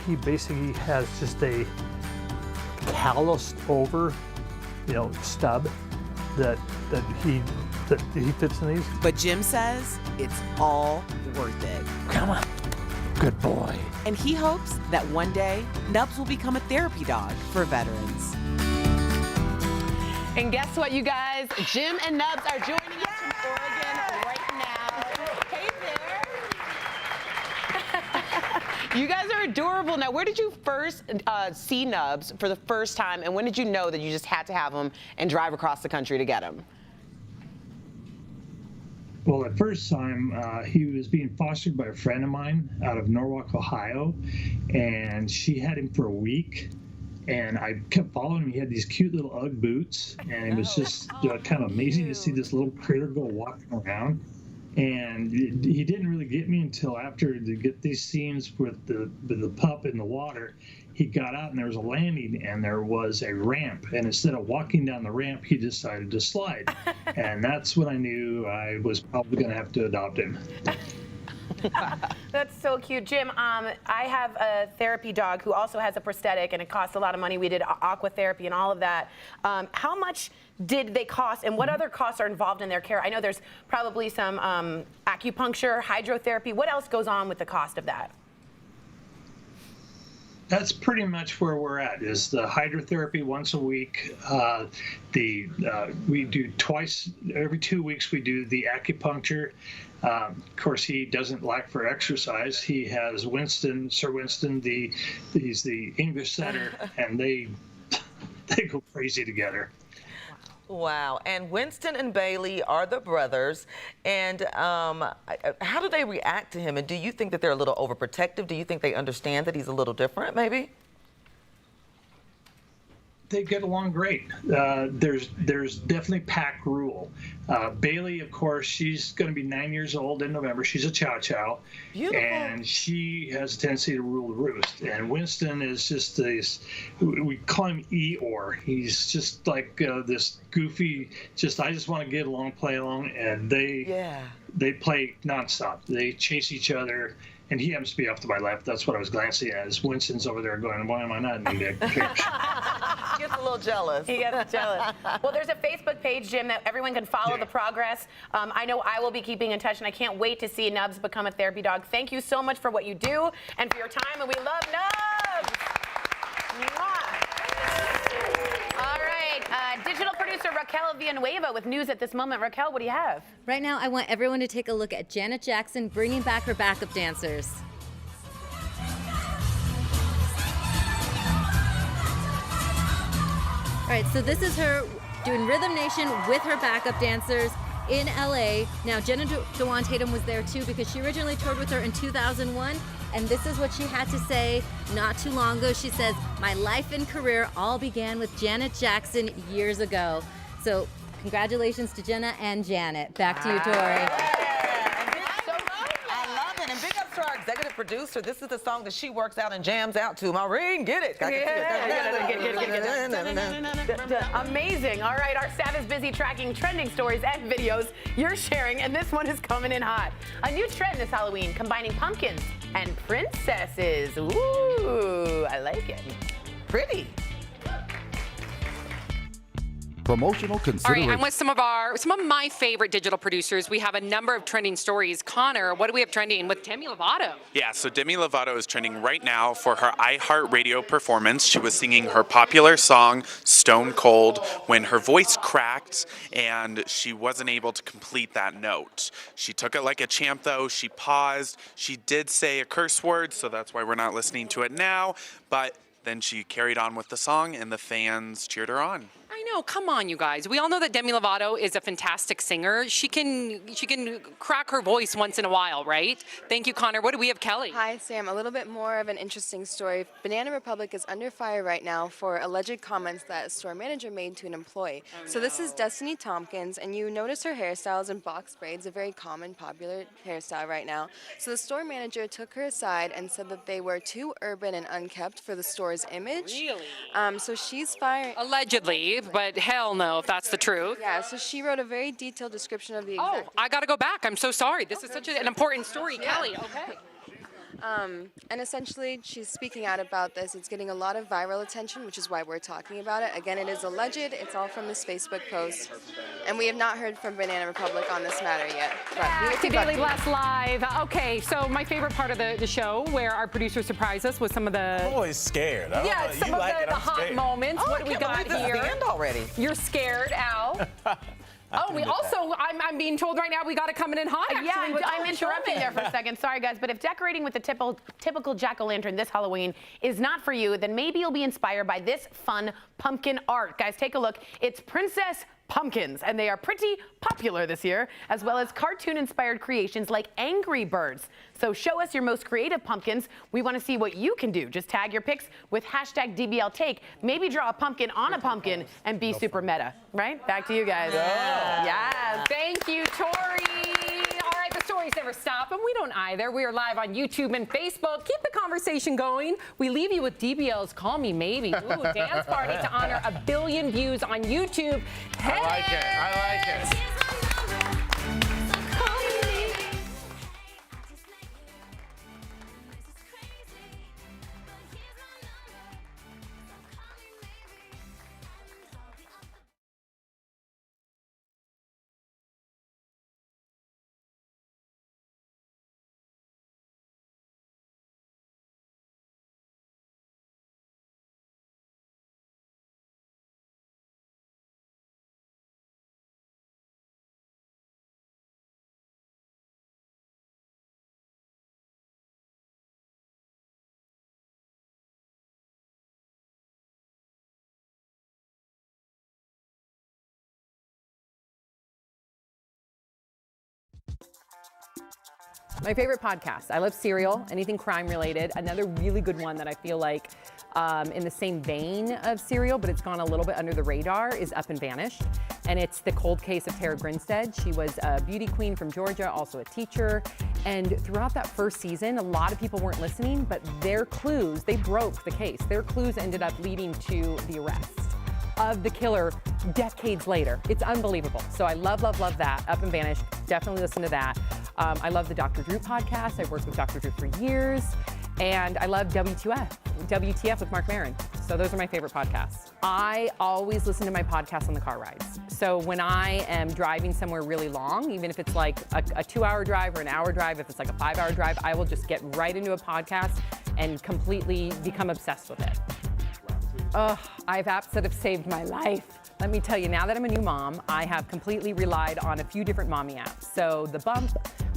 He basically has just a calloused over, stub that he fits in these. But Jim says it's all worth it. Come on. Good boy. And he hopes that one day, Nubs will become a therapy dog for veterans. And guess what, you guys? Jim and Nubs are joining us from Oregon right now. Hey there. You guys are adorable. Now, where did you first see Nubs for the first time, and when did you know that you just had to have him and drive across the country to get him? Well, the first time he was being fostered by a friend of mine out of Norwalk, Ohio, and she had him for a week. And I kept following him. He had these cute little Ugg boots, and it was just kind of amazing to see this little critter go walking around. And he didn't really get me until after to get these scenes with the pup in the water. He got out and there was a landing and there was a ramp, and instead of walking down the ramp, he decided to slide. And that's when I knew I was probably going to have to adopt him. That's so cute. Jim, I have a therapy dog who also has a prosthetic, and it costs a lot of money. We did aqua therapy and all of that. How much did they cost, and what other costs are involved in their care? I know there's probably some acupuncture, hydrotherapy. What else goes on with the cost of that? That's pretty much where we're at, is the hydrotherapy once a week. We do every 2 weeks we do the acupuncture. Of course, he doesn't lack for exercise. He has Sir Winston, he's the English setter, and they go crazy together. Wow. And Winston and Bailey are the brothers. And how do they react to him? And do you think that they're a little overprotective? Do you think they understand that he's a little different, maybe? They get along great. There's definitely pack rule. Bailey, of course, she's going to be 9 years old in November. She's a Chow Chow. Beautiful. And she has a tendency to rule the roost. And Winston is just this, we call him Eeyore. He's just like this goofy, I just want to get along, play along. And they play nonstop. They chase each other. And he happens to be off to my left. That's what I was glancing at. Is Winston's over there going, why am I not in the picture? He gets a little jealous. He gets jealous. Well, there's a Facebook page, Jim, that everyone can follow the progress. I know I will be keeping in touch, and I can't wait to see Nubs become a therapy dog. Thank you so much for what you do and for your time, and we love Nubs. Mwah. All right, digital producer Raquel Villanueva with news at this moment. Raquel, what do you have? Right now, I want everyone to take a look at Janet Jackson bringing back her backup dancers. All right, so this is her doing Rhythm Nation with her backup dancers in LA. Now, Jenna Dewan Tatum was there too because she originally toured with her in 2001. And this is what she had to say not too long ago. She says, my life and career all began with Janet Jackson years ago. So congratulations to Jenna and Janet. Back to you, Tori. I love it. And big ups to our executive producer. This is the song that she works out and jams out to. Maureen, get it. Amazing. All right, our staff is busy tracking trending stories and videos you're sharing, and this one is coming in hot. A new trend this Halloween, combining pumpkins and princesses. Ooh, I like it. Pretty. Promotional All right, consideration. I'm with some of my favorite digital producers. We have a number of trending stories. Connor, what do we have trending with Demi Lovato? Yeah, so Demi Lovato is trending right now for her iHeartRadio performance. She was singing her popular song, Stone Cold, when her voice cracked and she wasn't able to complete that note. She took it like a champ, though. She paused. She did say a curse word, so that's why we're not listening to it now. But then she carried on with the song, and the fans cheered her on. I know, come on, you guys. We all know that Demi Lovato is a fantastic singer. She can crack her voice once in a while, right? Thank you, Connor. What do we have, Kelly? Hi, Sam. A little bit more of an interesting story. Banana Republic is under fire right now for alleged comments that a store manager made to an employee. So this is Destiny Tompkins, and you notice her hairstyles and box braids, a very common, popular hairstyle right now. So the store manager took her aside and said that they were too urban and unkept for the store's image. Really? So she's fired. Allegedly, but hell no if that's the truth. Yeah, so she wrote a very detailed description of the Oh, exact. I got to go back. I'm so sorry. This is such an important story, Kelly. Okay. And essentially, she's speaking out about this. It's getting a lot of viral attention, which is why we're talking about it. Again, it is alleged. It's all from this Facebook post. And we have not heard from Banana Republic on this matter yet. But we will To keep Daily updated. Blast Live. Okay, so my favorite part of the show, where our producer surprised us with some of the... I'm always scared. I don't know. some You of like it, the I'm hot scared. moments. Oh, What I do we can't got believe this is here? the end already. You're scared, Al. Oh, we also, I'm being told right now we got it coming in hot. Yeah, actually, with I'm Dawn interrupting there Sherman. for a second. Sorry, guys, but if decorating with the typical jack-o'-lantern this Halloween is not for you, then maybe you'll be inspired by this fun pumpkin art. Guys, take a look. It's Princess Pumpkins, and they are pretty popular this year, as well as cartoon-inspired creations like Angry Birds. So show us your most creative pumpkins. We want to see what you can do. Just tag your pics with hashtag DBLTake. Maybe draw a pumpkin on a pumpkin and be super meta. Right? Back to you guys. Yes. Thank you, Tori. All right, the stories never stop, and we don't either. We are live on YouTube and Facebook. Keep the conversation going. We leave you with DBL's Call Me Maybe. Ooh, dance party to honor 1 billion views on YouTube. Hey! I like it. I like it. My favorite podcast. I love Serial, anything crime related. Another really good one that I feel like in the same vein of Serial, but it's gone a little bit under the radar, is Up and Vanished. And it's the cold case of Tara Grinstead. She was a beauty queen from Georgia, also a teacher. And throughout that first season, a lot of people weren't listening, but their clues, they broke the case. Their clues ended up leading to the arrest of the killer decades later. It's unbelievable. So I love, love, love that. Up and Vanished. Definitely listen to that. I love the Dr. Drew podcast. I've worked with Dr. Drew for years. And I love WTF with Mark Maron. So those are my favorite podcasts. I always listen to my podcast on the car rides. So when I am driving somewhere really long, even if it's like a 2-hour drive or an hour drive, if it's like a 5-hour drive, I will just get right into a podcast and completely become obsessed with it. I have apps that have saved my life. Let me tell you, now that I'm a new mom, I have completely relied on a few different mommy apps. So the Bump,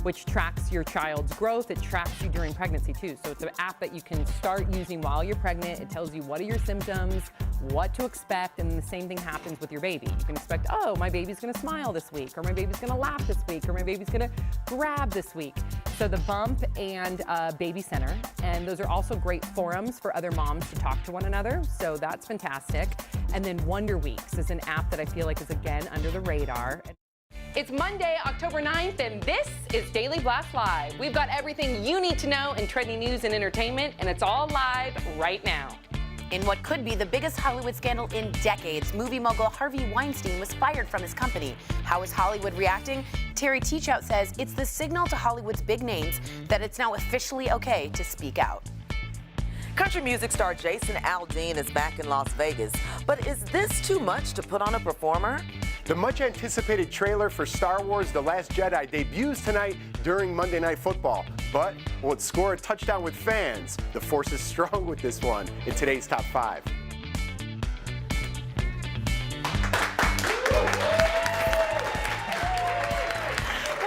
which tracks your child's growth, it tracks you during pregnancy too. So it's an app that you can start using while you're pregnant. It tells you what are your symptoms, what to expect, and the same thing happens with your baby. You can expect, oh, my baby's gonna smile this week, or my baby's gonna laugh this week, or my baby's gonna grab this week. So the Bump and Baby Center, and those are also great forums for other moms to talk to one another. So that's fantastic. And then Wonder Weeks is an app that I feel like is again under the radar. It's Monday, October 9th, and this is Daily Blast Live. We've got everything you need to know in trending news and entertainment, and it's all live right now. In what could be the biggest Hollywood scandal in decades, movie mogul Harvey Weinstein was fired from his company. How is Hollywood reacting? Terry Teachout says it's the signal to Hollywood's big names that it's now officially okay to speak out. Country music star Jason Aldean is back in Las Vegas. But is this too much to put on a performer? The much-anticipated trailer for Star Wars The Last Jedi debuts tonight during Monday Night Football. But will it score a touchdown with fans? The force is strong with this one in today's Top 5.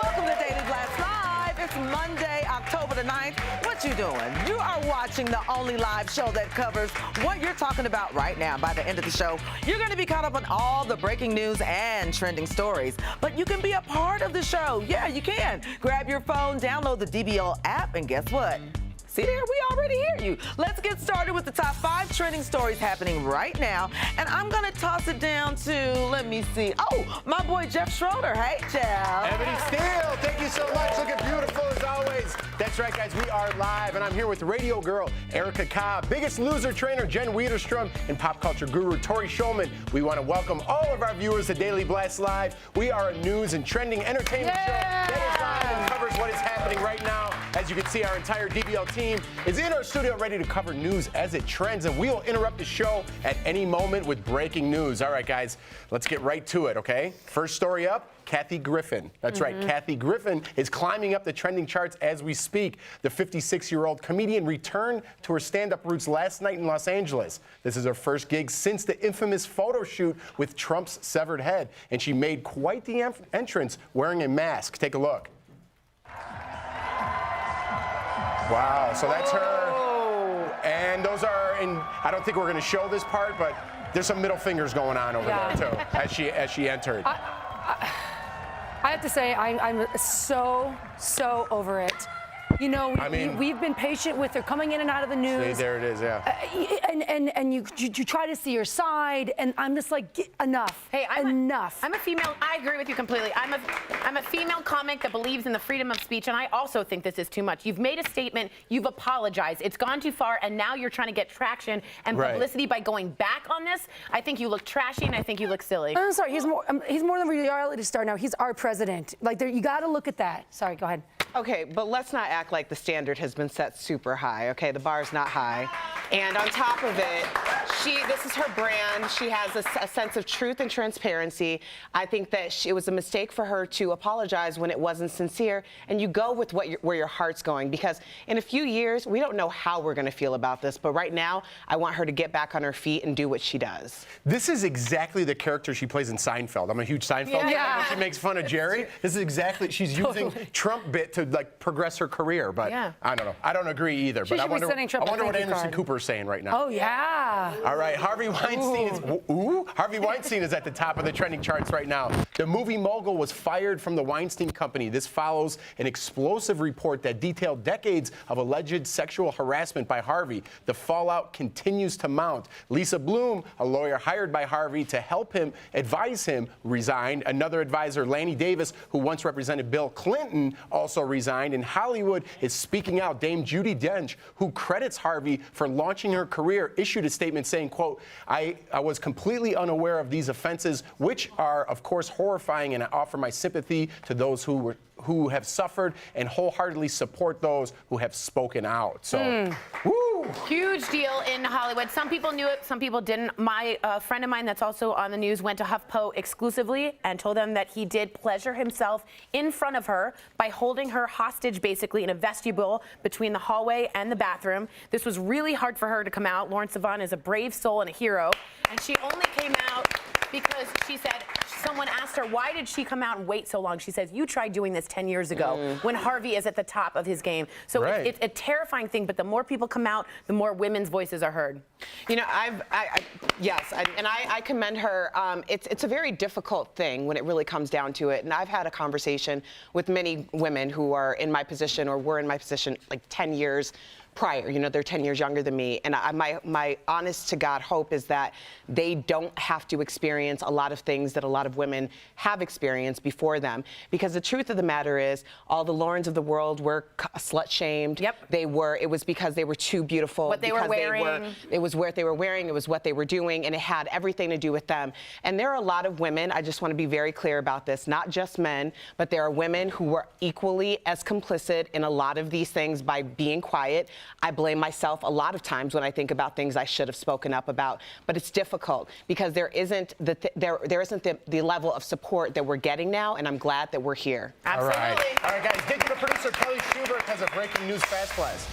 Welcome to Daily Blast Live. It's Monday, October the 9th. What you doing? You are watching the only live show that covers what you're talking about right now. By the end of the show, you're going to be caught up on all the breaking news and trending stories. But you can be a part of the show. Yeah, you can. Grab your phone, download the DBL app, and guess what? See there, we already hear you. Let's get started with the top 5 trending stories happening right now. And I'm gonna toss it down to, let me see. Oh, my boy Jeff Schroeder. Hey, Jeff. Ebony Steele, thank you so much. Looking beautiful as always. That's right, guys, we are live, and I'm here with radio girl Erica Cobb, Biggest Loser trainer Jen Wiederstrom, and pop culture guru Tori Shulman. We want to welcome all of our viewers to Daily Blast Live. We are a news and trending entertainment show that is live and covers what is happening right now. As you can see, our entire DBL team is in our studio ready to cover news as it trends, and we will interrupt the show at any moment with breaking news. All right, guys, let's get right to it, okay? First story up. Kathy Griffin. That's right, Kathy Griffin is climbing up the trending charts as we speak. The 56-year-old comedian returned to her stand-up roots last night in Los Angeles. This is her first gig since the infamous photo shoot with Trump's severed head, and she made quite the entrance wearing a mask. Take a look. Wow, so that's her. And those are, and I don't think we're going to show this part, but there's some middle fingers going on over there, too, as she entered. I have to say, I'm so over it. You know, we've been patient with her coming in and out of the news. See, there it is, yeah. And you try to see her side, and I'm just like, enough. Hey, enough. I'm a female. I agree with you completely. I'm a female comic that believes in the freedom of speech, and I also think this is too much. You've made a statement. You've apologized. It's gone too far, and now you're trying to get traction and publicity by going back on this. I think you look trashy, and I think you look silly. I'm sorry. He's more than a reality star now. He's our president. Like, you got to look at that. Sorry, go ahead. Okay, but let's not act like the standard has been set super high, okay? The bar's not high. And on top of it, this is her brand. She has a sense of truth and transparency. I think that it was a mistake for her to apologize when it wasn't sincere. And you go with where your heart's going, because in a few years, we don't know how we're gonna feel about this, but right now, I want her to get back on her feet and do what she does. This is exactly the character she plays in Seinfeld. I'm a huge Seinfeld fan. Yeah. She makes fun of Jerry. This is exactly, she's using Trump bit to like progress her career, but I don't know. I don't agree either, but I wonder what Anderson Cooper's saying right now. Oh, yeah. All right, Harvey Weinstein is at the top of the trending charts right now. The movie mogul was fired from the Weinstein Company. This follows an explosive report that detailed decades of alleged sexual harassment by Harvey. The fallout continues to mount. Lisa Bloom, a lawyer hired by Harvey to help him, advise him, resigned. Another advisor, Lanny Davis, who once represented Bill Clinton, also resigned. And Hollywood is speaking out. Dame Judi Dench, who credits Harvey for launching her career, issued a statement saying, quote, I was completely unaware of these offenses, which are, of course, horrifying, and I offer my sympathy to those who have suffered and wholeheartedly support those who have spoken out. So, Huge deal in Hollywood. Some people knew it, some people didn't. My friend of mine that's also on the news went to HuffPo exclusively and told them that he did pleasure himself in front of her by holding her hostage basically in a vestibule between the hallway and the bathroom. This was really hard for her to come out. Lauren Sivan is a brave soul and a hero, and she only came out because she said, someone asked her, why did she come out and wait so long? She says, you tried doing this 10 years ago when Harvey is at the top of his game. So it's a terrifying thing, but the more people come out, the more women's voices are heard. You know, I commend her. It's a very difficult thing when it really comes down to it. And I've had a conversation with many women who are in my position or were in my position like 10 years prior. You know, they're 10 years younger than me. And my honest to God hope is that they don't have to experience a lot of things that a lot of women have experienced before them. Because the truth of the matter is, all the Laurens of the world were slut shamed. Yep. It was because they were too beautiful. What they were wearing. It was what they were wearing, it was what they were doing, and it had everything to do with them. And there are a lot of women, I just want to be very clear about this, not just men, but there are women who were equally as complicit in a lot of these things by being quiet. I blame myself a lot of times when I think about things I should have spoken up about, but it's difficult because there isn't the level of support that we're getting now, and I'm glad that we're here. Absolutely. All right, guys, digital producer Kelly Schubert has a breaking news fast blast.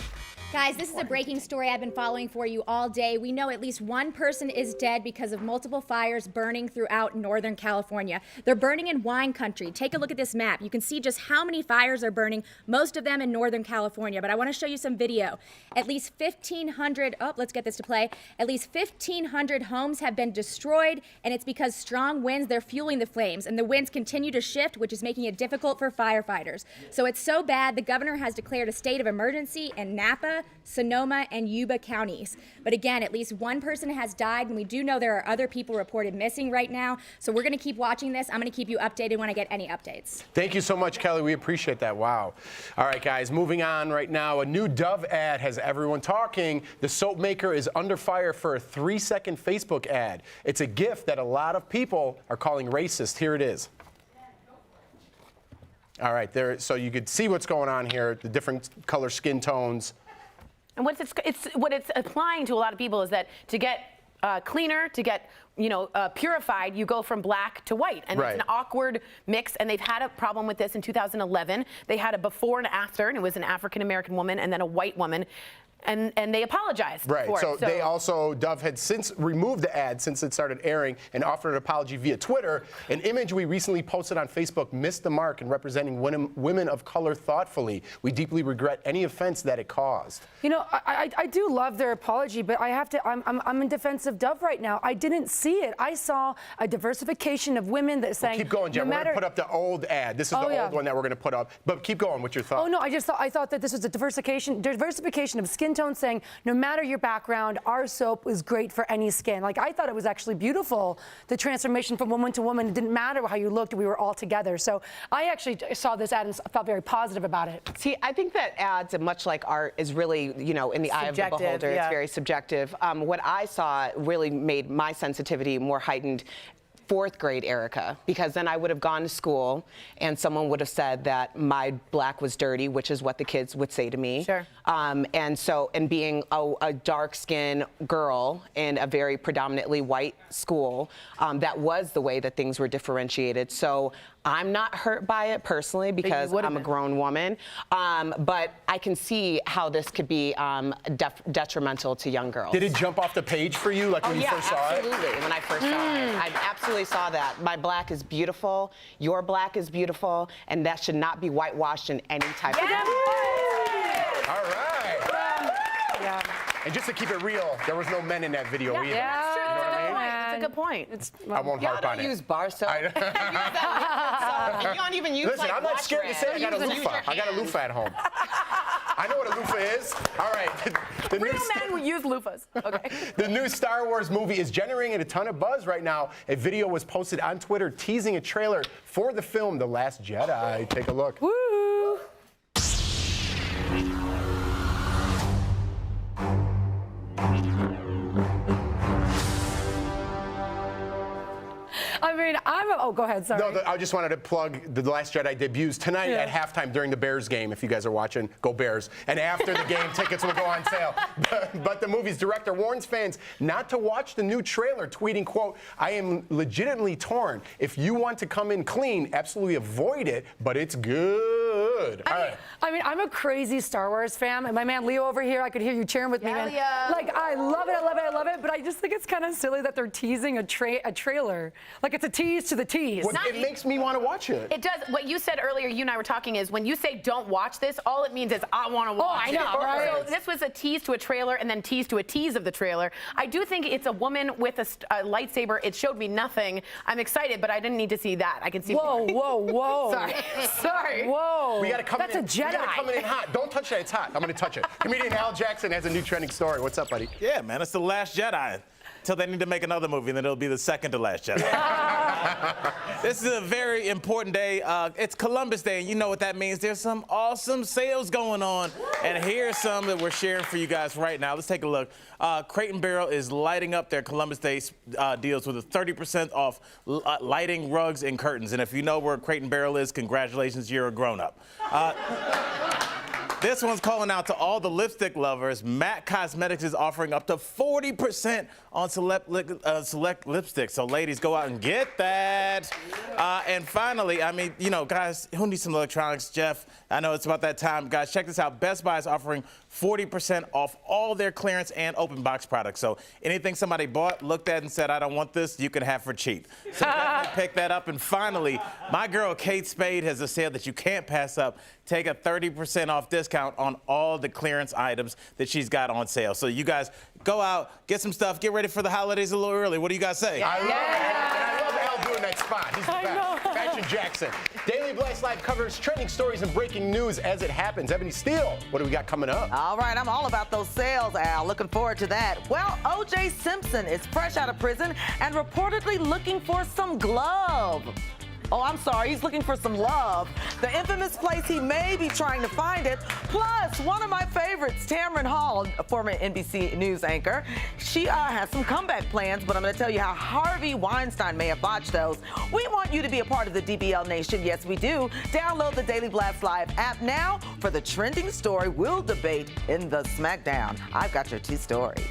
Guys, this is a breaking story I've been following for you all day. We know at least one person is dead because of multiple fires burning throughout Northern California. They're burning in wine country. Take a look at this map. You can see just how many fires are burning, most of them in Northern California. But I want to show you some video. At least 1,500, let's get this to play. At least 1,500 homes have been destroyed, and it's because strong winds, they're fueling the flames. And the winds continue to shift, which is making it difficult for firefighters. So it's so bad, the governor has declared a state of emergency in Napa, Sonoma, and Yuba counties. But again, at least one person has died, and we do know there are other people reported missing right now. So we're going to keep watching this. I'm going to keep you updated when I get any updates. Thank you so much, Kelly. We appreciate that. Wow. All right, guys, moving on right now. A new Dove ad has everyone talking. The soap maker is under fire for a 3-second Facebook ad. It's a gift that a lot of people are calling racist. Here it is. All right, there. So you could see what's going on here, the different color skin tones. And what it's applying to a lot of people is that to get cleaner, to get purified, you go from black to white, and it's an awkward mix. And they've had a problem with this in 2011. They had a before and after, and it was an African American woman and then a white woman. And they apologized for it. So they also, Dove had since removed the ad since it started airing and offered an apology via Twitter. An image we recently posted on Facebook missed the mark in representing women of color thoughtfully. We deeply regret any offense that it caused. You know, I do love their apology, but I have to, I'm in defense of Dove right now. I didn't see it. I saw a diversification of women that saying, keep going, Jen. We're going to put up the old ad. This is the old one that we're going to put up. But keep going. What's your thought? Oh, no, I thought that this was a diversification of skin tone, saying no matter your background, our soap is great for any skin. Like, I thought it was actually beautiful, the transformation from woman to woman. It didn't matter how you looked, we were all together. So I actually saw this ad and felt very positive about it. See, I think that ads, much like art, is really, in the eye of the beholder. It's very subjective. What I saw really made my sensitivity more heightened. 4th grade Erica, because then I would have gone to school and someone would have said that my black was dirty, which is what the kids would say to me. Sure. And being a dark-skinned girl in a very predominantly white school, that was the way that things were differentiated. So I'm not hurt by it personally because I'm a grown woman, but I can see how this could be detrimental to young girls. Did it jump off the page for you, like when you first saw it? Absolutely. When I first saw it, I absolutely saw that. My black is beautiful, your black is beautiful, and that should not be whitewashed in any type of way. All right. Yeah. And just to keep it real, there was no men in that video either. Yeah, You know what I mean? it's a good point. I won't harp on it. Use bar soap. You don't even use Listen, I'm not scared to say I got a loofah. I got a loofah at home. I know what a loofah is. All right. Real men will use loofahs. Okay. The new Star Wars movie is generating a ton of buzz right now. A video was posted on Twitter teasing a trailer for the film The Last Jedi. Take a look. Woo! I mean, go ahead, sorry. No, I just wanted to plug The Last Jedi debuts tonight at halftime during the Bears game. If you guys are watching, go Bears. And after the game, tickets will go on sale. But the movie's director warns fans not to watch the new trailer, tweeting, quote, "I am legitimately torn. If you want to come in clean, absolutely avoid it, but it's good." I mean, I'm a crazy Star Wars fan, and my man Leo over here, I could hear you cheering with me. Man. Like, I love it, I love it, I love it, but I just think it's kind of silly that they're teasing a trailer. Like, it's a tease to the tease. Well, it makes me want to watch it. It does. What you said earlier, you and I were talking, is when you say don't watch this, all it means is I want to watch it. I know, right? So this was a tease to a trailer and then tease to a tease of the trailer. I do think it's a woman with a lightsaber. It showed me nothing. I'm excited, but I didn't need to see that. I can see. Whoa, whoa, whoa. Sorry. Whoa. We got to come That's in. a Jedi. We got to come in hot. Don't touch that. It's hot. I'm going to touch it. Comedian Al Jackson has a new trending story. What's up, buddy? Yeah, man. It's The Last Jedi. Till they need to make another movie, and then it'll be the second to Last Jedi. This is a very important day. It's Columbus Day, and you know what that means. There's some awesome sales going on, and here's some that we're sharing for you guys right now. Let's take a look. Crate & Barrel is lighting up their Columbus Day deals with a 30% off lighting, rugs, and curtains. And if you know where Crate & Barrel is, congratulations, you're a grown-up. This one's calling out to all the lipstick lovers. MAC Cosmetics is offering up to 40% on select lipsticks. So ladies, go out and get that. And finally, I mean, you know, guys, who needs some electronics? Jeff, I know it's about that time. Guys, check this out. Best Buy is offering 40% off all their clearance and open box products. So anything somebody bought, looked at and said, I don't want this, you can have for cheap. So definitely pick that up. And finally, my girl Kate Spade has a sale that you can't pass up. Take a 30% off discount on all the clearance items that she's got on sale. So you guys go out, get some stuff, get ready for the holidays a little early. What do you guys say? I love it. And I love Al doing that spot. He's the best. Patrick Jackson. Daily Blast Live covers trending stories and breaking news as it happens. Ebony Steele, what do we got coming up? All right, I'm all about those sales, Al. Looking forward to that. Well, O.J. Simpson is fresh out of prison and reportedly looking for some glove. Oh, I'm sorry, he's looking for some love. The infamous place he may be trying to find it. Plus, one of my favorites, Tamron Hall, a former NBC News anchor. She has some comeback plans, but I'm going to tell you how Harvey Weinstein may have botched those. We want you to be a part of the DBL Nation. Yes, we do. Download the Daily Blast Live app now for the trending story we'll debate in the SmackDown. I've got your 2 stories.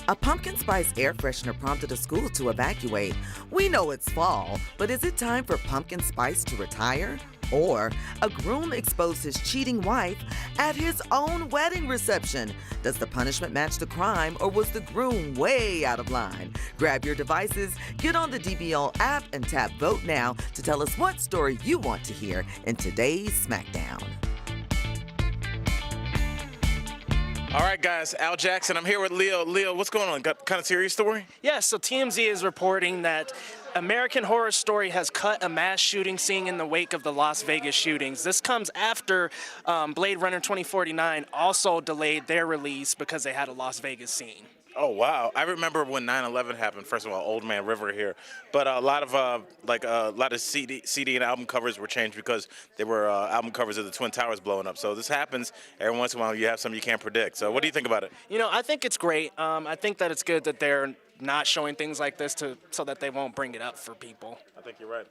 A pumpkin spice air freshener prompted a school to evacuate. We know it's fall, but is it time for pumpkin spice to retire? Or a groom exposed his cheating wife at his own wedding reception. Does the punishment match the crime, or was the groom way out of line? Grab your devices, get on the DBL app, and tap Vote Now to tell us what story you want to hear in today's SmackDown. All right, guys, Al Jackson, I'm here with Leo. Leo, what's going on? Got kind of serious story? Yeah, so TMZ is reporting that American Horror Story has cut a mass shooting scene in the wake of the Las Vegas shootings. This comes after Blade Runner 2049 also delayed their release because they had a Las Vegas scene. Oh, wow. I remember when 9/11 happened. First of all, Old Man River here. But a lot of CD and album covers were changed because they were album covers of the Twin Towers blowing up. So this happens every once in a while. You have something you can't predict. So what do you think about it? You know, I think it's great. I think that it's good that they're not showing things like this so that they won't bring it up for people. I think you're right.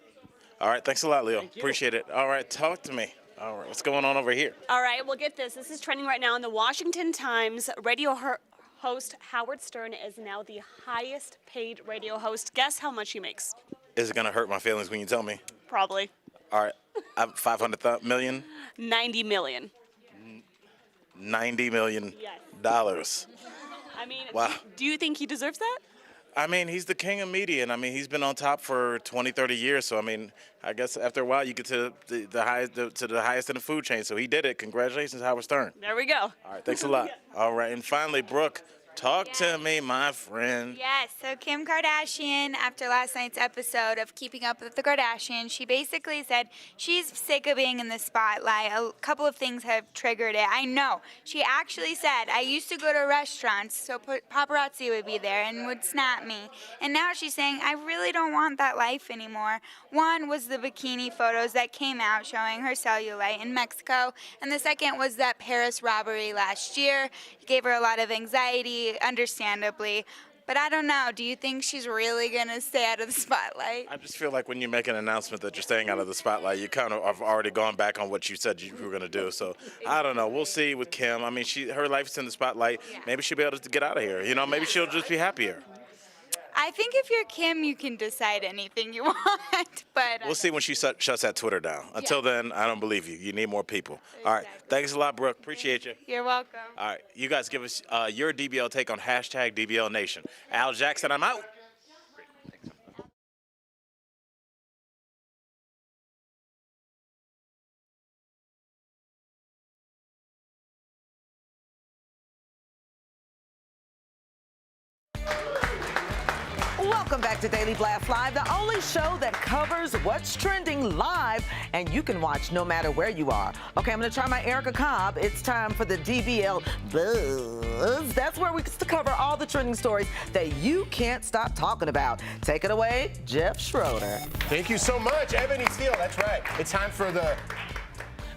All right. Thanks a lot, Leo. Appreciate it. All right. Talk to me. All right. What's going on over here? All right, well, get this. This is trending right now in the Washington Times. Radio host Howard Stern is now the highest paid radio host. Guess how much he makes? Is it going to hurt my feelings when you tell me? Probably. All right. I'm 500 million? 90 million. $90 million. Yes. I mean, wow. Do you think he deserves that? I mean, he's the king of media, and I mean, he's been on top for 20, 30 years. So, I mean, I guess after a while, you get to the highest in the food chain. So he did it. Congratulations, Howard Stern. There we go. All right, thanks a lot. All right, and finally, Brooke, talk to me, my friend. Yes, so Kim Kardashian, after last night's episode of Keeping Up with the Kardashians, she basically said she's sick of being in the spotlight. A couple of things have triggered it. I know. She actually said, I used to go to restaurants, so paparazzi would be there and would snap me. And now she's saying, I really don't want that life anymore. One was the bikini photos that came out showing her cellulite in Mexico, and the second was that Paris robbery last year. It gave her a lot of anxiety, understandably. But I don't know. Do you think she's really going to stay out of the spotlight? I just feel like when you make an announcement that you're staying out of the spotlight, you kind of have already gone back on what you said you were going to do. So I don't know. We'll see with Kim. I mean, her life's in the spotlight. Yeah. Maybe she'll be able to get out of here. You know, maybe she'll just be happier. I think if you're Kim, you can decide anything you want. But we'll see when she shuts that Twitter down. Until then, I don't believe you. You need more people. Exactly. All right. Thanks a lot, Brooke. Appreciate you. You're welcome. All right. You guys give us your DBL take on hashtag DBL Nation. Al Jackson, I'm out. Welcome back to Daily Blast Live, the only show that covers what's trending live, and you can watch no matter where you are. Okay, I'm going to try my Erica Cobb. It's time for the DBL Buzz. That's where we cover all the trending stories that you can't stop talking about. Take it away, Jeff Schroeder. Thank you so much, Ebony Steele. That's right. It's time for the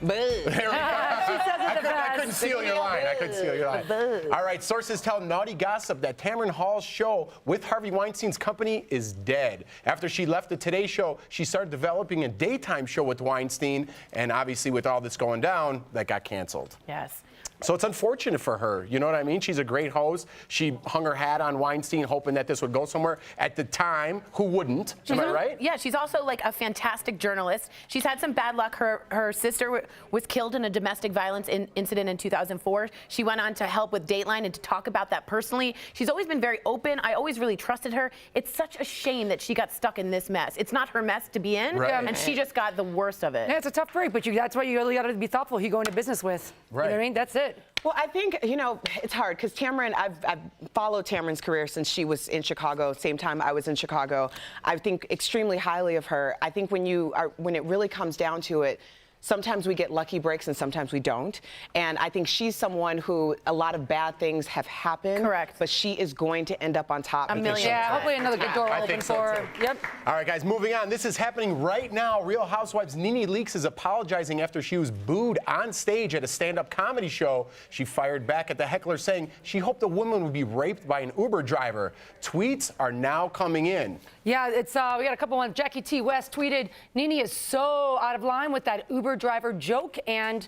Buzz. There we go. she says it the best. I couldn't steal your line. I couldn't steal your line. All right, sources tell Naughty Gossip that Tamron Hall's show with Harvey Weinstein's company is dead. After she left the Today Show, she started developing a daytime show with Weinstein, and obviously with all this going down, that got canceled. Yes. So it's unfortunate for her. You know what I mean? She's a great host. She hung her hat on Weinstein, hoping that this would go somewhere. At the time, who wouldn't? Am I right? Yeah, she's also like a fantastic journalist. She's had some bad luck. Her sister was killed in a domestic violence incident in 2004. She went on to help with Dateline and to talk about that personally. She's always been very open. I always really trusted her. It's such a shame that she got stuck in this mess. It's not her mess to be in, and she just got the worst of it. Yeah, it's a tough break, but that's why you really got to be thoughtful who you go into business with. Right. You know what I mean? That's it. Well, I think, you know, it's hard because Tamron, I've followed Tamron's career since she was in Chicago, same time I was in Chicago. I think extremely highly of her. I think when it really comes down to it, sometimes we get lucky breaks and sometimes we don't. And I think she's someone who a lot of bad things have happened. Correct. But she is going to end up on top. A million. Yeah, hopefully another good door I open think so, for too. her. Yep. All right, guys, moving on. This is happening right now. Real Housewives Nene Leakes is apologizing after she was booed on stage at a stand-up comedy show. She fired back at the heckler, saying she hoped a woman would be raped by an Uber driver. Tweets are now coming in. Yeah, it's we got a couple ones. Jackie T. West tweeted, Nene is so out of line with that Uber driver joke. And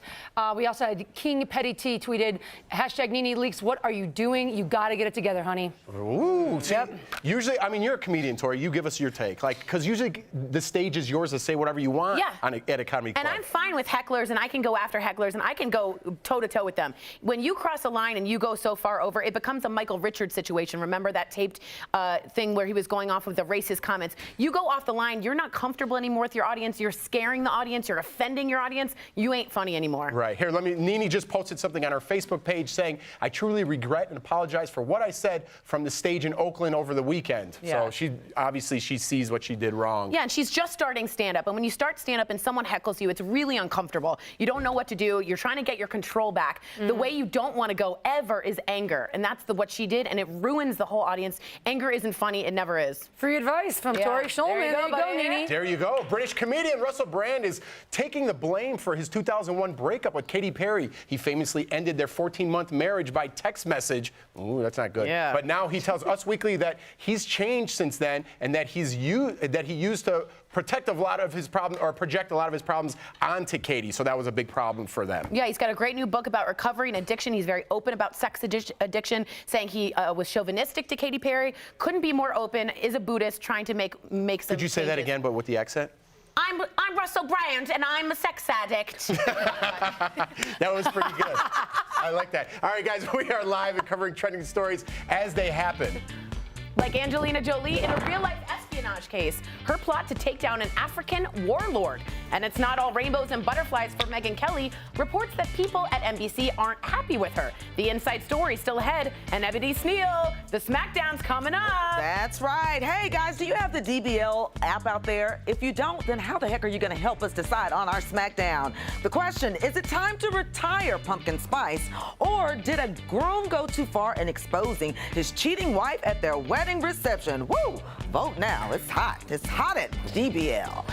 we also had King Petty T tweeted, hashtag Nene Leakes, what are you doing? You got to get it together, honey. Ooh, see, usually, I mean, you're a comedian, Tori. You give us your take. Like, because usually the stage is yours to say whatever you want at a comedy club. And I'm fine with hecklers, and I can go after hecklers, and I can go toe-to-toe with them. When you cross a line and you go so far over, it becomes a Michael Richards situation. Remember that taped thing where he was going off with the racist comments? You go off the line, you're not comfortable anymore with your audience, you're scaring the audience, you're offending your audience, you ain't funny anymore. Right. Here, Nene just posted something on her Facebook page saying, I truly regret and apologize for what I said from the stage in Oakland over the weekend. Yeah. So she sees what she did wrong. Yeah, and she's just starting stand-up. And when you start stand-up and someone heckles you, it's really uncomfortable. You don't know what to do. You're trying to get your control back. The way you don't want to go ever is anger. And that's what she did, and it ruins the whole audience. Anger isn't funny. It never is. Free advice from Tori Schulman. There you go, Nene. There you go. British comedian Russell Brand is taking the blame for his 2001 breakup with Katy Perry. He famously ended their 14-month marriage by text message. Ooh, that's not good. Yeah. But now he tells Us Weekly that he's changed since then, and that he used to protect a lot of his problems or project a lot of his problems onto Katy. So that was a big problem for them. Yeah, he's got a great new book about recovery and addiction. He's very open about sex addiction, saying he was chauvinistic to Katy Perry. Couldn't be more open. Is a Buddhist, trying to make some. Could you say that again, but with the accent? I'm Russell Brand, and I'm a sex addict. That was pretty good. I like that. All right, guys, we are live and covering trending stories as they happen. Like Angelina Jolie in a real-life espionage case. Her plot to take down an African warlord. And it's not all rainbows and butterflies for Megyn Kelly. Reports that people at NBC aren't happy with her. The inside story still ahead. And Ebony Sneal, the SmackDown's coming up. That's right. Hey, guys, do you have the DBL app out there? If you don't, then how the heck are you going to help us decide on our SmackDown? The question, is it time to retire Pumpkin Spice? Or did a groom go too far in exposing his cheating wife at their wedding reception? Woo! Vote now. It's hot. It's hot at DBL.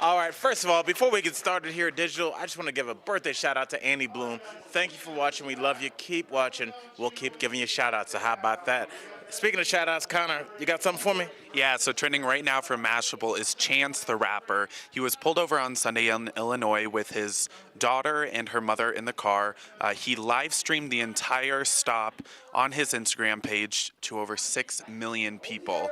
All right, first of all, before we get started here at Digital, I just want to give a birthday shout out to Annie Bloom. Thank you for watching. We love you. Keep watching. We'll keep giving you shout outs. So how about that? Speaking of shout outs, Connor, you got something for me? Yeah, so trending right now from Mashable is Chance the Rapper. He was pulled over on Sunday in Illinois with his daughter and her mother in the car. He live streamed the entire stop on his Instagram page to over 6 million people.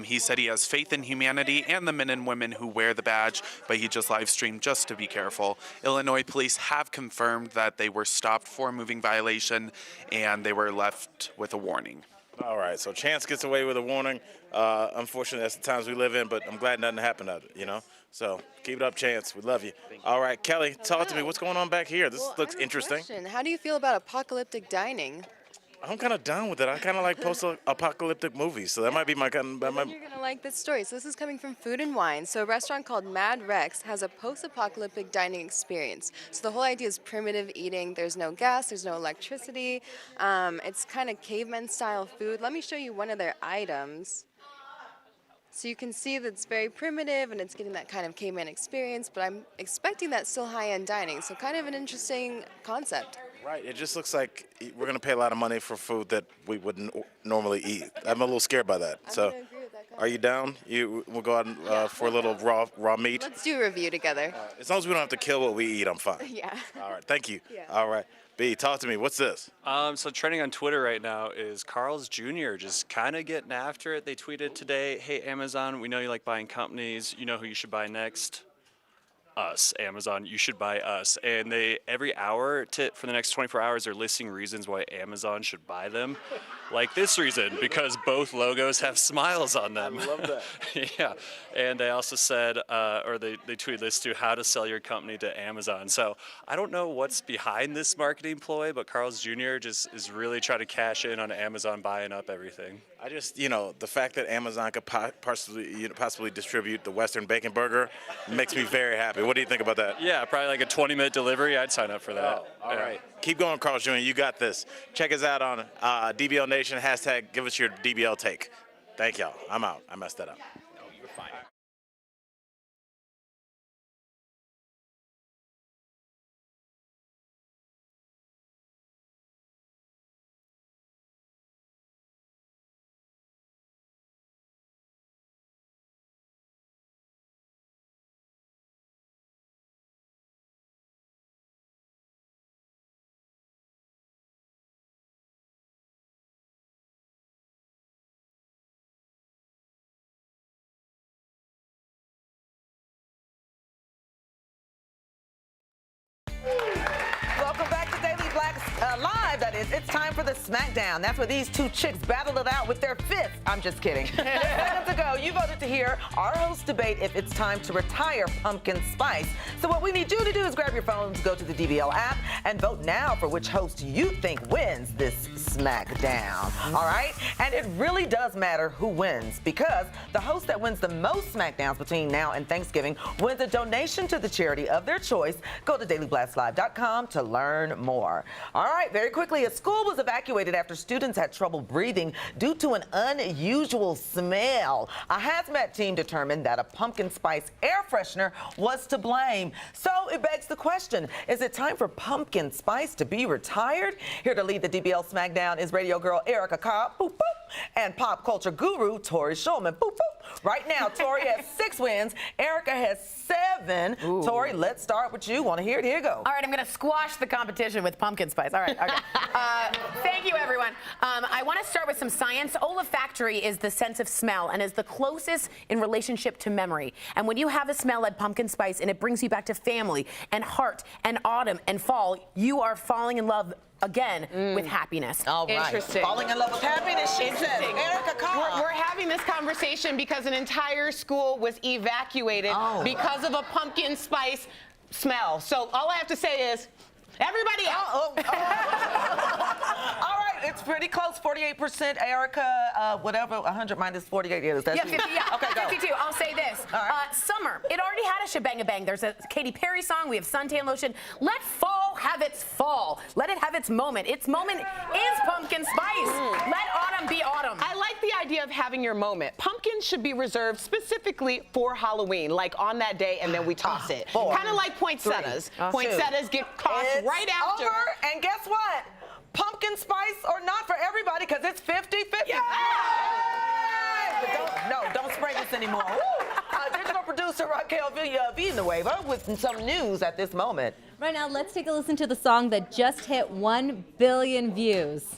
He said he has faith in humanity and the men and women who wear the badge, but he just live streamed just to be careful. Illinois police have confirmed that they were stopped for a moving violation and they were left with a warning. All right, so Chance gets away with a warning. Unfortunately, that's the times we live in, but I'm glad nothing happened of it, you know? So keep it up, Chance. We love you. All right, Kelly, talk to me. What's going on back here? This looks interesting. How do you feel about apocalyptic dining? I'm kind of down with it. I kind of like post-apocalyptic movies, so that might be my kind of... You're going to like this story. So this is coming from Food and Wine. So a restaurant called Mad Rex has a post-apocalyptic dining experience. So the whole idea is primitive eating. There's no gas. There's no electricity. It's kind of caveman-style food. Let me show you one of their items. So you can see that it's very primitive and it's getting that kind of caveman experience, but I'm expecting that still high-end dining. So kind of an interesting concept. Right. It just looks like we're going to pay a lot of money for food that we wouldn't normally eat. I'm a little scared by that. So, are you down? We'll go out for a little raw meat. Let's do a review together. As long as we don't have to kill what we eat, I'm fine. Yeah. All right. Thank you. Yeah. All right. B, talk to me. What's this? So trending on Twitter right now is Carl's Jr. just kind of getting after it. They tweeted today, "Hey Amazon, we know you like buying companies. You know who you should buy next? Us, Amazon. You should buy us." And they every hour for the next 24 hours they're listing reasons why Amazon should buy them. Like this reason, because both logos have smiles on them. I love that. Yeah. And they also said, or they tweeted this too, how to sell your company to Amazon. So I don't know what's behind this marketing ploy, but Carl's Jr. just is really trying to cash in on Amazon buying up everything. I just, the fact that Amazon could possibly distribute the Western Bacon Burger makes me very happy. What do you think about that? Yeah, probably like a 20-minute delivery. I'd sign up for that. Oh, all right. Keep going, Carl Jr. You got this. Check us out on DBL Nation. # give us your DBL take. Thank y'all. I'm out. I messed that up. No, you're fine. Welcome back to Daily Blacks Live, that is. It's time for the Smackdown. That's where these two chicks battled it out with their fifth. I'm just kidding. Minutes ago, you voted to hear our hosts debate if it's time to retire pumpkin spice. So what we need you to do is grab your phones, go to the DBL app, and vote now for which host you think wins this Smackdown. All right? And it really does matter who wins, because the host that wins the most Smackdowns between now and Thanksgiving wins a donation to the charity of their choice. Go to dailyblastslive.com to learn more. All right, very quickly, a school was evacuated after students had trouble breathing due to an unusual smell. A hazmat team determined that a pumpkin spice air freshener was to blame. So it begs the question, is it time for pumpkin spice to be retired? Here to lead the DBL Smackdown is radio girl Erica Cobb, boop, boop, and pop culture guru Tori Shulman, boop, boop. Right now, Tori has 6 wins. Erica has 7. Ooh. Tori, let's start with you. Want to hear it? Here you go. All right, I'm going to squash the competition with pumpkin spice. All right, okay. Thank you, everyone. I want to start with some science. Olfactory is the sense of smell and is the closest in relationship to memory. And when you have a smell like pumpkin spice and it brings you back to family and heart and autumn and fall, you are falling in love again with happiness. All right. Interesting. Falling in love with happiness, she says. Erica Cobb. We're having this conversation because an entire school was evacuated because of a pumpkin spice smell. So all I have to say is, everybody out. All right, it's pretty close. 48%, Erica, whatever, 100 minus 48 is. That's 50, yeah. Okay, go. 52. I'll say this. Summer. It already had a shebang-a-bang. There's a Katy Perry song. We have suntan lotion. Let fall have its fall. Let it have its moment. Its moment is pumpkin spice. Let autumn be autumn. I like the idea of having your moment. Pumpkins should be reserved specifically for Halloween, like on that day, and then we toss it. Kind of like poinsettias. Poinsettias get tossed right after. Over, and guess what? Pumpkin spice or not for everybody, because it's 50-50. Yeah! But don't spray this anymore. Digital producer Raquel Villanueva with some news at this moment. Right now, let's take a listen to the song that just hit 1 billion views.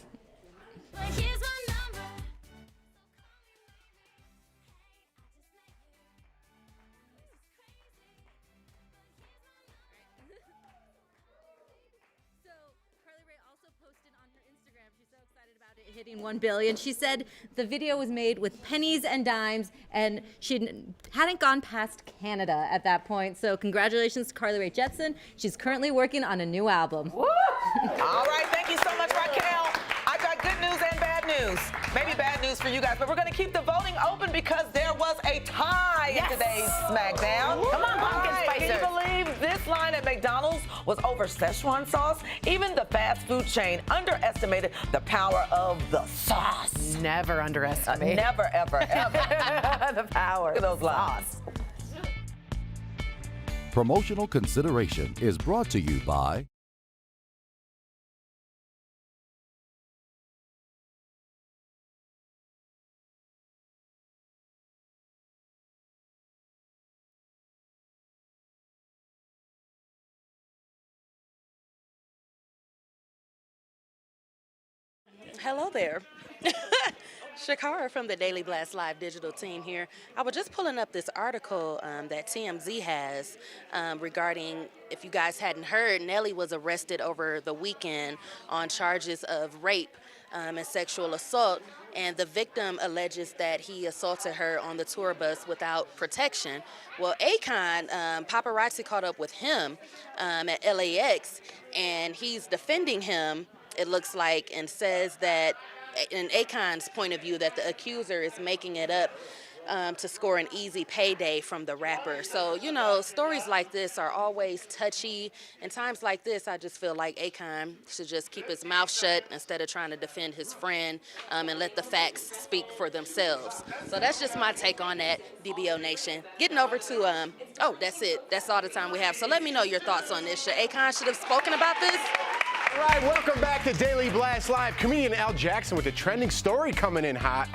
Hitting 1 billion. She said the video was made with pennies and dimes, and she hadn't gone past Canada at that point. So congratulations to Carly Rae Jepsen. She's currently working on a new album. Woo! All right, thank you so much, Raquel. I've got good news and bad news. Maybe bad news for you guys, but we're going to keep the voting open because there was a tie in today's Smackdown. Come on, pumpkin spicers. Can you believe this line at McDonald's was over Szechuan sauce. Even the fast food chain underestimated the power of the sauce. Never underestimate. Never, ever, ever. The power Look at those of lines. sauce. Promotional consideration is brought to you by Hello there. Shakara from the Daily Blast Live digital team here. I was just pulling up this article that TMZ has regarding, if you guys hadn't heard, Nelly was arrested over the weekend on charges of rape and sexual assault, and the victim alleges that he assaulted her on the tour bus without protection. Well, Akon, paparazzi caught up with him at LAX, and he's defending him, it looks like, and says that, in Akon's point of view, that the accuser is making it up to score an easy payday from the rapper. So, you know, stories like this are always touchy. In times like this, I just feel like Akon should just keep his mouth shut instead of trying to defend his friend and let the facts speak for themselves. So that's just my take on that, DBO Nation. Getting over to, oh, that's it. That's all the time we have. So let me know your thoughts on this. Should Akon should have spoken about this? All right, welcome back to Daily Blast Live. Comedian Al Jackson with a trending story coming in hot.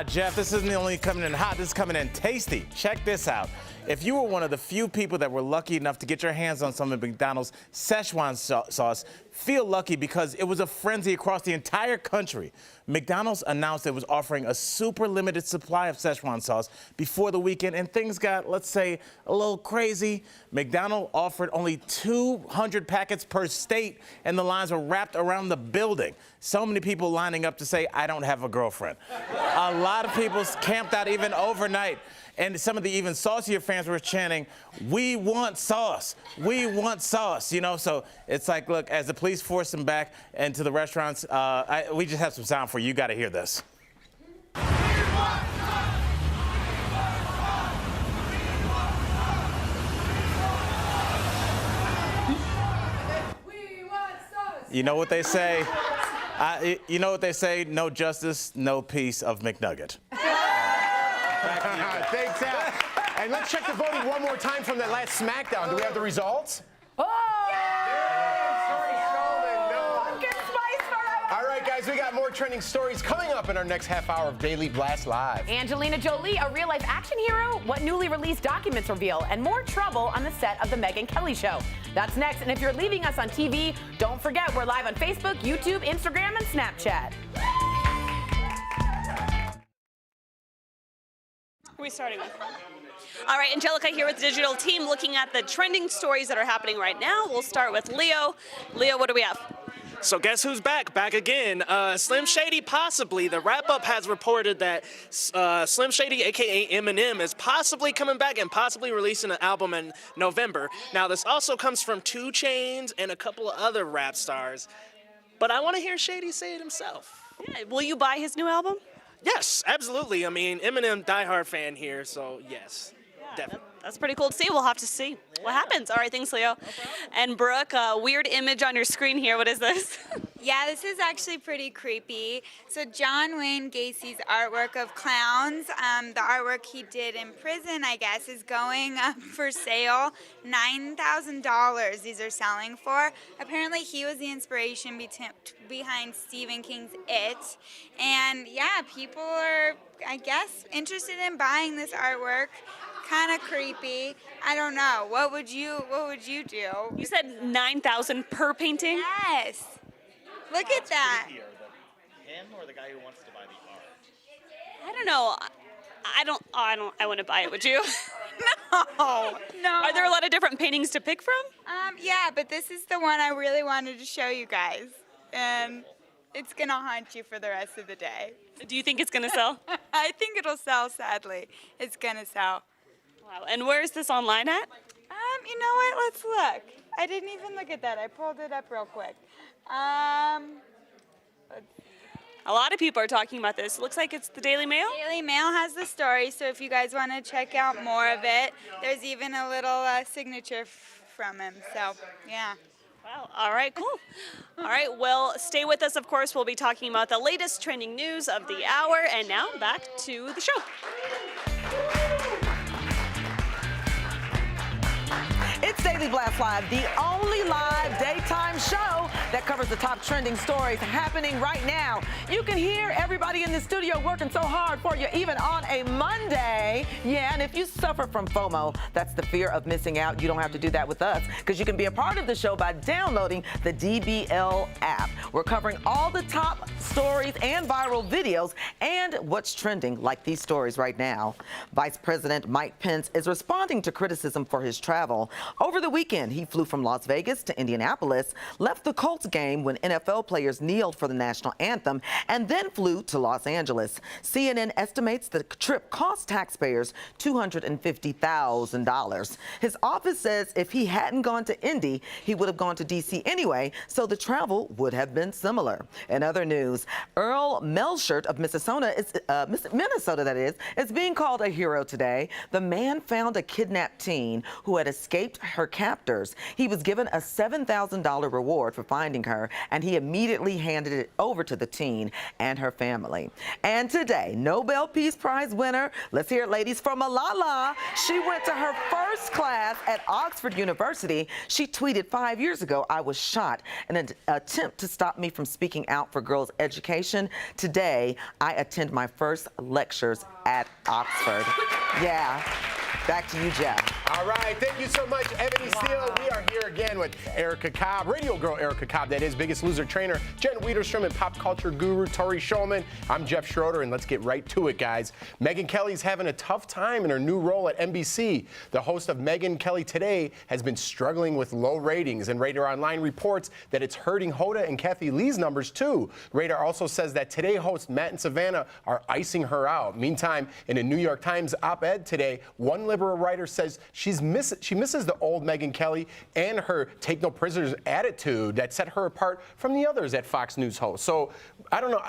Jeff, this isn't only coming in hot, this is coming in tasty. Check this out. If you were one of the few people that were lucky enough to get your hands on some of McDonald's Szechuan sauce, feel lucky because it was a frenzy across the entire country. McDonald's announced it was offering a super limited supply of Szechuan sauce before the weekend, and things got, let's say, a little crazy. McDonald's offered only 200 packets per state, and the lines were wrapped around the building. So many people lining up to say, I don't have a girlfriend. A lot of people camped out even overnight. And some of the even saucier fans were chanting, we want sauce, we want sauce, you know? So it's like, look, as the police force them back into the restaurants, we just have some sound for you. You got to hear this. You know what they say? You know what they say? No justice, no piece of McNugget. Thanks, Al. And let's check the voting one more time from that last SmackDown. Do we have the results? Oh! All right, guys, we got more trending stories coming up in our next half hour of Daily Blast Live. Angelina Jolie, a real-life action hero, what newly released documents reveal, and more trouble on the set of The Megyn Kelly Show. That's next, and if you're leaving us on TV, don't forget we're live on Facebook, YouTube, Instagram, and Snapchat. Who are we starting with? All right, Angelica here with the digital team looking at the trending stories that are happening right now. We'll start with Leo. Leo, what do we have? So guess who's back? Back again. Slim Shady, possibly. The wrap-up has reported that Slim Shady, a.k.a. Eminem, is possibly coming back and possibly releasing an album in November. Now, this also comes from 2 Chainz and a couple of other rap stars. But I want to hear Shady say it himself. Yeah, will you buy his new album? Yes, absolutely. I mean, Eminem, diehard fan here, so yes, definitely. That's pretty cool to see. We'll have to see what happens. All right, thanks, Leo. And Brooke, weird image on your screen here. What is this? Yeah, this is actually pretty creepy. So John Wayne Gacy's artwork of clowns, the artwork he did in prison, I guess, is going up for sale. $9,000 these are selling for. Apparently he was the inspiration behind Stephen King's It. And yeah, people are, I guess, interested in buying this artwork. Kind of creepy. I don't know. What would you do? You said $9,000 per painting? Yes. Look at that. Him or the guy who wants to buy the art? I don't know. I wouldn't buy it, would you? No. Are there a lot of different paintings to pick from? Yeah, but this is the one I really wanted to show you guys. And it's gonna haunt you for the rest of the day. Do you think it's gonna sell? I think it'll sell, sadly. It's gonna sell. Wow, and where is this online at? You know what, let's look. I didn't even look at that. I pulled it up real quick. A lot of people are talking about this. It looks like it's the Daily Mail? Daily Mail has the story, so if you guys want to check out more of it, there's even a little signature from him. So, yeah. Wow. All right, cool. All right, well, stay with us. Of course, we'll be talking about the latest trending news of the hour. And now back to the show. It's Daily Blast Live, the only live daytime show that covers the top trending stories happening right now. You can hear everybody in the studio working so hard for you, even on a Monday. Yeah, and if you suffer from FOMO, that's the fear of missing out, you don't have to do that with us, because you can be a part of the show by downloading the DBL app. We're covering all the top stories and viral videos and what's trending, like these stories right now. Vice President Mike Pence is responding to criticism for his travel. Over the weekend, he flew from Las Vegas to Indianapolis, left the Colts game when NFL players kneeled for the national anthem, and then flew to Los Angeles. CNN estimates the trip cost taxpayers $250,000. His office says if he hadn't gone to Indy, he would have gone to D.C. anyway, so the travel would have been similar. In other news, Earl Melchert of Minnesota, is being called a hero today. The man found a kidnapped teen who had escaped her captors. He was given a $7,000 reward for finding her, and he immediately handed it over to the teen and her family. And today, Nobel Peace Prize winner, let's hear it, ladies, from Malala. She went to her first class at Oxford University. She tweeted, 5 years ago, I was shot in an attempt to stop me from speaking out for girls' education. Today, I attend my first lectures at Oxford. Yeah. Back to you, Jeff. All right, thank you so much, Ebony Steele. We are here again with Erica Cobb, radio girl Erica Cobb, that is, Biggest Loser trainer, Jen Wiederstrom, and pop culture guru Tori Shulman. I'm Jeff Schroeder, and let's get right to it, guys. Megyn Kelly's having a tough time in her new role at NBC. The host of Megyn Kelly Today has been struggling with low ratings, and Radar Online reports that it's hurting Hoda and Kathy Lee's numbers, too. Radar also says that Today hosts Matt and Savannah are icing her out. Meantime, in a New York Times op-ed today, one liberal writer says she misses the old Megyn Kelly and her take no prisoners attitude that set her apart from the others at Fox News hosts. So I don't know.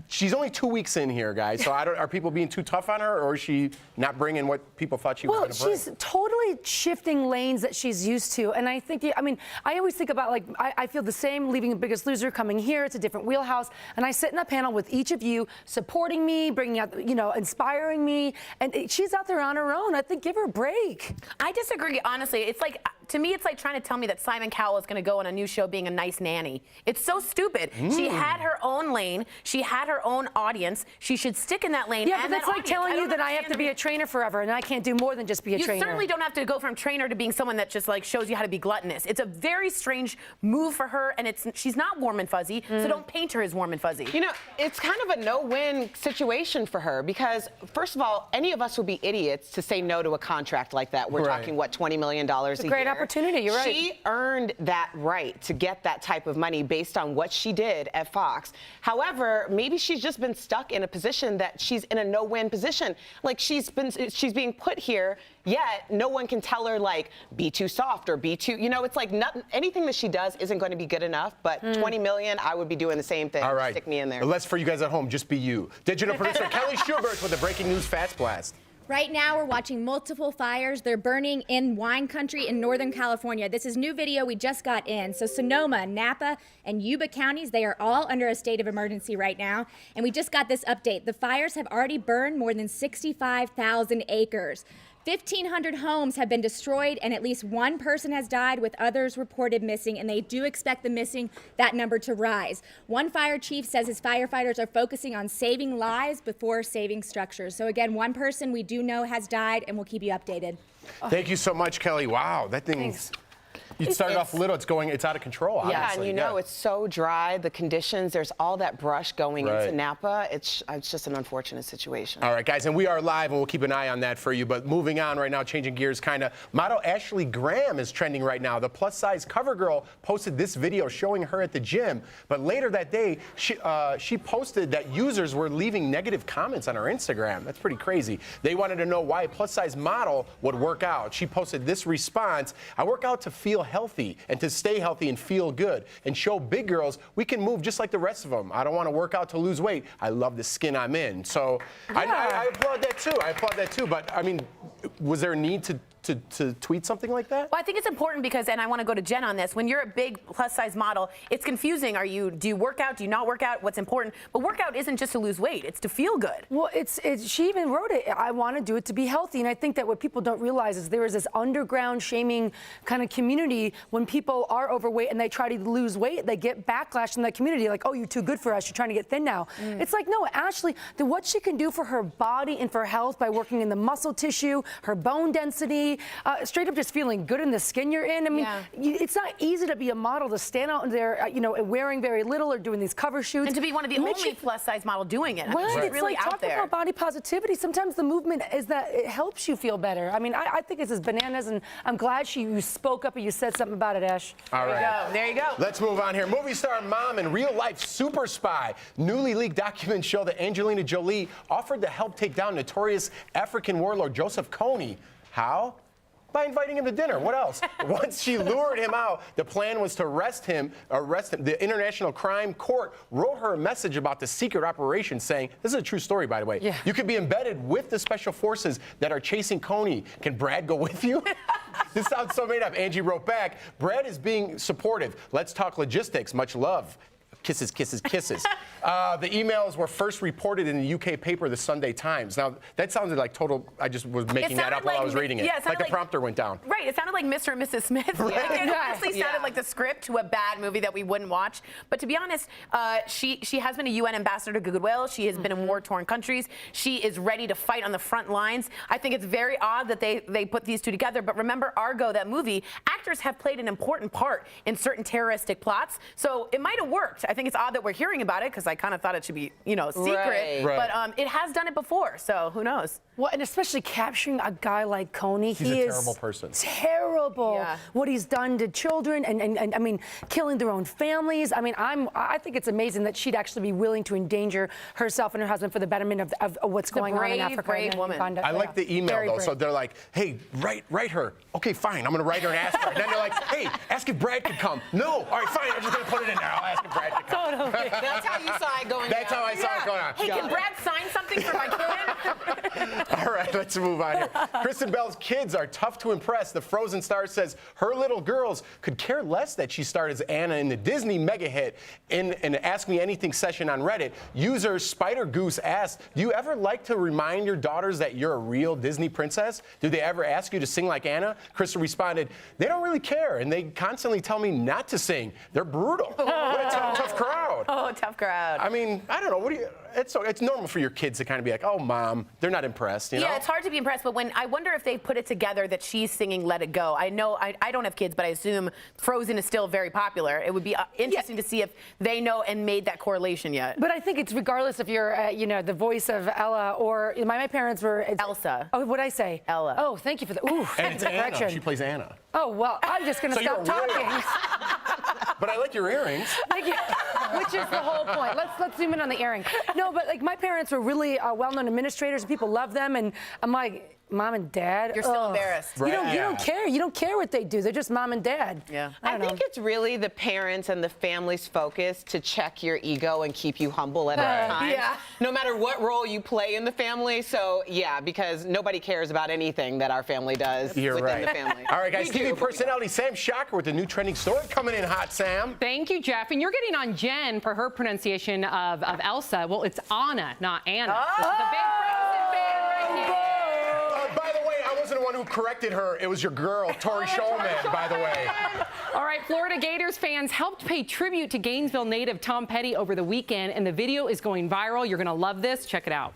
She's only 2 weeks in here, guys. So are people being too tough on her, or is she not bringing what people thought she was going to bring? Well, she's totally shifting lanes that she's used to. And I think, I always think about, like, I feel the same leaving The Biggest Loser, coming here. It's a different wheelhouse. And I sit in a panel with each of you, supporting me, bringing out, inspiring me. And she's out there on her own. I think give her a break. I disagree, honestly. It's like, to me, it's like trying to tell me that Simon Cowell is going to go on a new show being a nice nanny. It's so stupid. She had her own lane. She had her own audience. She should stick in that lane. Yeah, but that's like telling you that I have to be a trainer forever, and I can't do more than just be a trainer. You certainly don't have to go from trainer to being someone that just like shows you how to be gluttonous. It's a very strange move for her, and she's not warm and fuzzy, so don't paint her as warm and fuzzy. You know, it's kind of a no-win situation for her because, first of all, any of us would be idiots to say no to a contract like that. We're talking, what, $20 million a year? It's a great opportunity. You're right. She earned that right to get that type of money based on what she did at Fox. However, maybe she's just been stuck in a position that she's in a no-win position. Like she's being put here, yet no one can tell her like be too soft or be too, it's like anything that she does isn't going to be good enough. But 20 million, I would be doing the same thing. All right. Stick me in there. Less for you guys at home, just be you. Digital producer Kelly Schubert with a breaking news fast blast. Right now, we're watching multiple fires. They're burning in wine country in Northern California. This is new video we just got in. So Sonoma, Napa, and Yuba counties, they are all under a state of emergency right now. And we just got this update. The fires have already burned more than 65,000 acres. 1,500 homes have been destroyed, and at least one person has died, with others reported missing, and they do expect that number to rise. One fire chief says his firefighters are focusing on saving lives before saving structures. So again, one person we do know has died, and we'll keep you updated. Thank you so much, Kelly. Wow, that thing's... You started off little, it's out of control, obviously. Yeah, and it's so dry, the conditions, there's all that brush going into Napa. It's just an unfortunate situation. All right, guys, and we are live, and we'll keep an eye on that for you. But moving on right now, changing gears kind of, model Ashley Graham is trending right now. The plus-size cover girl posted this video showing her at the gym. But later that day, she posted that users were leaving negative comments on her Instagram. That's pretty crazy. They wanted to know why a plus-size model would work out. She posted this response: I work out to feel healthy and to stay healthy and feel good and show big girls we can move just like the rest of them. I don't want to work out to lose weight. I love the skin I'm in. So I applaud that too. But I mean, was there a need to to tweet something like that? Well, I think it's important because, and I want to go to Jen on this, when you're a big plus-size model, it's confusing. Do you work out? Do you not work out? What's important? But workout isn't just to lose weight. It's to feel good. Well, she even wrote it. I want to do it to be healthy. And I think that what people don't realize is there is this underground shaming kind of community. When people are overweight and they try to lose weight, they get backlash in that community. Like, oh, you're too good for us. You're trying to get thin now. It's like, no, Ashley, what she can do for her body and for health by working in the muscle tissue, her bone density, straight up just feeling good in the skin you're in. I mean, it's not easy to be a model to stand out there, wearing very little or doing these cover shoots. And to be one of the only plus-size model doing it. Right, It's it's really like out talking there. about body positivity. Sometimes the movement is that it helps you feel better. I mean, I think this is bananas, and I'm glad you spoke up and you said something about it, Ash. All right. There you go. Let's move on here. Movie star mom and real-life super spy. Newly leaked documents show that Angelina Jolie offered to help take down notorious African warlord Joseph Kony. How? By inviting him to dinner. What else? Once she lured him out, the plan was to arrest him. The International Crime Court wrote her a message about the secret operation saying, this is a true story, by the way. You could be embedded with the special forces that are chasing Kony. Can Brad go with you? This sounds so made up. Angie wrote back, Brad is being supportive. Let's talk logistics. Much love. Kisses, kisses, kisses. The emails were first reported in the UK paper, the Sunday Times. Now, that sounded like total, I just was making that up while I was reading it. it like the prompter went down. Right, it sounded like Mr. and Mrs. Smith. Like, it honestly sounded like the script to a bad movie that we wouldn't watch. But to be honest, she has been a UN ambassador to Goodwill. She has been in war-torn countries. She is ready to fight on the front lines. I think it's very odd that they put these two together. But remember Argo, that movie, actors have played an important part in certain terroristic plots. So it might have worked. I think it's odd that we're hearing about it because I kind of thought it should be, secret. Right. But it has done it before, so who knows? Well, and especially capturing a guy like Kony. He's a terrible person. Terrible. Yeah. What he's done to children and I mean, killing their own families. I mean, I think it's amazing that she'd actually be willing to endanger herself and her husband for the betterment of what's going on in Africa. Brave woman. I like the email, Very though. brave. So they're like, hey, write her. Okay, fine. I'm going to write her and ask her. And then they're like, hey, ask if Brad could come. No. All right, fine. I'm just going to put it in there. I'll ask if Brad could come. That's how you saw it going That's down. how I saw it going on. Hey, can Brad sign something for my kid? All right, let's move on here. Kristen Bell's kids are tough to impress. The Frozen star says her little girls could care less that she starred as Anna in the Disney mega hit. In an Ask Me Anything session on Reddit, user Spider Goose asked, do you ever like to remind your daughters that you're a real Disney princess? Do they ever ask you to sing like Anna? Kristen responded, they don't really care, and they constantly tell me not to sing. They're brutal. What a tough crowd. Oh, tough crowd. I mean, I don't know. It's normal for your kids to kind of be like, oh, Mom, they're not impressed, you know? Yeah, it's hard to be impressed, but I wonder if they put it together that she's singing Let It Go. I know, I don't have kids, but I assume Frozen is still very popular. It would be interesting to see if they know and made that correlation yet. But I think it's regardless if you're, the voice of Ella or my parents were Elsa. Oh, what'd I say? Ella. Oh, thank you for the. Ooh, And it's correction. Anna. She plays Anna. Oh well, I'm just gonna So stop you're talking. But I like your earrings. Thank you. Which is the whole point. Let's zoom in on the earring. No, but like my parents were really well-known administrators, and people love them, and I'm like, Mom and Dad. You're still embarrassed. You don't care. You don't care what they do. They're just Mom and Dad. Yeah. I think it's really the parents and the family's focus to check your ego and keep you humble at all times. Yeah. No matter what role you play in the family. So, yeah, because nobody cares about anything that our family does You're within right. the family. All right, guys, We do, TV but we personality Sam Shocker with the new trending story coming in hot, Sam. Thank you, Jeff. And you're getting on Jen for her pronunciation of Elsa. Well, it's Anna, not Anna. This is the big Frozen fan right here. By the way, I wasn't the one who corrected her. It was your girl, Tori Shulman, by the way. All right, Florida Gators fans helped pay tribute to Gainesville native Tom Petty over the weekend, and the video is going viral. You're going to love this. Check it out.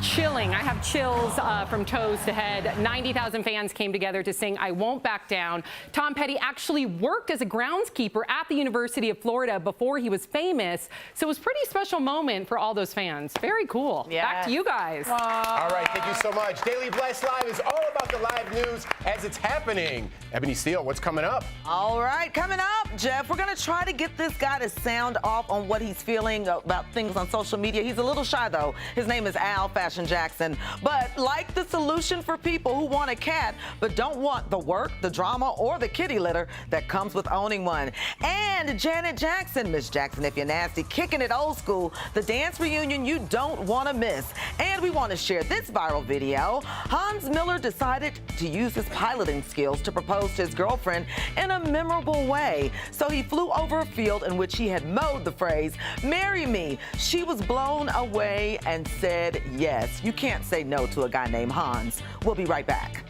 Chilling. I have chills from toes to head. 90,000 fans came together to sing I Won't Back Down. Tom Petty actually worked as a groundskeeper at the University of Florida before he was famous. So it was a pretty special moment for all those fans. Very cool. Yeah. Back to you guys. All right, thank you so much. Daily Blast Live is all about the live news as it's happening. Ebony Steele, what's coming up? All right, coming up, Jeff, we're going to try to get this guy to sound off on what he's feeling about things on social media. He's a little shy, though. His name is Al Fashion Jackson. Jackson. But like the solution for people who want a cat but don't want the work, the drama, or the kitty litter that comes with owning one. And Janet Jackson, Miss Jackson if you're nasty, kicking it old school, the dance reunion you don't want to miss. And we want to share this viral video. Hans Miller decided to use his piloting skills to propose to his girlfriend in a memorable way. So he flew over a field in which he had mowed the phrase, "Marry me." She was blown away and said yes. You can't say no to a guy named Hans. We'll be right back.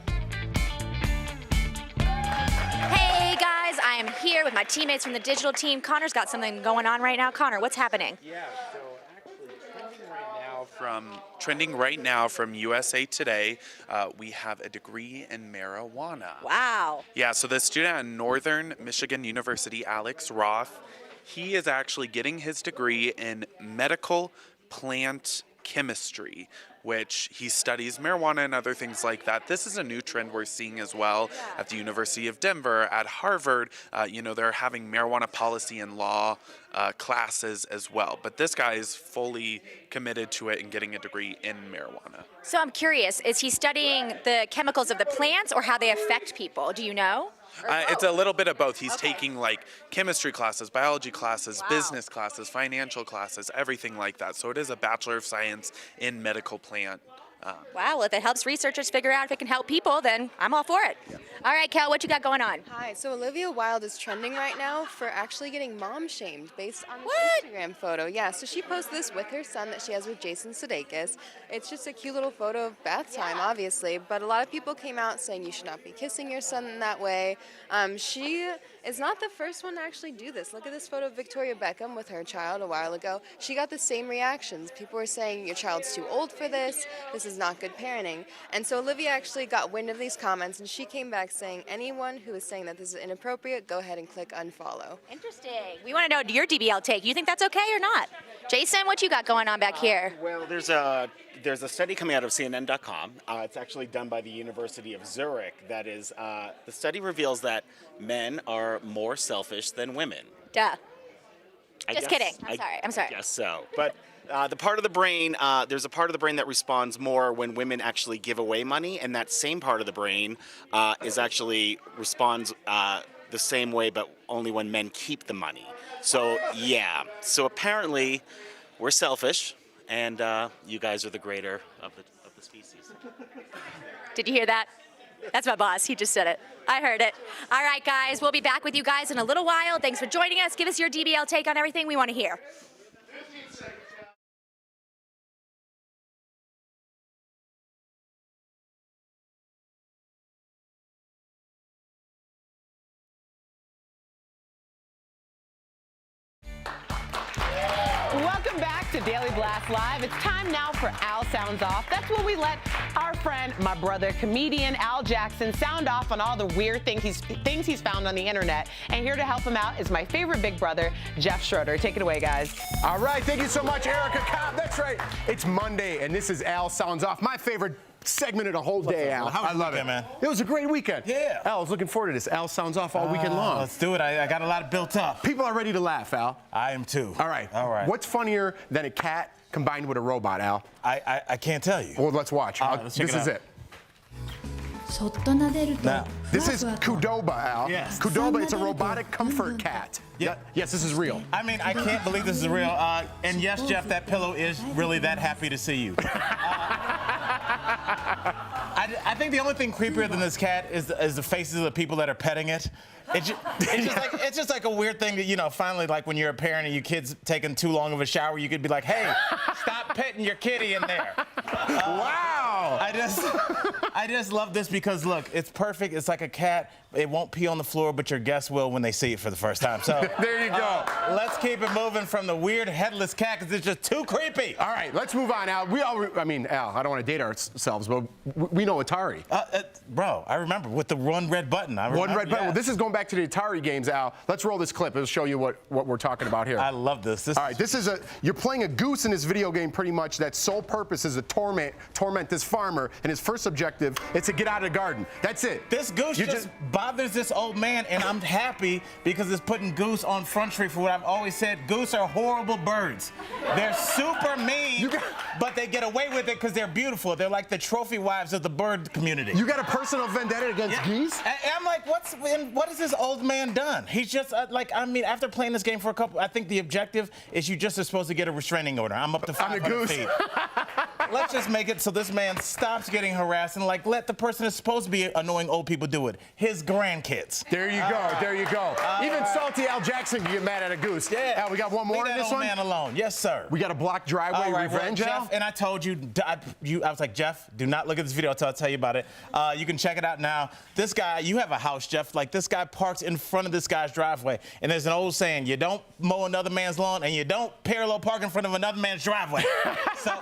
Hey guys, I am here with my teammates from the digital team. Connor's got something going on right now. Connor, what's happening? Yeah, so actually trending right now from USA Today, we have a degree in marijuana. Wow. Yeah, so the student at Northern Michigan University, Alex Roth, he is actually getting his degree in medical plant chemistry, which he studies marijuana and other things like that. This is a new trend we're seeing as well at the University of Denver, at Harvard. They're having marijuana policy and law classes as well. But this guy is fully committed to it and getting a degree in marijuana. So I'm curious, is he studying the chemicals of the plants or how they affect people? Do you know? It's a little bit of both. He's taking like chemistry classes, biology classes, business classes, financial classes, everything like that. So it is a Bachelor of Science in medical plant. Wow, well, if it helps researchers figure out if it can help people, then I'm all for it. All right, Kel, what you got going on? Hi, so Olivia Wilde is trending right now for actually getting mom shamed based on this Instagram photo. Yeah, so she posted this with her son that she has with Jason Sudeikis. It's just a cute little photo of bath time, obviously, but a lot of people came out saying you should not be kissing your son in that way. She is not the first one to actually do this. Look at this photo of Victoria Beckham with her child a while ago. She got the same reactions. People were saying your child's too old for this. This is not good parenting. And so Olivia actually got wind of these comments, and she came back saying anyone who is saying that this is inappropriate, go ahead and click unfollow. Interesting. We want to know your DBL take. You think that's okay or not? Jason, what you got going on back here? Well, there's a study coming out of CNN.com. It's actually done by the University of Zurich. That is, the study reveals that men are more selfish than women. Duh. Just kidding. I'm sorry. I guess so. But the part of the brain, there's a part of the brain that responds more when women actually give away money, and that same part of the brain responds the same way, but only when men keep the money. So yeah. So apparently, we're selfish, and you guys are the greater of the species. Did you hear that? That's my boss. He just said it. I heard it. All right, guys. We'll be back with you guys in a little while. Thanks for joining us. Give us your DBL take on everything we want to hear. Welcome back to Daily Blast Live. It's time now for Al Sounds Off. That's when we let our friend, my brother, comedian Al Jackson, sound off on all the weird things he's found on the internet. And here to help him out is my favorite big brother, Jeff Schroeder. Take it away, guys. All right, thank you so much, Erica Cobb. That's right. It's Monday, and this is Al Sounds Off, my favorite segment of the whole day, Al. How was I love weekend, it, man? It was a great weekend. Yeah. Al, I was looking forward to this. Al Sounds Off all weekend long. Let's do it. I got a lot built up. People are ready to laugh, Al. I am too. All right. All right. What's funnier than a cat combined with a robot, Al? I can't tell you. Well, let's watch. Let's check this it is out. it. Now, this is Qdoba, Al. Yes. Qdoba, it's a robotic comfort cat. Yeah. Yes, this is real. I mean, I can't believe this is real. And yes, Jeff, that pillow is really that happy to see you. I think the only thing creepier than this cat is the faces of the people that are petting it. It's just like a weird thing that, finally, like when you're a parent and your kid's taking too long of a shower, you could be like, hey, stop petting your kitty in there. Wow. I just love this because, look, it's perfect. It's like a cat. It won't pee on the floor, but your guests will when they see it for the first time. So there you go. Let's keep it moving from the weird headless cat because it's just too creepy. All right, let's move on, Al. Al, I don't want to date ourselves, but we know Atari. Bro, I remember with the one red button. One red button. Well, this is going back to the Atari games, Al. Let's roll this clip. It'll show you what we're talking about here. I love this. All right, you're playing a goose in this video game pretty much. That sole purpose is to torment this farmer, and his first objective is to get out of the garden. That's it. This goose just bothers this old man, and I'm happy because it's putting Goose on Front Street for what I've always said. Goose are horrible birds. They're super mean, but they get away with it because they're beautiful. They're like the trophy wives of the bird community. You got a personal vendetta against geese? And I'm like, what has this old man done? He's just after playing this game for a couple, I think the objective is you just are supposed to get a restraining order. I'm up to 500 feet. Let's just make it so this man stops getting harassed and let the person that's supposed to be annoying old people do it. His grandkids. There you go. There you go. Even salty Al Jackson can get mad at a goose. Yeah. Al, we got one more in this one? Leave that old man alone. Yes, sir. We got a blocked driveway revenge, Al? Jeff, and I told you, I was like, Jeff, do not look at this video until I tell you about it. You can check it out now. This guy, you have a house, Jeff. This guy parks in front of this guy's driveway. And there's an old saying, you don't mow another man's lawn and you don't parallel park in front of another man's driveway. So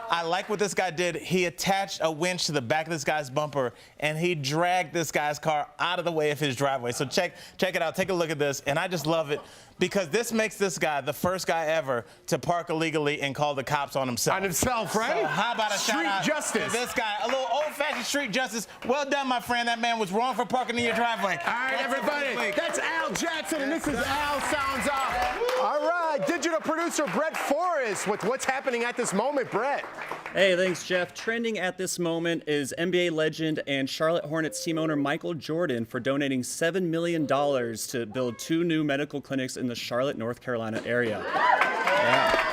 I like what this guy did. He attached a winch to the back of this guy's bumper and he dragged this guy's car out of the way of his driveway. So check it out. Take a look at this. And I just love it because this makes this guy the first guy ever to park illegally and call the cops on himself. On himself, right? So how about a street shout out justice? To this guy? A little old-fashioned street justice. Well done, my friend. That man was wrong for parking in your driveway. All right, everybody. That's Al Jackson, and this is Al Sounds Off. All right, digital producer Brett Forrest with what's happening at this moment. Brett. Hey, thanks, Jeff. Trending at this moment is NBA legend and Charlotte Hornets team owner Michael Jordan for donating $7 million to build 2 new medical clinics in the Charlotte, North Carolina area. Yeah.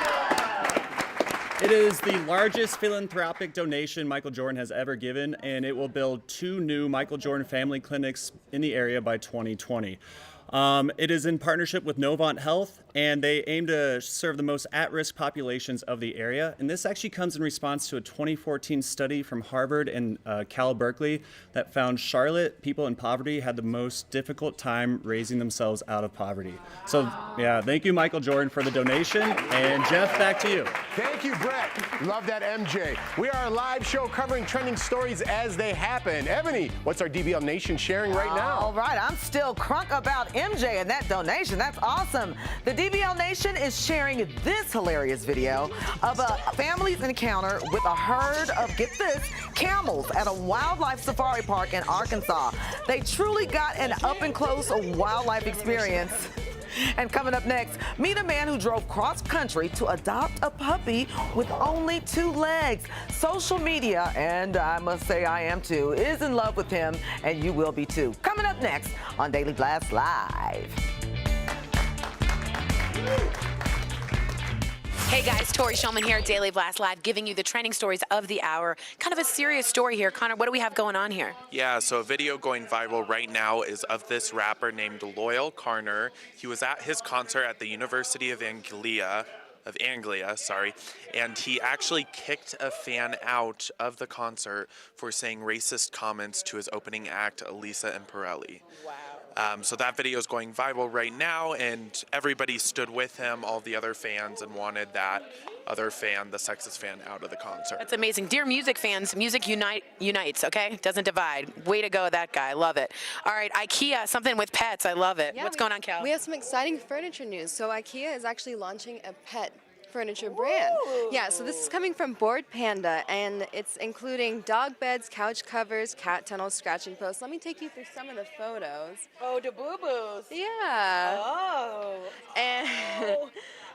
It is the largest philanthropic donation Michael Jordan has ever given, and it will build 2 new Michael Jordan family clinics in the area by 2020. It is in partnership with Novant Health, and they aim to serve the most at-risk populations of the area. And this actually comes in response to a 2014 study from Harvard and Cal Berkeley that found Charlotte people in poverty had the most difficult time raising themselves out of poverty. So, yeah, thank you, Michael Jordan, for the donation. And Jeff, back to you. Thank you, Brett. Love that, MJ. We are a live show covering trending stories as they happen. Ebony, what's our DBL Nation sharing right now? All right, I'm still crunk about MJ and that donation. That's awesome. The DBL Nation is sharing this hilarious video of a family's encounter with a herd of, get this, camels at a wildlife safari park in Arkansas. They truly got an up-and-close wildlife experience. And coming up next, meet a man who drove cross-country to adopt a puppy with only 2 legs. Social media, and I must say I am too, is in love with him, and you will be too. Coming up next on Daily Blast Live. Hey guys, Tori Shulman here at Daily Blast Live, giving you the trending stories of the hour. Kind of a serious story here. Connor, what do we have going on here? Yeah, so a video going viral right now is of this rapper named Loyal Carner. He was at his concert at the University of Anglia, and he actually kicked a fan out of the concert for saying racist comments to his opening act, Elisa Imparelli. Wow. So that video is going viral right now, and everybody stood with him, all the other fans, and wanted that other fan, the sexist fan, out of the concert. That's amazing. Dear music fans, music unites, okay? Doesn't divide. Way to go, that guy. Love it. All right, IKEA, something with pets. I love it. Yeah, What's going on, Cal? We have some exciting furniture news. So IKEA is actually launching a pet furniture brand. Yeah, so this is coming from Bored Panda, and it's including dog beds, couch covers, cat tunnels, scratching posts. Let me take you through some of the photos. Oh, the boo-boos. Yeah. Oh. And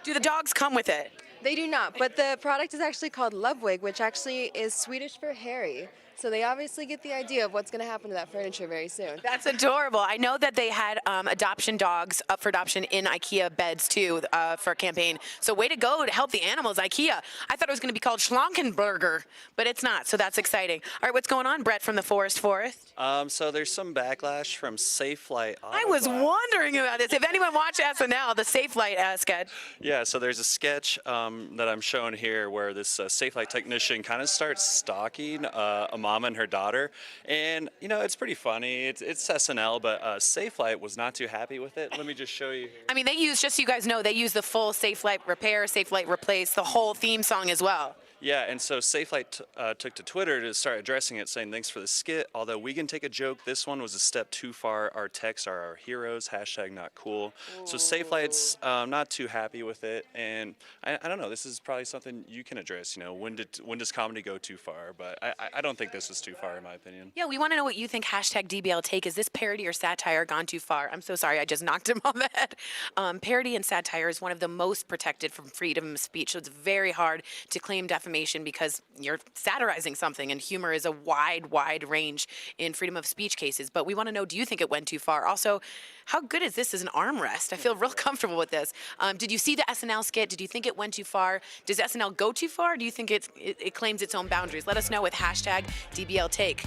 do the dogs come with it? They do not, but the product is actually called Lovewig, which actually is Swedish for hairy. So they obviously get the idea of what's going to happen to that furniture very soon. That's adorable. I know that they had adoption dogs up for adoption in IKEA beds too for a campaign. So way to go to help the animals, IKEA. I thought it was going to be called Schlankenburger, but it's not. So that's exciting. All right, what's going on, Brett from the Forest? So there's some backlash from Safelite. I was wondering about this. If anyone watched SNL, the Safelite sketch. Yeah, so there's a sketch that I'm showing here where this Safelite technician kind of starts stalking a mom and her daughter, and you know, it's pretty funny. It's SNL, but Safelite was not too happy with it. Let me just show you here. I mean, they use, just so you guys know, they use the full Safelite repair, Safelite replace, the whole theme song as well. Yeah, and so Safelite took to Twitter to start addressing it, saying thanks for the skit. Although we can take a joke, this one was a step too far. Our texts are our heroes. # not cool. So Safelite's not too happy with it, and I don't know. This is probably something you can address. You know, when does comedy go too far? But I don't think this is too far in my opinion. Yeah, we want to know what you think. #DBL Take. Is this parody or satire gone too far? I'm so sorry, I just knocked him on the head. Parody and satire is one of the most protected from freedom of speech, so it's very hard to claim defamation because you're satirizing something, and humor is a wide range in freedom of speech cases. But we want to know, do you think it went too far? Also, how good is this as an armrest? I feel real comfortable with this. Did you see the SNL skit? Did you think it went too far? Does SNL go too far? Do you think it claims its own boundaries? Let us know with #DBL Take.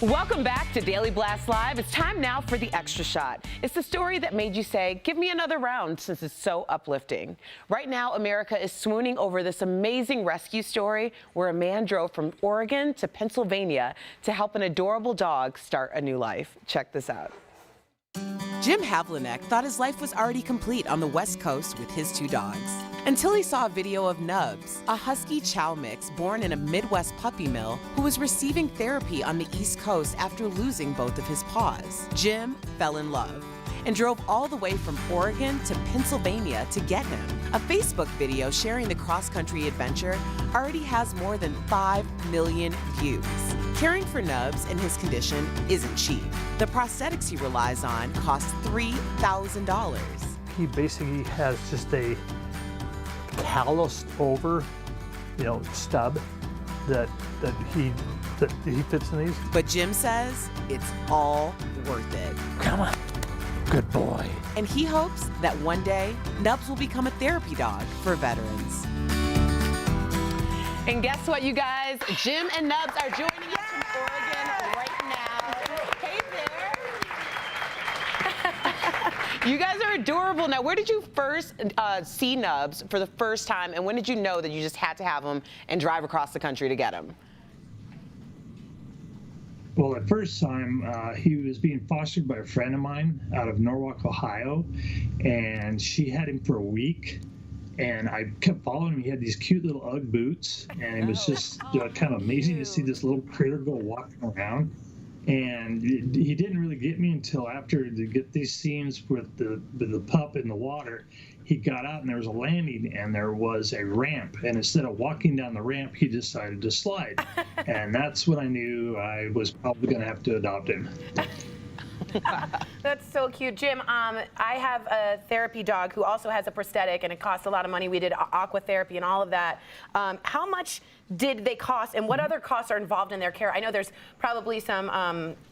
Welcome back to Daily Blast Live. It's time now for the Extra Shot. It's the story that made you say, give me another round, since it's so uplifting. Right now, America is swooning over this amazing rescue story where a man drove from Oregon to Pennsylvania to help an adorable dog start a new life. Check this out. Jim Havlinek thought his life was already complete on the West Coast with his 2 dogs. Until he saw a video of Nubs, a husky chow mix born in a Midwest puppy mill who was receiving therapy on the East Coast after losing both of his paws. Jim fell in love and drove all the way from Oregon to Pennsylvania to get him. A Facebook video sharing the cross-country adventure already has more than 5 million views. Caring for Nubs in his condition isn't cheap. The prosthetics he relies on cost $3,000. He basically has just a calloused over, stub that he fits in these. But Jim says it's all worth it. Come on, good boy. And he hopes that one day Nubs will become a therapy dog for veterans. And guess what, you guys? Jim and Nubs are joining us from Oregon right now. Hey there. You guys are adorable. Now, where did you first see Nubs for the first time, and when did you know that you just had to have him and drive across the country to get him? Well, the first time he was being fostered by a friend of mine out of Norwalk, Ohio, and she had him for a week. And I kept following him. He had these cute little Ugg boots, and it was just kind of amazing to see this little critter go walking around. And he didn't really get me until after to get these scenes with the pup in the water. He got out and there was a landing and there was a ramp. And instead of walking down the ramp, he decided to slide. And that's when I knew I was probably going to have to adopt him. That's so cute. Jim, I have a therapy dog who also has a prosthetic, and it costs a lot of money. We did aqua therapy and all of that. How much did they cost, and what other costs are involved in their care? I know there's probably some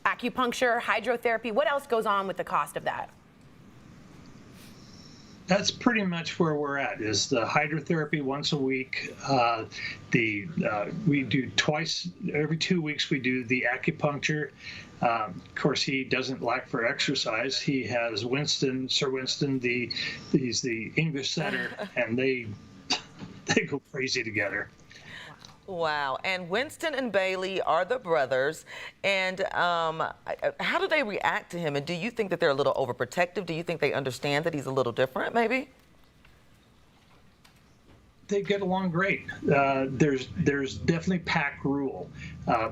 acupuncture, hydrotherapy. What else goes on with the cost of that? That's pretty much where we're at, is the hydrotherapy once a week. We do twice, every 2 weeks we do the acupuncture. Of course, he doesn't lack for exercise. He has Winston, Sir Winston, he's the English setter, and they go crazy together. Wow. And Winston and Bailey are the brothers. And how do they react to him? And do you think that they're a little overprotective? Do you think they understand that he's a little different, maybe? They get along great. There's definitely pack rule.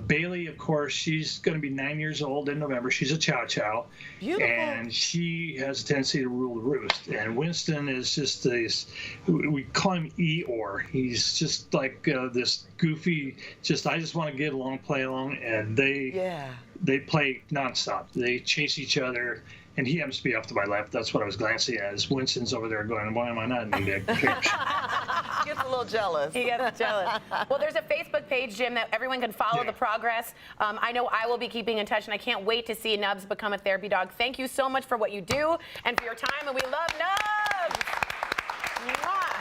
Bailey, of course, she's going to be 9 years old in November. She's a Chow Chow. Beautiful. And she has a tendency to rule the roost. And Winston is just this, we call him Eeyore. He's just like this goofy, I just want to get along, play along. And they play nonstop. They chase each other. And he happens to be off to my left. That's what I was glancing at. As Winston's over there going, why am I not in the picture? He gets a little jealous. He gets jealous. Well, there's a Facebook page, Jim, that everyone can follow the progress. I know I will be keeping in touch, and I can't wait to see Nubs become a therapy dog. Thank you so much for what you do and for your time, and we love Nubs. Mwah.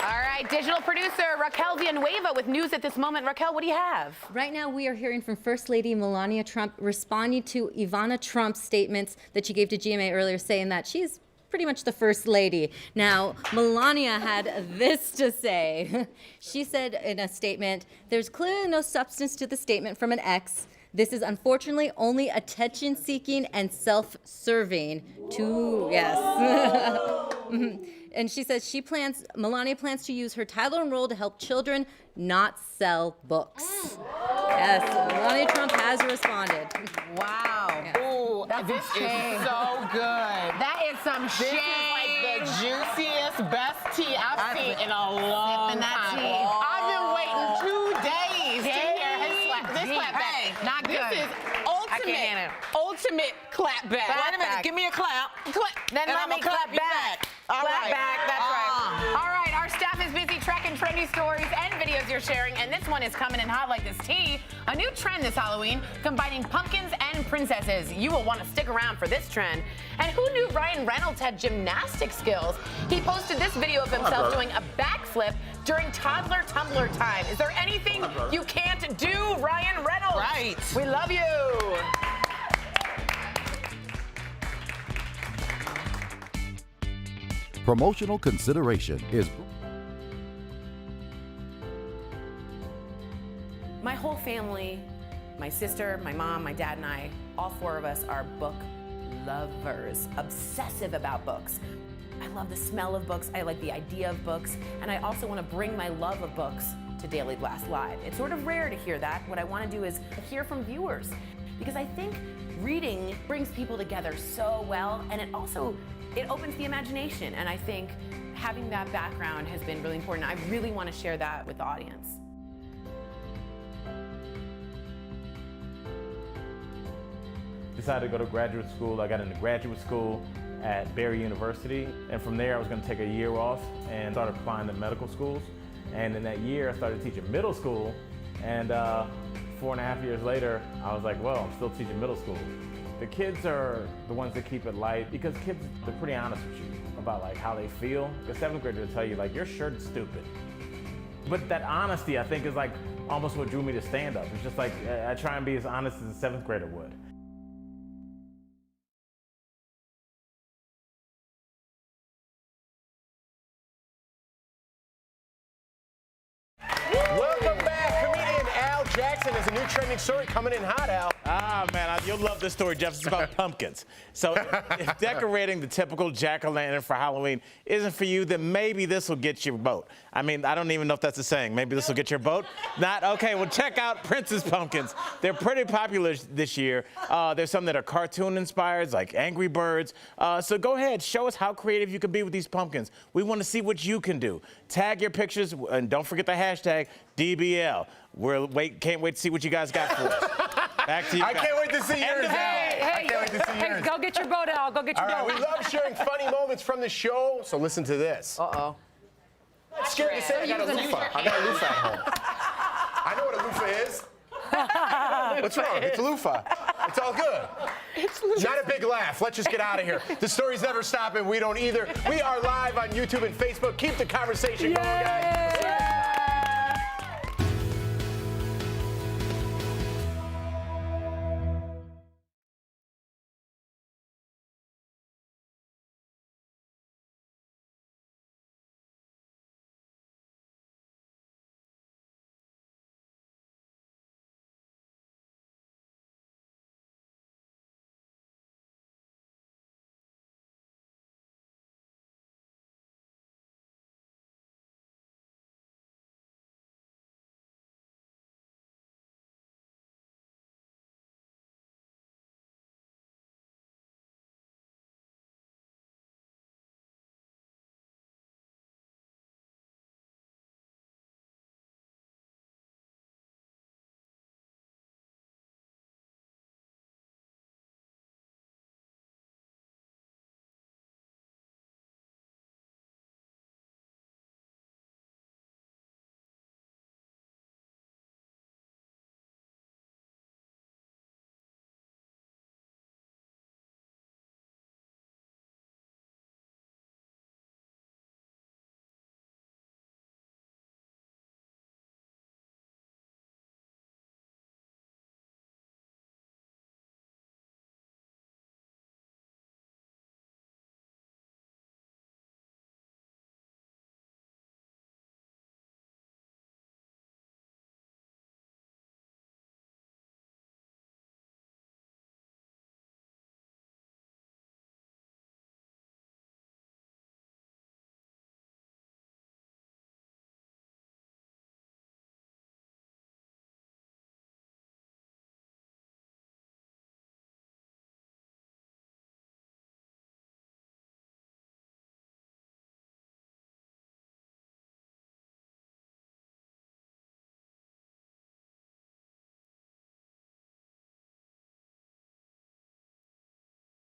All right, right, digital producer Raquel Villanueva with news at this moment. Raquel, what do you have? Right now, we are hearing from First Lady Melania Trump responding to Ivana Trump's statements that she gave to GMA earlier, saying that she's pretty much the First Lady. Now, Melania had this to say. She said in a statement, "There's clearly no substance to the statement from an ex. This is unfortunately only attention-seeking and self-serving." Yes. And she says Melania plans to use her title and role to help children, not sell books. Yes, Melania Trump has responded. Wow. Yeah. Ooh, this is so good. That is some This shame. is like the juiciest, best tea I've seen in a long time. I've been waiting 2 days to hear this clap back. Hey, not good. This is I can't ultimate clap back. Wait a minute, give me a clap. Then And let I'ma me clap clap you back. All Clap right. back, that's right. All right, our staff is busy tracking trendy stories and videos you're sharing, and this one is coming in hot like this tea. A new trend this Halloween, combining pumpkins and princesses. You will want to stick around for this trend. And who knew Ryan Reynolds had gymnastic skills? He posted this video of himself doing a backflip during toddler tumbler time. Is there anything you can't do, Ryan Reynolds? Right. We love you. Promotional consideration is. My whole family, my sister, my mom, my dad, and I, all four of us are book lovers, obsessive about books. I love the smell of books, I like the idea of books, and I also want to bring my love of books to Daily Blast Live. It's sort of rare to hear that. What I want to do is hear from viewers, because I think reading brings people together so well, and it opens the imagination, and I think having that background has been really important. I really want to share that with the audience. Decided to go to graduate school. I got into graduate school at Barry University, and from there I was going to take a year off and start applying to medical schools. And in that year I started teaching middle school, and 4.5 years later I was like, well, I'm still teaching middle school. The kids are the ones that keep it light, because kids, they're pretty honest with you about like how they feel. The 7th grader will tell you like, your shirt's stupid. But that honesty, I think, is like almost what drew me to stand up. It's just like, I try and be as honest as a 7th grader would. Welcome back. Comedian Al Jackson has a new trending story coming in hot, Al. Ah, man, you'll love this story, Jeff. It's about pumpkins. So if decorating the typical jack-o'-lantern for Halloween isn't for you, then maybe this will get your vote. I mean, I don't even know if that's a saying. Maybe this will get your vote? Not? Okay, well, check out Prince's pumpkins. They're pretty popular this year. There's some that are cartoon-inspired, like Angry Birds. So go ahead, show us how creative you can be with these pumpkins. We want to see what you can do. Tag your pictures, and don't forget the hashtag DBL. Can't wait to see what you guys got for us. Back to you guys. I can't wait to see yours, Al. Hey, go get your boat, Al. Go get your All right, boat. we love sharing funny moments from the show, so listen to this. Uh-oh. I'm scared to say I got a loofah. I got a loofah at home. I know what a loofah is. What's wrong? It's a loofah. It's all good. Not a big laugh. Let's just get out of here. The stories never stop, and we don't either. We are live on YouTube and Facebook. Keep the conversation going, guys.